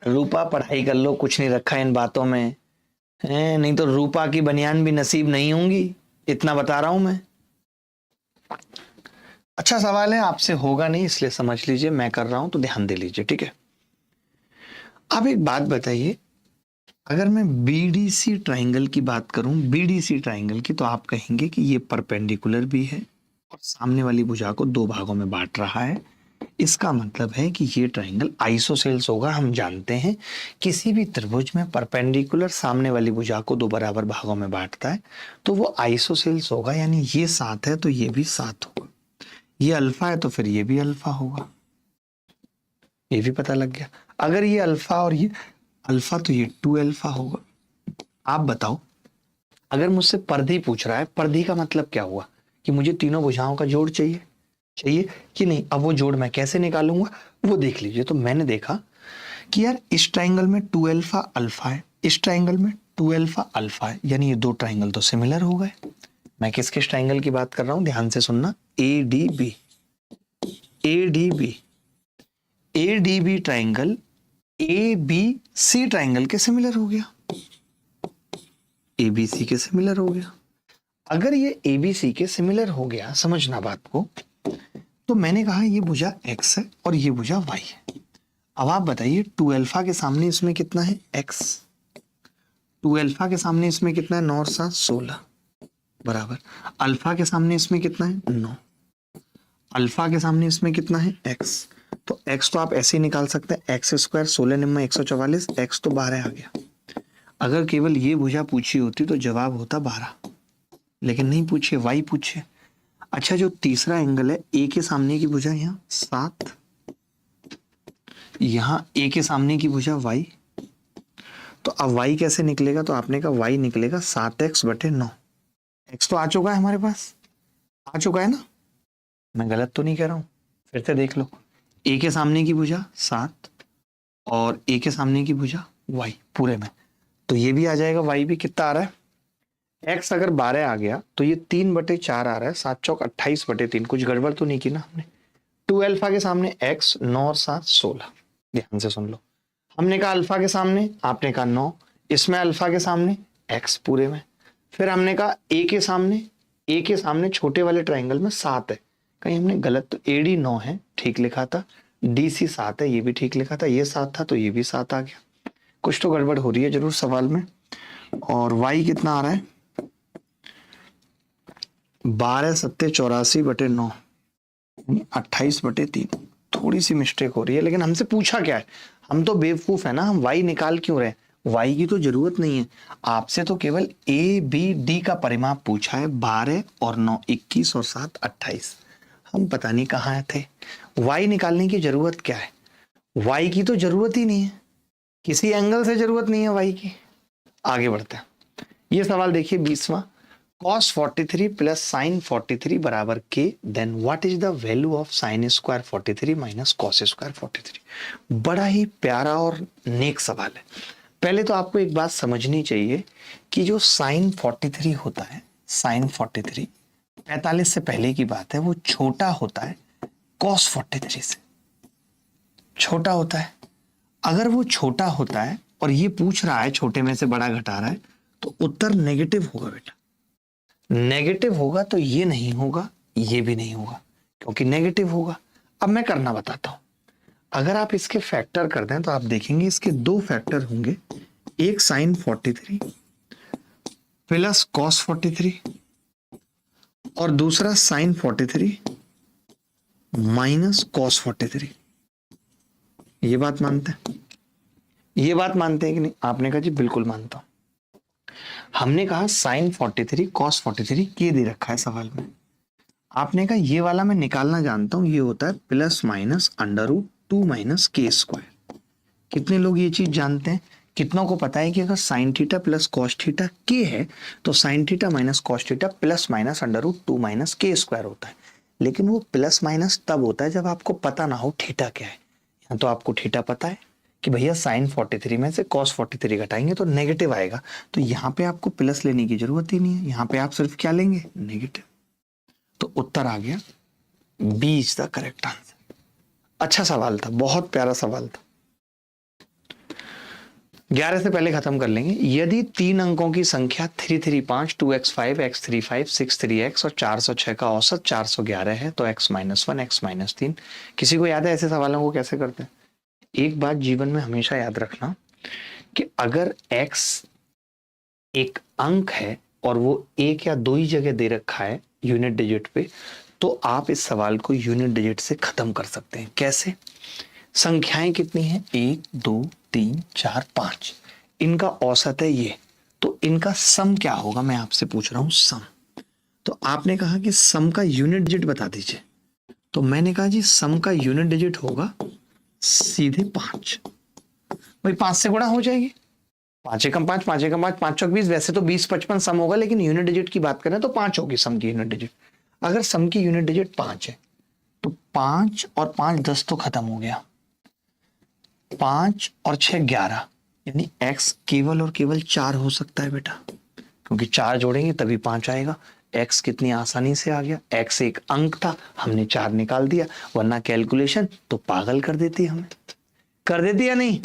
रूपा पढ़ाई कर लो, कुछ नहीं रखा इन बातों में है, नहीं तो रूपा की बनियान भी नसीब नहीं होंगी, इतना बता रहा हूं मैं। अच्छा सवाल है, आपसे होगा नहीं इसलिए समझ लीजिए, मैं कर रहा हूं तो ध्यान दे लीजिए। ठीक है, अब एक बात बताइए, अगर मैं बीडीसी ट्राइंगल की बात करूं, बीडीसी ट्राइंगल की, तो आप कहेंगे कि ये परपेंडिकुलर भी है और सामने वाली भुजा को दो भागों में बांट रहा है। इसका मतलब है कि ये ट्राइंगल आइसोसेल्स होगा। हम जानते हैं किसी भी त्रिभुज में परपेंडिकुलर सामने वाली भुजा को दो बराबर भागों में बांटता है तो वो आइसोसेल्स होगा। यानी ये 7 है तो ये भी 7 होगा, ये अल्फा है तो फिर ये भी अल्फा होगा। ये भी पता लग गया। अगर ये अल्फा और ये अल्फा तो ये 2 अल्फा होगा। आप बताओ, अगर मुझसे परिधि पूछ रहा है, परिधि का मतलब क्या हुआ कि मुझे तीनों भुजाओं का जोड़ चाहिए कि नहीं। अब वो जोड़ मैं कैसे निकालूंगा वो देख लीजिए। तो मैंने देखा कि यार इस ट्राइंगल में 2 अल्फा अल्फा है, इस ट्राइंगल में 2 अल्फा अल्फा है, यानी ये दो ट्राइंगल तो सिमिलर हो गए। मैं किस किस ट्राइंगल की बात कर रहा हूं, ध्यान से सुनना। ADB, ADB, ADB triangle ABC triangle के सिमिलर हो गया, एबीसी के सिमिलर हो गया। अगर ये एबीसी के सिमिलर हो गया, समझना बात को, तो मैंने कहा ये भुजा x है और ये भुजा y है। अब आप बताइए 2 अल्फा के सामने इसमें कितना है x, 2 अल्फा के सामने इसमें कितना है 9 और 7 16 बराबर, अल्फा के सामने इसमें कितना है 9, अल्फा के सामने इसमें कितना है x। तो x तो आप ऐसे ही निकाल सकते हैं, x स्क्वायर 16 निम्न 144, x तो 12 आ गया। अगर केवल ये भुजा पूछी होती तो जवाब होता 12, लेकिन नहीं पूछे, y पूछे। अच्छा, जो तीसरा एंगल है, ए के सामने की भुजा यहाँ 7, यहाँ ए के सामने की भुजा y, तो अब y कैसे निकलेगा, तो आपने कहा y निकलेगा 7x बटे 9। x तो आ चुका है हमारे पास, आ चुका है ना, मैं गलत तो नहीं कह रहा हूं। फिर से देख लो, ए के सामने की भुजा 7 और ए के सामने की भुजा y पूरे में, तो ये भी आ जाएगा। y भी कितना आ रहा है, x अगर 12 आ गया तो ये 3/4 आ रहा है, 7 चौक 28/3। कुछ गड़बड़ तो नहीं की ना हमने। 2 अल्फा के सामने x, 9 और 7 16। ध्यान से सुन लो, हमने कहा अल्फा के सामने, आपने कहा 9, इसमें अल्फा के सामने x पूरे में, फिर हमने कहा a के सामने छोटे वाले ट्राइंगल में 7 है, कहीं हमने गलत तो AD 9 है, ठीक लिखा था, DC 7 है, ये भी ठीक लिखा था, ये 7 था तो ये भी 7 आ गया। कुछ तो गड़बड़ हो रही है जरूर सवाल में। और y कितना आ रहा है 12 7 84/9, 28/3। थोड़ी सी मिस्टेक हो रही है, लेकिन हमसे पूछा क्या है, हम तो बेवकूफ है ना, हम y निकाल क्यों रहे, y की तो जरूरत नहीं है, आपसे तो केवल a b d का परिमाप पूछा है, 12 और 9 21 और 7 28। हम पता नहीं कहाँ थे। y निकालने की जरूरत क्या है, y की तो जरूरत ही नहीं है, किसी एंगल से जरूरत नहीं है y की। आगे बढ़ते हैं। ये सवाल देखिए 20वां, cos 43 प्लस साइन 43 बराबर के, then what is the value of sine square 43 minus cos square 43। बड़ा ही प्यारा और नेक सवाल है। पहले तो आपको एक बात समझनी चाहिए कि जो साइन 43 होता है, साइन 43 45 से पहले की बात है, वो छोटा होता है कॉस 43 से, छोटा होता है। अगर वो छोटा होता है और ये पूछ रहा है छोटे में से बड़ा घटा रहा है, तो उत्तर नेगेटिव होगा बेटा। नेगेटिव होगा तो ये नहीं होगा, ये भी नहीं होगा, क्योंकि नेगेटिव होगा। अब मैं करना बताता हूं। अगर आप इसके फैक्टर कर दें तो आप देखेंगे इसके दो फैक्टर होंगे, एक साइन 43 प्लस कॉस 43 और दूसरा साइन 43 माइनस कॉस 43। ये बात मानते हैं? ये बात मानते हैं कि नहीं? आपने कहा जी बिल्कुल मानता हूं। हमने कहा साइन 43 कॉस 43 ये दे रखा है सवाल में। आपने कहा ये वाला मैं निकालना जानता हूं, ये होता है plus minus under root 2 minus K square. कितने लोग ये चीज जानते हैं? कितनों को पता है कि अगर sine theta plus cos theta K है तो sine theta minus cos theta plus minus under root 2 minus K square होता है। लेकिन वो प्लस माइनस तब होता है जब आपको पता ना हो थीटा क्या है। यहाँ तो आपको थीटा पता है कि भैया साइन 43 में से कॉस 43 घटाएंगे तो नेगेटिव आएगा, तो यहाँ पे आपको प्लस लेने की जरूरत ही नहीं है, यहाँ पे आप सिर्फ क्या लेंगे, नेगेटिव। तो उत्तर आ गया B is the correct answer. अच्छा सवाल था, बहुत प्यारा सवाल था। 11 से पहले खत्म कर लेंगे। यदि 3 अंकों की संख्या 335 2x5 x35 63x और 406 का औसत 411 है तो x माइनस 1 x माइनस 3। किसी को याद है ऐसे सवालों को कैसे करते हैं? एक बात जीवन में हमेशा याद रखना कि अगर x एक अंक है और वो एक या दो ही जगह दे रखा है यूनिट डिजिट पे, तो आप इस सवाल को यूनिट डिजिट से खत्म कर सकते हैं। कैसे? संख्याएं कितनी हैं? 1 2 3 4 5, इनका औसत है ये, तो इनका सम क्या होगा मैं आपसे पूछ रहा हूं, सम। तो आपने कहा कि सम का यूनिट डिजिट बता दीजिए, तो मैंने कहा जी सम का यूनिट डिजिट होगा सीधे 5। भाई 5 से गुणा हो जाएगी, 5 एकम 5 5 एकम 5 5 चौक 20। वैसे तो 20 55 सम होगा, लेकिन यूनिट डिजिट की बात करें तो 5 होगी सम की यूनिट डिजिट। अगर सम की यूनिट डिजिट 5 है तो 5 और 5 10 तो खत्म हो गया, 5 और 6 11, यानी x केवल और केवल 4 हो सकता है बेटा, क्योंकि 4 जोड़ेंगे तभी 5 आएगा। x कितनी आसानी से आ गया, x एक अंक था, हमने 4 निकाल दिया, वरना कैलकुलेशन तो पागल कर देती हमें, कर देती या नहीं?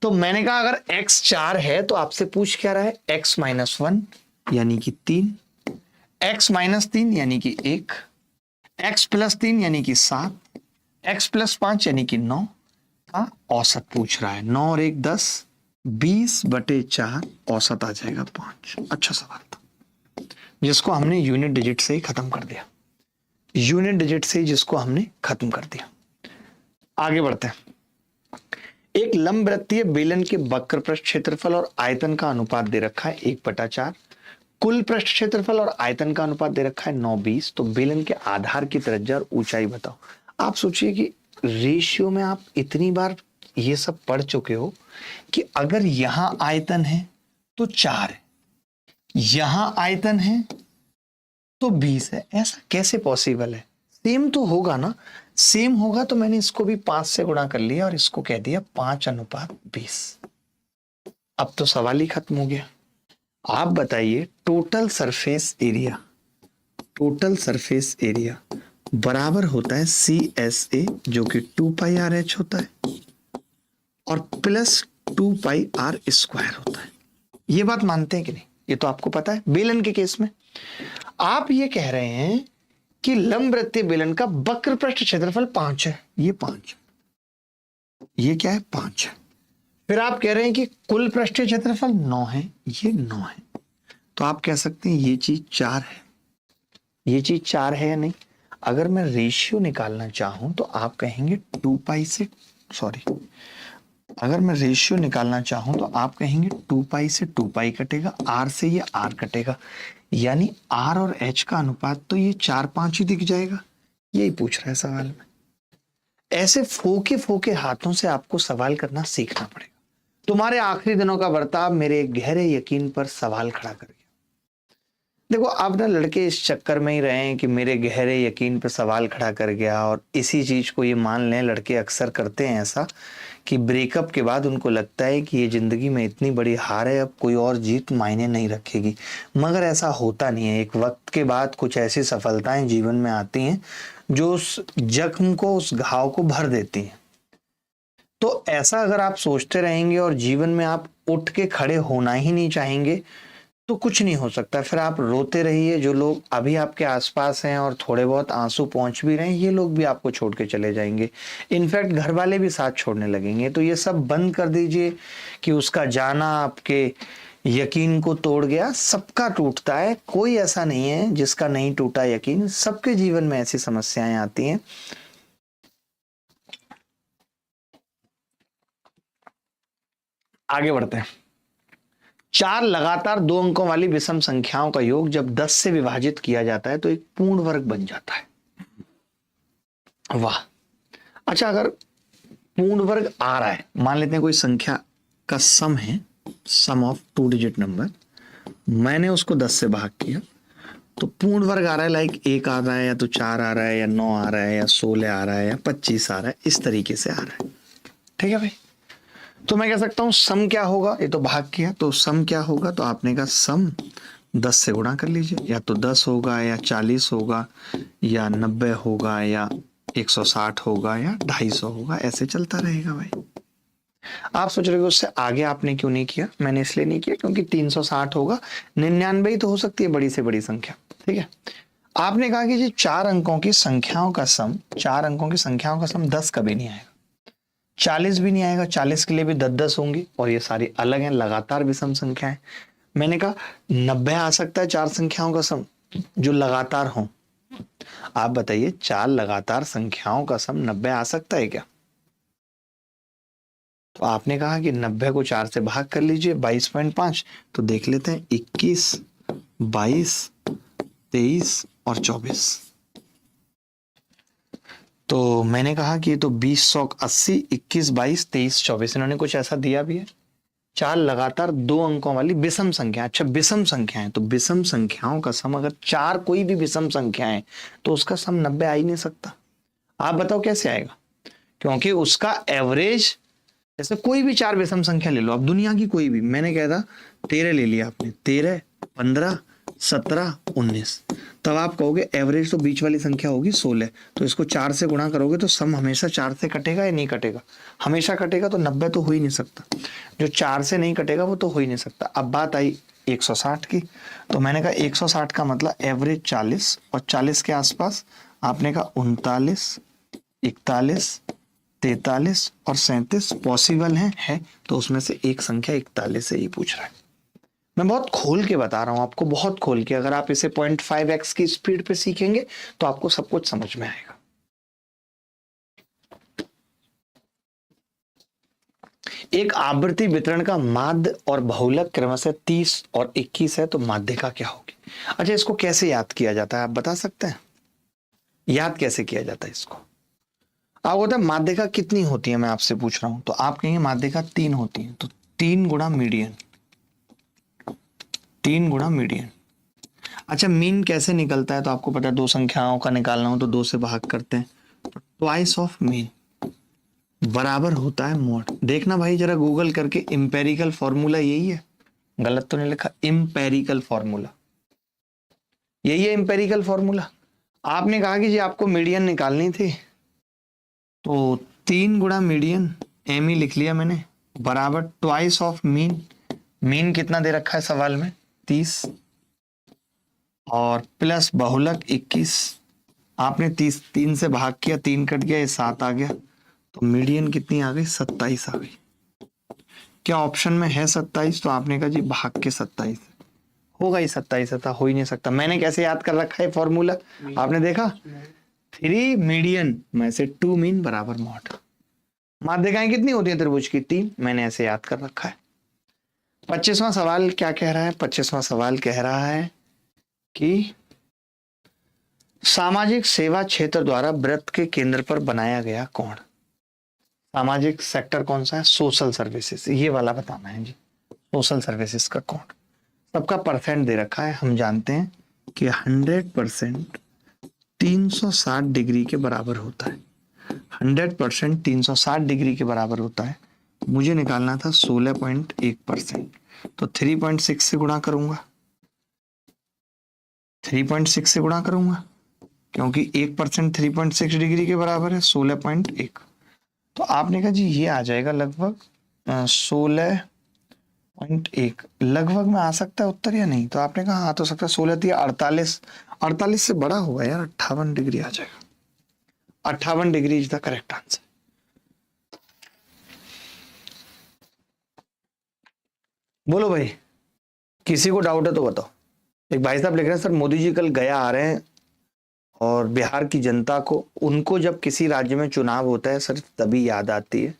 तो मैंने कहा अगर x 4 है तो आपसे पूछ क्या रहा है, x माइनस 1 यानी कि 3, x माइनस 3 यानी कि 1, x प्लस 3 यानी कि 7, x प्लस 5 यानी कि 9 का औसत पूछ रहा है। 9 और 1 10, 20/4 औसत आ जाएगा 5। अच्छा सवाल था जिसको हमने यूनिट डिजिट से ही खत्म कर दिया, यूनिट डिजिट से ही जिसको हमने खत्म कर दिया। आगे बढ़ते हैं। एक लंबवृत्तीय बेलन के वक्र पृष्ठ क्षेत्रफल और आयतन का अनुपात दे रखा है 1/4, कुल पृष्ठ क्षेत्रफल और आयतन का अनुपात दे रखा है 9:20। तो बेलन के आधार की त्रिज्या और ऊंचाई बताओ। आप सोचिए कि रेशियो में आप इतनी बार ये सब पढ़ चुके हो कि अगर यहां आयतन है तो 4 है, यहां आयतन है तो 20 है। ऐसा कैसे पॉसिबल है? सेम तो होगा ना, सेम होगा तो मैंने इसको भी 5 से गुणा कर लिया और इसको कह दिया 5:20। अब तो सवाल ही खत्म हो गया। आप बताइए total surface area, total surface area बराबर होता है CSA जो कि 2πRH होता है और प्लस 2πr² होता है। ये बात मानते हैं कि नहीं? ये तो आपको पता है। बेलन के केस में आप ये कह रहे हैं कि लंबवृत्तीय बेलन का वक्र पृष्ठ क्षेत्रफल 5 है, ये 5, ये क्या है 5 है। फिर आप कह रहे हैं कि कुल पृष्ठीय क्षेत्रफल 9 है, ये 9 है। तो आप कह सकते हैं ये चीज 4 है, ये चीज 4 है या नहीं? अगर मैं रेशियो निकालना चाहूं तो आप कहेंगे 2π से, सॉरी अगर मैं रेशियो निकालना चाहूं तो आप कहेंगे 2 पाई से 2 पाई कटेगा, आर से ये आर कटेगा, यानी आर और एच का अनुपात तो ये 4-5 ही दिख जाएगा। यही पूछ रहा है सवाल में। ऐसे फोके फोके हाथों से आपको सवाल करना सीखना पड़ेगा। तुम्हारे आखिरी दिनों का बर्ताव मेरे गहरे यकीन पर सवाल खड़ा कर गया। देखो, आप ना लड़के इस चक्कर में ही रहे हैं कि मेरे गहरे यकीन पर सवाल खड़ा कर गया, और इसी चीज को ये मान लें, लड़के अक्सर करते हैं ऐसा कि ब्रेकअप के बाद उनको लगता है कि ये जिंदगी में इतनी बड़ी हार है, अब कोई और जीत मायने नहीं रखेगी। मगर ऐसा होता नहीं है। एक वक्त के बाद कुछ ऐसी सफलताएं जीवन में आती हैं जो उस जख्म को, उस घाव को भर देती हैं। तो ऐसा अगर आप सोचते रहेंगे और जीवन में आप उठ के खड़े होना ही नहीं चाहेंगे तो कुछ नहीं हो सकता। फिर आप रोते रहिए। जो लोग अभी आपके आसपास हैं और थोड़े बहुत आंसू पहुंच भी रहे हैं, ये लोग भी आपको छोड़ के चले जाएंगे। इनफैक्ट घर वाले भी साथ छोड़ने लगेंगे। तो ये सब बंद कर दीजिए कि उसका जाना आपके यकीन को तोड़ गया। सबका टूटता है, कोई ऐसा नहीं है जिसका नहीं टूटा यकीन। सबके जीवन में ऐसी समस्याएं आती हैं। आगे बढ़ते हैं। 4 लगातार 2 अंकों वाली विषम संख्याओं का योग जब 10 से विभाजित किया जाता है तो एक पूर्ण वर्ग बन जाता है। वाह। अच्छा, अगर पूर्ण वर्ग आ रहा है, मान लेते हैं कोई संख्या का सम है, सम ऑफ 2 डिजिट नंबर, मैंने उसको 10 से भाग किया तो पूर्ण वर्ग आ रहा है। लाइक 1 आ रहा है, या तो 4 आ रहा है, या 9 आ रहा है, या 16 आ रहा है, या 25 आ रहा है। इस तरीके से आ रहा है। ठीक है भाई। तो मैं कह सकता हूं सम क्या होगा, ये तो भाग किया, तो सम क्या होगा, तो आपने कहा सम 10 से गुणा कर लीजिए। या तो 10 होगा, या 40 होगा, या 90 होगा, या 160 होगा, या 250 होगा। ऐसे चलता रहेगा भाई। आप सोच रहे हो उससे आगे आपने क्यों नहीं किया? मैंने इसलिए नहीं किया क्योंकि 360 होगा, 99 ही तो हो सकती है बड़ी से बड़ी संख्या। ठीक है। आपने कहा कि जी 4 अंकों की संख्याओं का सम, 4 अंकों की संख्याओं का सम 10 कभी नहीं आएगा, 40 भी नहीं आएगा। 40 के लिए भी 10-10 होंगी, और ये सारी अलग हैं, लगातार विषम संख्याएं। मैंने कहा 90 आ सकता है 4 संख्याओं का सम जो लगातार हो। आप बताइए, 4 लगातार संख्याओं का सम 90 आ सकता है क्या? तो आपने कहा कि 90 को 4 से भाग कर लीजिए, 22.5। तो देख लेते हैं, 21, 22, 23 और 24। तो मैंने कहा कि ये तो 20, 100, 80, 21, 22, 23, 24, इन्होंने कुछ ऐसा दिया भी है। 4 लगातार 2 अंकों वाली विषम संख्या। अच्छा, विषम संख्या है तो विषम संख्याओं का सम, अगर 4 कोई भी विषम संख्या है तो उसका सम 90 आ ही नहीं सकता। आप बताओ कैसे आएगा? क्योंकि उसका एवरेज, जैसे कोई भी 4 विषम संख्या ले लो आप, दुनिया की कोई भी, मैंने कहा था 13 ले लिया आपने, 13, 15, 17, 19, तब आप कहोगे एवरेज तो बीच वाली संख्या होगी 16। तो इसको 4 से गुणा करोगे तो सम हमेशा 4 से कटेगा या नहीं कटेगा? हमेशा कटेगा। तो 90 तो हो ही नहीं सकता। जो 4 से नहीं कटेगा वो तो हो ही नहीं सकता। अब बात आई 160 की, तो मैंने कहा 160 का मतलब एवरेज 40, और 40 के आसपास आपने कहा 39, 41, 43 और 37 पॉसिबल है। तो उसमें से एक संख्या 41 से ही पूछ रहा है। मैं बहुत खोल के बता रहा हूं आपको, बहुत खोल के। अगर आप इसे 0.5x की स्पीड पे सीखेंगे तो आपको सब कुछ समझ में आएगा। एक आवृत्ति वितरण का माध्य और बहुलक क्रमशः 30 और 21 है, तो माध्यिका क्या होगी? अच्छा, इसको कैसे याद किया जाता है आप बता सकते हैं? याद कैसे किया जाता है इसको? आप बोलते हैं माध्यिका कितनी होती है, मैं आपसे पूछ रहा हूं, तो आप कहेंगे माध्यिका 3 होती है। तो 3 गुणा मीडियन, 3 गुणा मीडियन। अच्छा, मीन कैसे निकलता है? तो आपको पता है 2 संख्याओं का निकालना हो तो 2 से भाग करते हैं। तो ट्वाइस ऑफ मीन बराबर होता है मोड। देखना भाई जरा गूगल करके, इंपेरिकल फॉर्मूला यही है, गलत तो नहीं लिखा। इंपेरिकल फॉर्मूला यही है, इंपेरिकल फॉर्मूला। आपने कहा कि जी आपको मीडियन निकालनी थी, तो 3 गुणा मीडियन, एम ही लिख लिया मैंने, बराबर ट्वाइस ऑफ मीन। मीन कितना दे रखा है सवाल में? 30, और प्लस बहुलक 21। आपने 30, 3 से भाग किया, 3 कट गया, ये 7 आ गया। तो मीडियन कितनी आ गई? 27 आ गई। क्या ऑप्शन में है 27? तो आपने कहा जी भाग के 27 होगा ही। 27 था, हो ही नहीं सकता। मैंने कैसे याद कर रखा है फॉर्मूला, आपने देखा? 3 मीडियन में से 2 मीन बराबर मॉड। माध्यिकाएं कितनी होती है त्रिभुज की? 3। मैंने ऐसे याद कर रखा है। 25वां सवाल क्या कह रहा है? 25वां सवाल कह रहा है कि सामाजिक सेवा क्षेत्र द्वारा वृत्त के केंद्र पर बनाया गया कोण। सामाजिक सेक्टर कौन सा है? सोशल सर्विसेज, ये वाला बताना है जी। सोशल सर्विसेज का कोण। सबका परसेंट दे रखा है। हम जानते हैं कि 100% 360 डिग्री के बराबर होता है। 100% 360 डिग्री के बराबर होता है। मुझे निकालना था 16.1%, तो 3.6 से गुणा करूंगा। 3.6 से गुणा करूंगा क्योंकि 1% 3.6 डिग्री के बराबर है 16.1। तो आपने कहा जी ये आ जाएगा लगभग 16.1। लगभग में आ सकता है उत्तर या नहीं? तो आपने कहा हाँ तो सकता है 16 या 48। 48 से बड़ा होगा यार, 58 डिग्री आ जाएगा। 58 degree is the correct answer. बोलो भाई, किसी को डाउट है तो बताओ। एक भाई साहब लिख रहे हैं सर मोदी जी कल गया आ रहे हैं और बिहार की जनता को, उनको जब किसी राज्य में चुनाव होता है सर तभी याद आती है।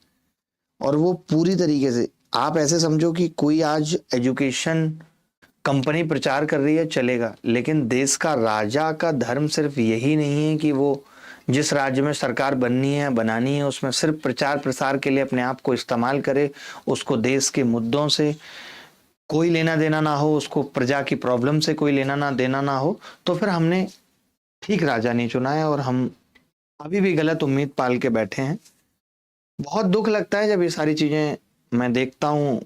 और वो पूरी तरीके से, आप ऐसे समझो कि कोई आज एजुकेशन कंपनी प्रचार कर रही है चलेगा, लेकिन देश का राजा का धर्म सिर्फ यही नहीं है कि वो जिस राज्य में सरकार बननी है बनानी है उसमें सिर्फ प्रचार प्रसार के लिए अपने आप को इस्तेमाल करे, उसको देश के मुद्दों से कोई लेना देना ना हो, उसको प्रजा की प्रॉब्लम से कोई लेना ना देना ना हो, तो फिर हमने ठीक राजा नहीं चुना है और हम अभी भी गलत उम्मीद पाल के बैठे हैं। बहुत दुख लगता है जब ये सारी चीजें मैं देखता हूँ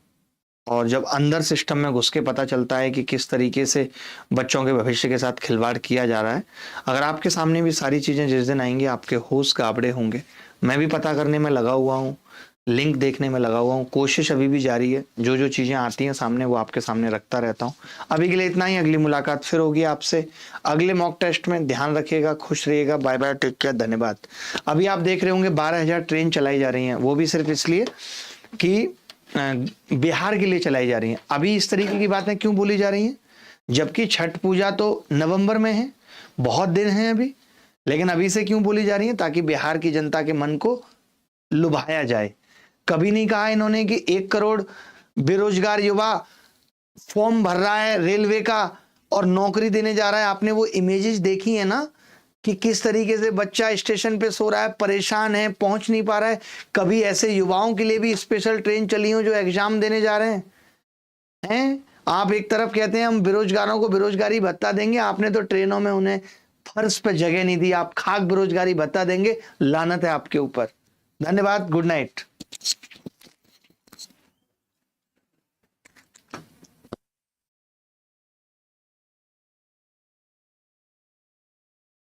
और जब अंदर सिस्टम में घुस के पता चलता है कि किस तरीके से बच्चों के भविष्य के साथ खिलवाड़ किया जा रहा है। अगर आपके सामने भी सारी चीजें जिस दिन आएंगी आपके होश गाबड़े होंगे। मैं भी पता करने में लगा हुआ हूँ, लिंक देखने में लगा हुआ हूँ, कोशिश अभी भी जारी है। जो जो चीजें आती हैं सामने वो आपके सामने रखता रहता हूँ। अभी के लिए इतना ही, अगली मुलाकात फिर होगी आपसे अगले मॉक टेस्ट में। ध्यान रखिएगा, खुश रहिएगा, बाय बाय, टेक केयर, धन्यवाद। अभी आप देख रहे होंगे 12,000 ट्रेन चलाई जा रही हैं, वो भी सिर्फ इसलिए कि बिहार के लिए चलाई जा रही हैं। अभी इस तरीके की बातें क्यों बोली जा रही हैं? जबकि छठ पूजा तो नवंबर में है, बहुत दिन है अभी, लेकिन अभी से क्यों बोली जा रही है? ताकि बिहार की जनता के मन को लुभाया जाए। कभी नहीं कहा इन्होंने कि 1 करोड़ बेरोजगार युवा फॉर्म भर रहा है रेलवे का और नौकरी देने जा रहा है। आपने वो इमेजेस देखी है ना कि किस तरीके से बच्चा स्टेशन पे सो रहा है, परेशान है, पहुंच नहीं पा रहा है। कभी ऐसे युवाओं के लिए भी स्पेशल ट्रेन चली हो जो एग्जाम देने जा रहे हैं? आप एक तरफ कहते हैं हम बेरोजगारों को बेरोजगारी भत्ता देंगे, आपने तो ट्रेनों में उन्हें फर्श पे जगह नहीं दी। आप खाक बेरोजगारी भत्ता देंगे, लानत है आपके ऊपर। धन्यवाद, गुड नाइट।